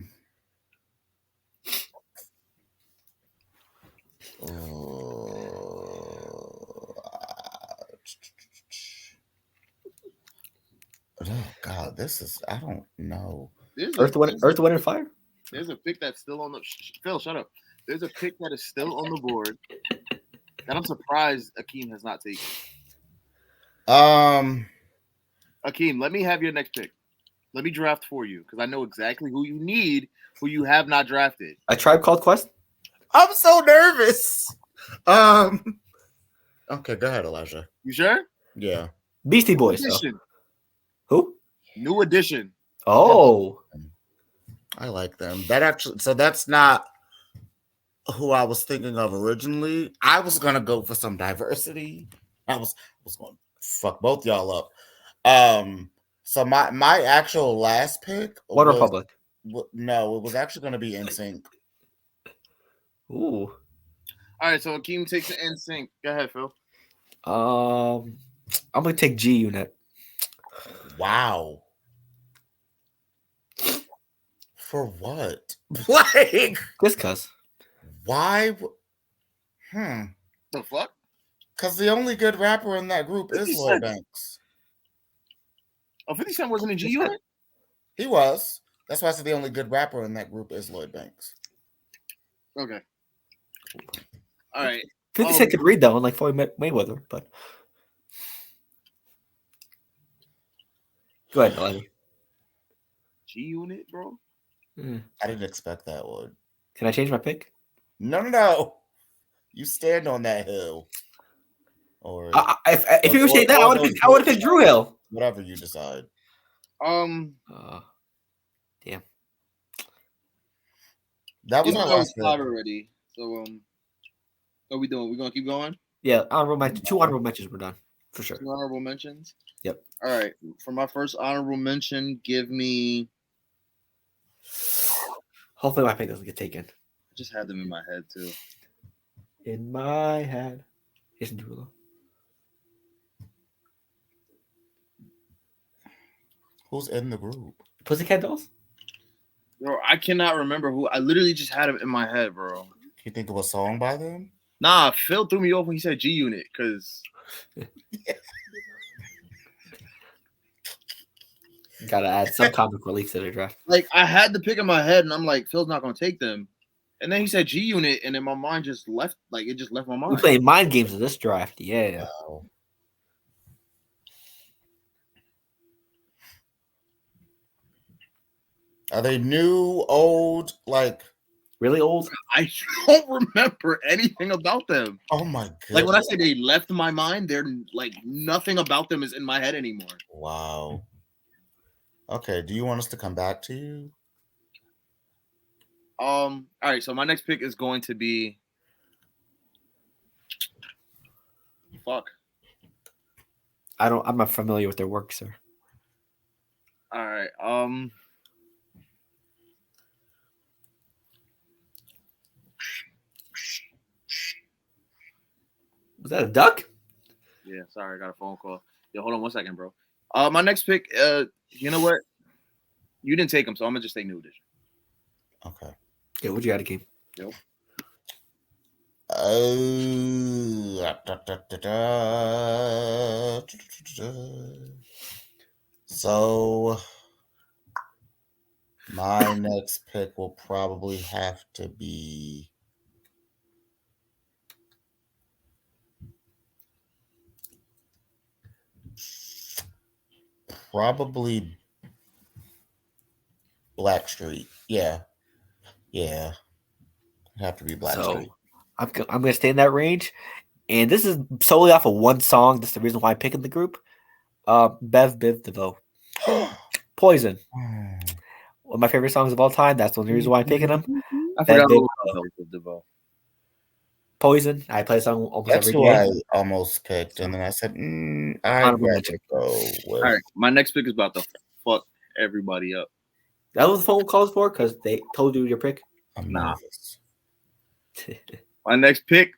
Speaker 3: God, this is I don't know.
Speaker 1: Earth, Wind, and Fire.
Speaker 2: There's a pick that's still on the Phil. Shut up. There's a pick that is still on the board that I'm surprised Akeem has not taken. Akeem, let me have your next pick. Let me draft for you because I know exactly who you need, who you have not drafted.
Speaker 1: A Tribe Called Quest.
Speaker 3: I'm so nervous. Okay, go ahead, Elijah.
Speaker 2: You sure?
Speaker 3: Yeah.
Speaker 1: Beastie Boys. Who?
Speaker 2: New Edition.
Speaker 1: Oh.
Speaker 3: I like them. So that's not who I was thinking of originally. I was gonna go for some diversity. I was going to fuck both y'all up. So my actual last pick
Speaker 1: One Republic.
Speaker 3: No, it was actually gonna be NSYNC.
Speaker 1: Ooh.
Speaker 2: All right, so Akeem takes the NSYNC. Go ahead, Phil.
Speaker 1: I'm gonna take G Unit.
Speaker 3: Wow. For what? Like,
Speaker 1: just cause.
Speaker 3: Why?
Speaker 2: The fuck?
Speaker 3: Because the only good rapper in that group is Lloyd Banks.
Speaker 2: Oh, 50 Cent wasn't in G Unit?
Speaker 3: He was. That's why I said the only good rapper in that group is Lloyd Banks.
Speaker 2: Okay. All right.
Speaker 1: 50 Cent could read that one like Floyd Mayweather, but go ahead, Elijah.
Speaker 2: G Unit, bro.
Speaker 3: I didn't expect that one.
Speaker 1: Can I change my pick?
Speaker 3: No. You stand on that hill. Or
Speaker 1: if you were saying that, I would have picked Drew Hill.
Speaker 3: Whatever you decide.
Speaker 1: Damn.
Speaker 3: That was my last pick
Speaker 2: already. So what are we doing? We're gonna keep going?
Speaker 1: Yeah, two honorable mentions were done. For sure.
Speaker 2: 2 honorable mentions?
Speaker 1: Yep.
Speaker 2: All right. For my first honorable mention, give me.
Speaker 1: Hopefully my pick doesn't get taken.
Speaker 2: I just had them in my head too.
Speaker 1: In my head. Isn't Drew?
Speaker 3: Who's in the group?
Speaker 1: Pussycat Dolls?
Speaker 2: Bro, I cannot remember who. I literally just had him in my head, bro.
Speaker 3: Can you think of a song by them?
Speaker 2: Nah, Phil threw me off when he said G Unit because.
Speaker 1: Gotta add some comic relief to the draft.
Speaker 2: Like, I had the pick in my head, and I'm like, Phil's not gonna take them. And then he said G Unit, and then my mind just left. Like, it just left my mind.
Speaker 1: We playing mind games in this draft. Yeah.
Speaker 3: Wow. Are they new, old, like
Speaker 1: really old?
Speaker 2: I don't remember anything about them.
Speaker 3: Oh my god!
Speaker 2: Like when I say they left my mind, they're like nothing about them is in my head anymore.
Speaker 3: Wow. Okay, do you want us to come back to you?
Speaker 2: All right. So my next pick is going to be. Fuck.
Speaker 1: I'm not familiar with their work, sir.
Speaker 2: All right.
Speaker 1: Was that a duck?
Speaker 2: Yeah. Sorry, I got a phone call. Yo, hold on 1 second, bro. My next pick. You know what? You didn't take him, so I'm gonna just take New Edition.
Speaker 3: Okay.
Speaker 1: Yeah, what you got, Akeem?
Speaker 2: Yep.
Speaker 3: So my next pick will probably have to be probably Blackstreet. Yeah. It'd have to be Blackstreet.
Speaker 1: So I'm gonna stay in that range, and this is solely off of one song. That's the reason why I'm picking the group. Bev Biv DeVoe, Poison. One of my favorite songs of all time. That's the only reason why I'm picking them.
Speaker 2: I
Speaker 1: Bev
Speaker 2: forgot
Speaker 1: Biv
Speaker 2: who
Speaker 1: DeVoe.
Speaker 2: was DeVoe.
Speaker 1: Poison. I play the song almost
Speaker 3: That's
Speaker 1: every
Speaker 3: who
Speaker 1: game.
Speaker 3: I almost picked, and then I said, I'd
Speaker 1: Honorable
Speaker 3: rather
Speaker 1: mention.
Speaker 3: go with.
Speaker 2: All right, my next pick is about to fuck everybody up.
Speaker 1: That was the phone calls for because they told you your pick.
Speaker 3: I'm
Speaker 2: Nah.
Speaker 3: nervous.
Speaker 2: My next pick.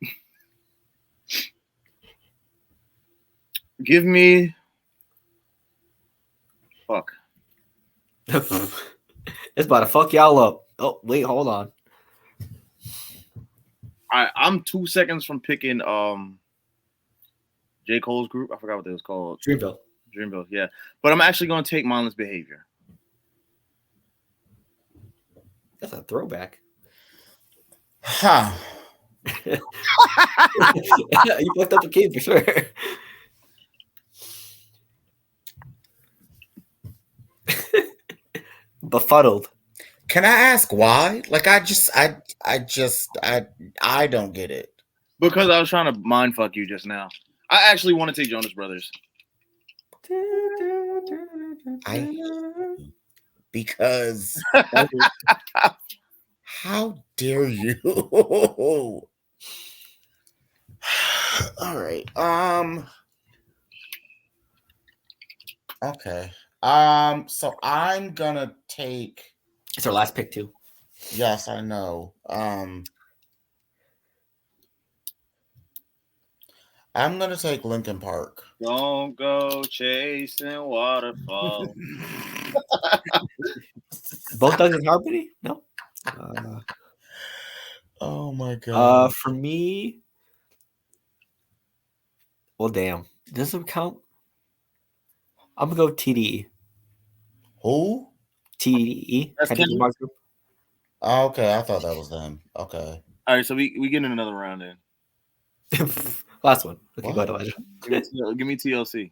Speaker 2: Give me. Fuck.
Speaker 1: It's about to fuck y'all up. Oh, wait, hold on.
Speaker 2: I'm 2 seconds from picking J. Cole's group. I forgot what it was called. Dreamville, yeah. But I'm actually gonna take Mindless Behavior.
Speaker 1: That's a throwback.
Speaker 3: Huh.
Speaker 1: You fucked up the kid for sure. Befuddled.
Speaker 3: Can I ask why? Like, I don't get it.
Speaker 2: Because I was trying to mind fuck you just now. I actually want to take Jonas Brothers.
Speaker 3: Because how dare you? All right. Okay. So I'm gonna take.
Speaker 1: It's our last pick too.
Speaker 3: Yes, I know. I'm gonna take Linkin Park.
Speaker 2: Don't go chasing waterfalls.
Speaker 1: Both Dogs in Harmony? No.
Speaker 3: Oh my god.
Speaker 1: For me, well, damn. Does it count? I'm gonna go TDE.
Speaker 3: Who?
Speaker 1: TDE.
Speaker 2: That's
Speaker 1: Kendrick
Speaker 2: Kendrick?
Speaker 1: Lamar's group.
Speaker 3: Oh, okay, I thought that was them. Okay.
Speaker 2: All right, so we get in another round in.
Speaker 1: Last one. Okay,
Speaker 3: What?
Speaker 1: go ahead,
Speaker 2: Give me TLC.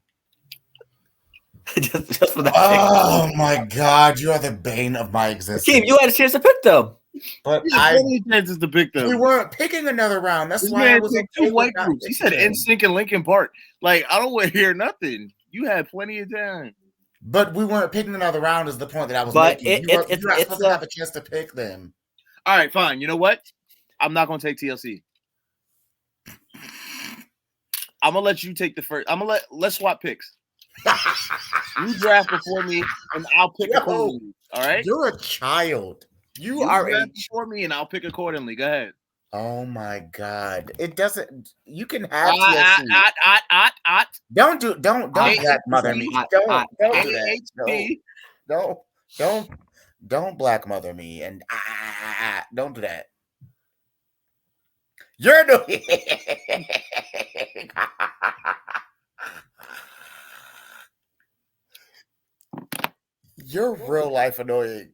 Speaker 1: just for that.
Speaker 3: Oh my god, you are the bane of my existence.
Speaker 1: Akeem, you had a chance to pick them.
Speaker 3: But
Speaker 2: Plenty of chances to pick them.
Speaker 3: we weren't picking another round. That's
Speaker 2: This
Speaker 3: why I
Speaker 2: man
Speaker 3: was
Speaker 2: picked
Speaker 3: okay
Speaker 2: two white
Speaker 3: with not
Speaker 2: groups. He said
Speaker 3: picking them.
Speaker 2: NSYNC and Linkin Park. Like, I don't want to hear nothing. You had plenty of time.
Speaker 3: But we weren't picking another round is the point that I was
Speaker 1: But
Speaker 3: making. You're not supposed to have a chance to pick them.
Speaker 2: All right, fine. You know what? I'm not going to take TLC. I'm going to let you take the first. Let's swap picks. You draft before me, and I'll pick accordingly. All right?
Speaker 3: You're a child. You
Speaker 2: are
Speaker 3: draft
Speaker 2: before me, and I'll pick accordingly. Go ahead.
Speaker 3: Oh my god! It doesn't. You can have TLC. Don't black mother me. Don't do that. Don't black mother me, and don't do that. You're doing. You're real life annoying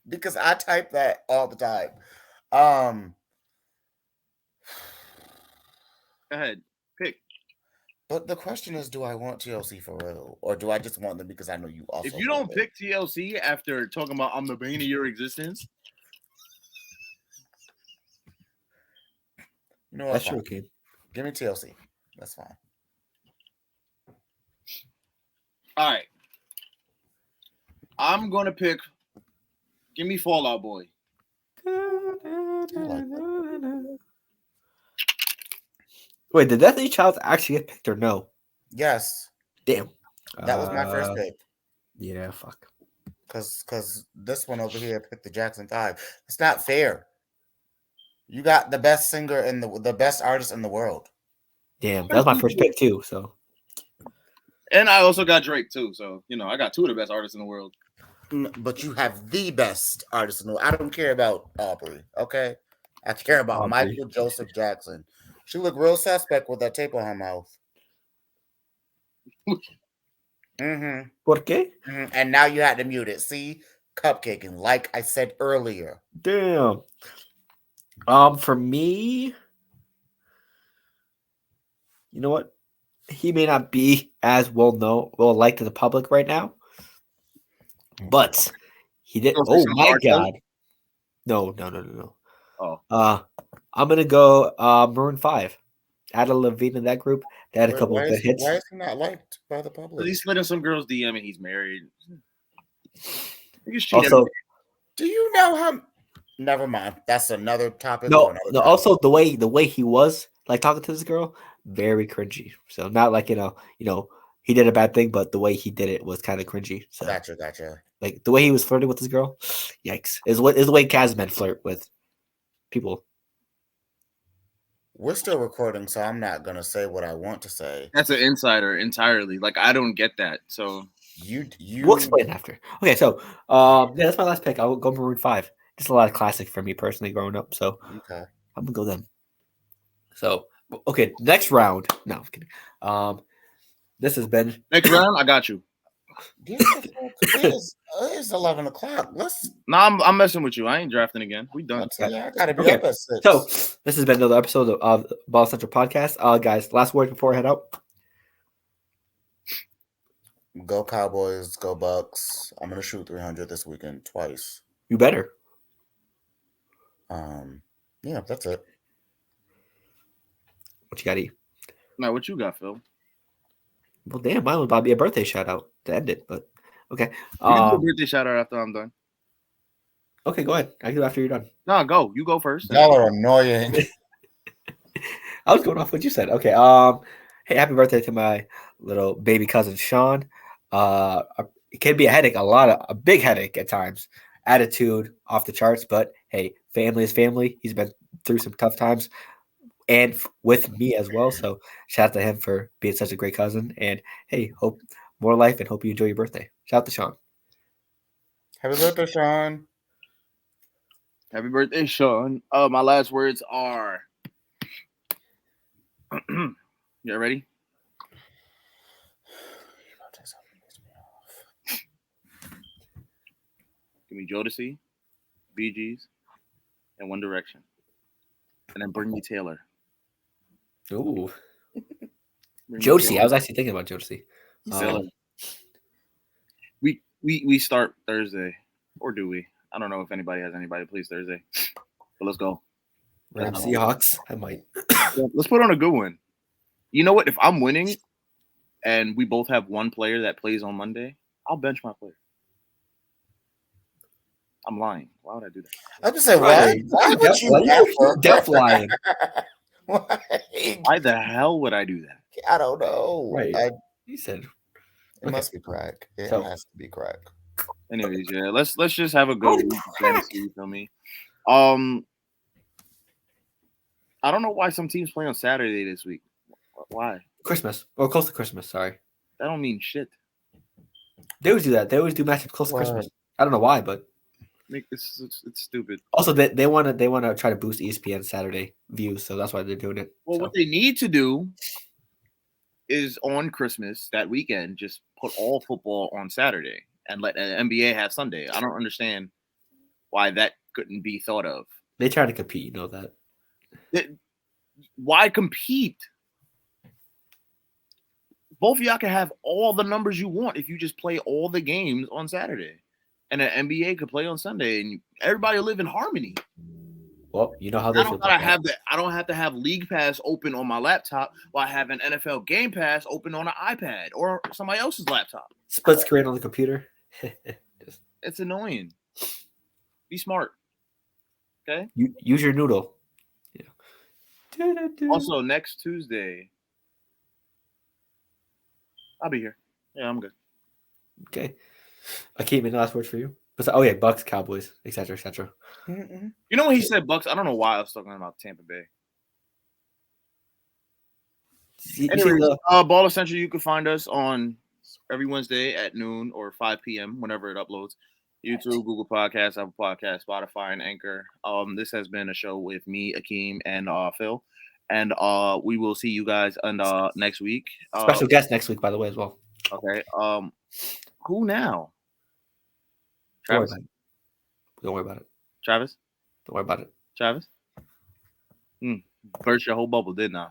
Speaker 3: because I type that all the time.
Speaker 2: Go ahead, pick.
Speaker 3: But the question is, do I want TLC for real, or do I just want them because I know you also?
Speaker 2: If you don't pick TLC after talking about I'm the bane of your existence,
Speaker 3: you know what?
Speaker 1: That's true, Akeem.
Speaker 3: Give me TLC. That's fine.
Speaker 2: All right. I'm gonna pick. Give me Fall Out Boy.
Speaker 1: Wait, did Destiny Child actually get picked or no?
Speaker 3: Yes.
Speaker 1: Damn.
Speaker 3: That was my first pick.
Speaker 1: Yeah, fuck.
Speaker 3: Because this one over here picked the Jackson 5. It's not fair. You got the best singer and the best artist in the world.
Speaker 1: Damn, that was my first pick too. So,
Speaker 4: and I also got Drake too. So I got two of the best artists in the world.
Speaker 3: But you have the best artist in the world. I don't care about Aubrey. Okay, I care about
Speaker 1: Aubrey.
Speaker 3: Michael Joseph Jackson. She looked real suspect with that tape on her mouth. Mm-hmm.
Speaker 1: ¿Por qué?
Speaker 3: Mm-hmm. And now you had to mute it. See, cupcaking, like I said earlier.
Speaker 1: Damn. For me, you know what? He may not be as well liked to the public right now, but he did. Oh my god! No.
Speaker 4: Oh.
Speaker 1: I'm gonna go Maroon 5. Adam Levine in that group. They had a couple of good hits.
Speaker 3: Why is he not liked by the public?
Speaker 4: He's slid in some girl's DM and he's married.
Speaker 1: Also,
Speaker 3: do you know how? Never mind. That's another topic.
Speaker 1: No. Also, the way he was like talking to this girl, very cringy. So not like he did a bad thing, but the way he did it was kind of cringy. So
Speaker 3: Gotcha.
Speaker 1: Like the way he was flirting with this girl, yikes! Is the way Kazmen flirt with people.
Speaker 3: We're still recording, so I'm not gonna say what I want to say.
Speaker 4: That's an insider entirely. Like I don't get that. So
Speaker 1: we'll explain after. Okay, so that's my last pick. I'll go Maroon 5. Just a lot of classic for me personally growing up. So
Speaker 3: okay,
Speaker 1: I'm gonna go them. So okay, next round. No, I'm kidding. This has been
Speaker 4: next round. I got you.
Speaker 3: It's 11 o'clock.
Speaker 4: I'm messing with you. I ain't drafting again. We done.
Speaker 3: Yeah, I gotta be up at 6.
Speaker 1: So this has been another episode of Ball Central Podcast. Guys, last word before I head out.
Speaker 3: Go Cowboys, go Bucks. I'm gonna shoot 300 this weekend twice.
Speaker 1: You better.
Speaker 3: Yeah, that's it.
Speaker 1: What you got, E?
Speaker 4: Now, what you got, Phil?
Speaker 1: Well, damn, mine was about to be a birthday shout out to end it, but okay.
Speaker 4: You can do a birthday shout out after I'm done.
Speaker 1: Okay, go ahead. I can do after you're done.
Speaker 4: No, go. You go first.
Speaker 3: Y'all are annoying.
Speaker 1: I was going off what you said. Okay. Hey, happy birthday to my little baby cousin Sean. It can be a headache, a big headache at times. Attitude off the charts, but hey, family is family. He's been through some tough times, and with me as well. So shout out to him for being such a great cousin. And hey, hope more life and hope you enjoy your birthday. Shout out to Sean.
Speaker 3: Happy birthday, Sean.
Speaker 4: Happy birthday, Sean. My last words are. You ready? Give me Jodeci, Bee Gees, and One Direction. And then bring me Taylor.
Speaker 1: Ooh. Jodeci. I was actually thinking about Jodeci.
Speaker 4: We start Thursday. Or do we? I don't know if anybody has anybody please Thursday. But let's go.
Speaker 1: Rams Seahawks. I might.
Speaker 4: Let's put on a good one. You know what? If I'm winning and we both have one player that plays on Monday, I'll bench my player. I'm lying. Why would I do that?
Speaker 3: I'm just saying, why would you
Speaker 1: def lying?
Speaker 4: Why the hell would I do that?
Speaker 3: I don't know.
Speaker 1: Right. He said
Speaker 3: it must be crack. It has to be crack.
Speaker 4: Anyways, yeah, let's just have a good week. You feel me? I don't know why some teams play on Saturday this week. Why?
Speaker 1: Christmas or close to Christmas. Sorry.
Speaker 4: That don't mean shit.
Speaker 1: They always do that. They always do matchups close to Christmas. I don't know why, but
Speaker 4: it's stupid.
Speaker 1: Also, they want to try to boost ESPN Saturday views, so that's why they're doing it.
Speaker 4: Well, what they need to do is on Christmas that weekend, just put all football on Saturday and let NBA have Sunday. I don't understand why that couldn't be thought of.
Speaker 1: They try to compete, you know that.
Speaker 4: Why compete? Both of y'all can have all the numbers you want if you just play all the games on Saturday. And an NBA could play on Sunday, and everybody will live in harmony.
Speaker 1: Well, you know how they feel.
Speaker 4: I don't have to have League Pass open on my laptop while I have an NFL Game Pass open on an iPad or somebody else's laptop.
Speaker 1: Split screen on the computer.
Speaker 4: It's annoying. Be smart.
Speaker 2: Okay.
Speaker 1: Use your noodle. Yeah.
Speaker 2: Also, next Tuesday, I'll be here. Yeah, I'm good.
Speaker 1: Okay. Akeem, any last words for you? Oh yeah, Bucks, Cowboys, etc., etc.
Speaker 2: You know when he said Bucks, I don't know why I was talking about Tampa Bay. Anyways, Ball Essential, you can find us on every Wednesday at noon or 5 p.m. whenever it uploads. YouTube, Google Podcasts, Apple Podcasts, Spotify, and Anchor. This has been a show with me, Akeem, and Phil. And we will see you guys next week.
Speaker 1: Special guest next week, by the way, as well.
Speaker 2: Okay. Who now?
Speaker 1: Travis? Don't worry about it.
Speaker 2: Travis?
Speaker 1: Don't worry about it.
Speaker 2: Travis? Burst your whole bubble, didn't I?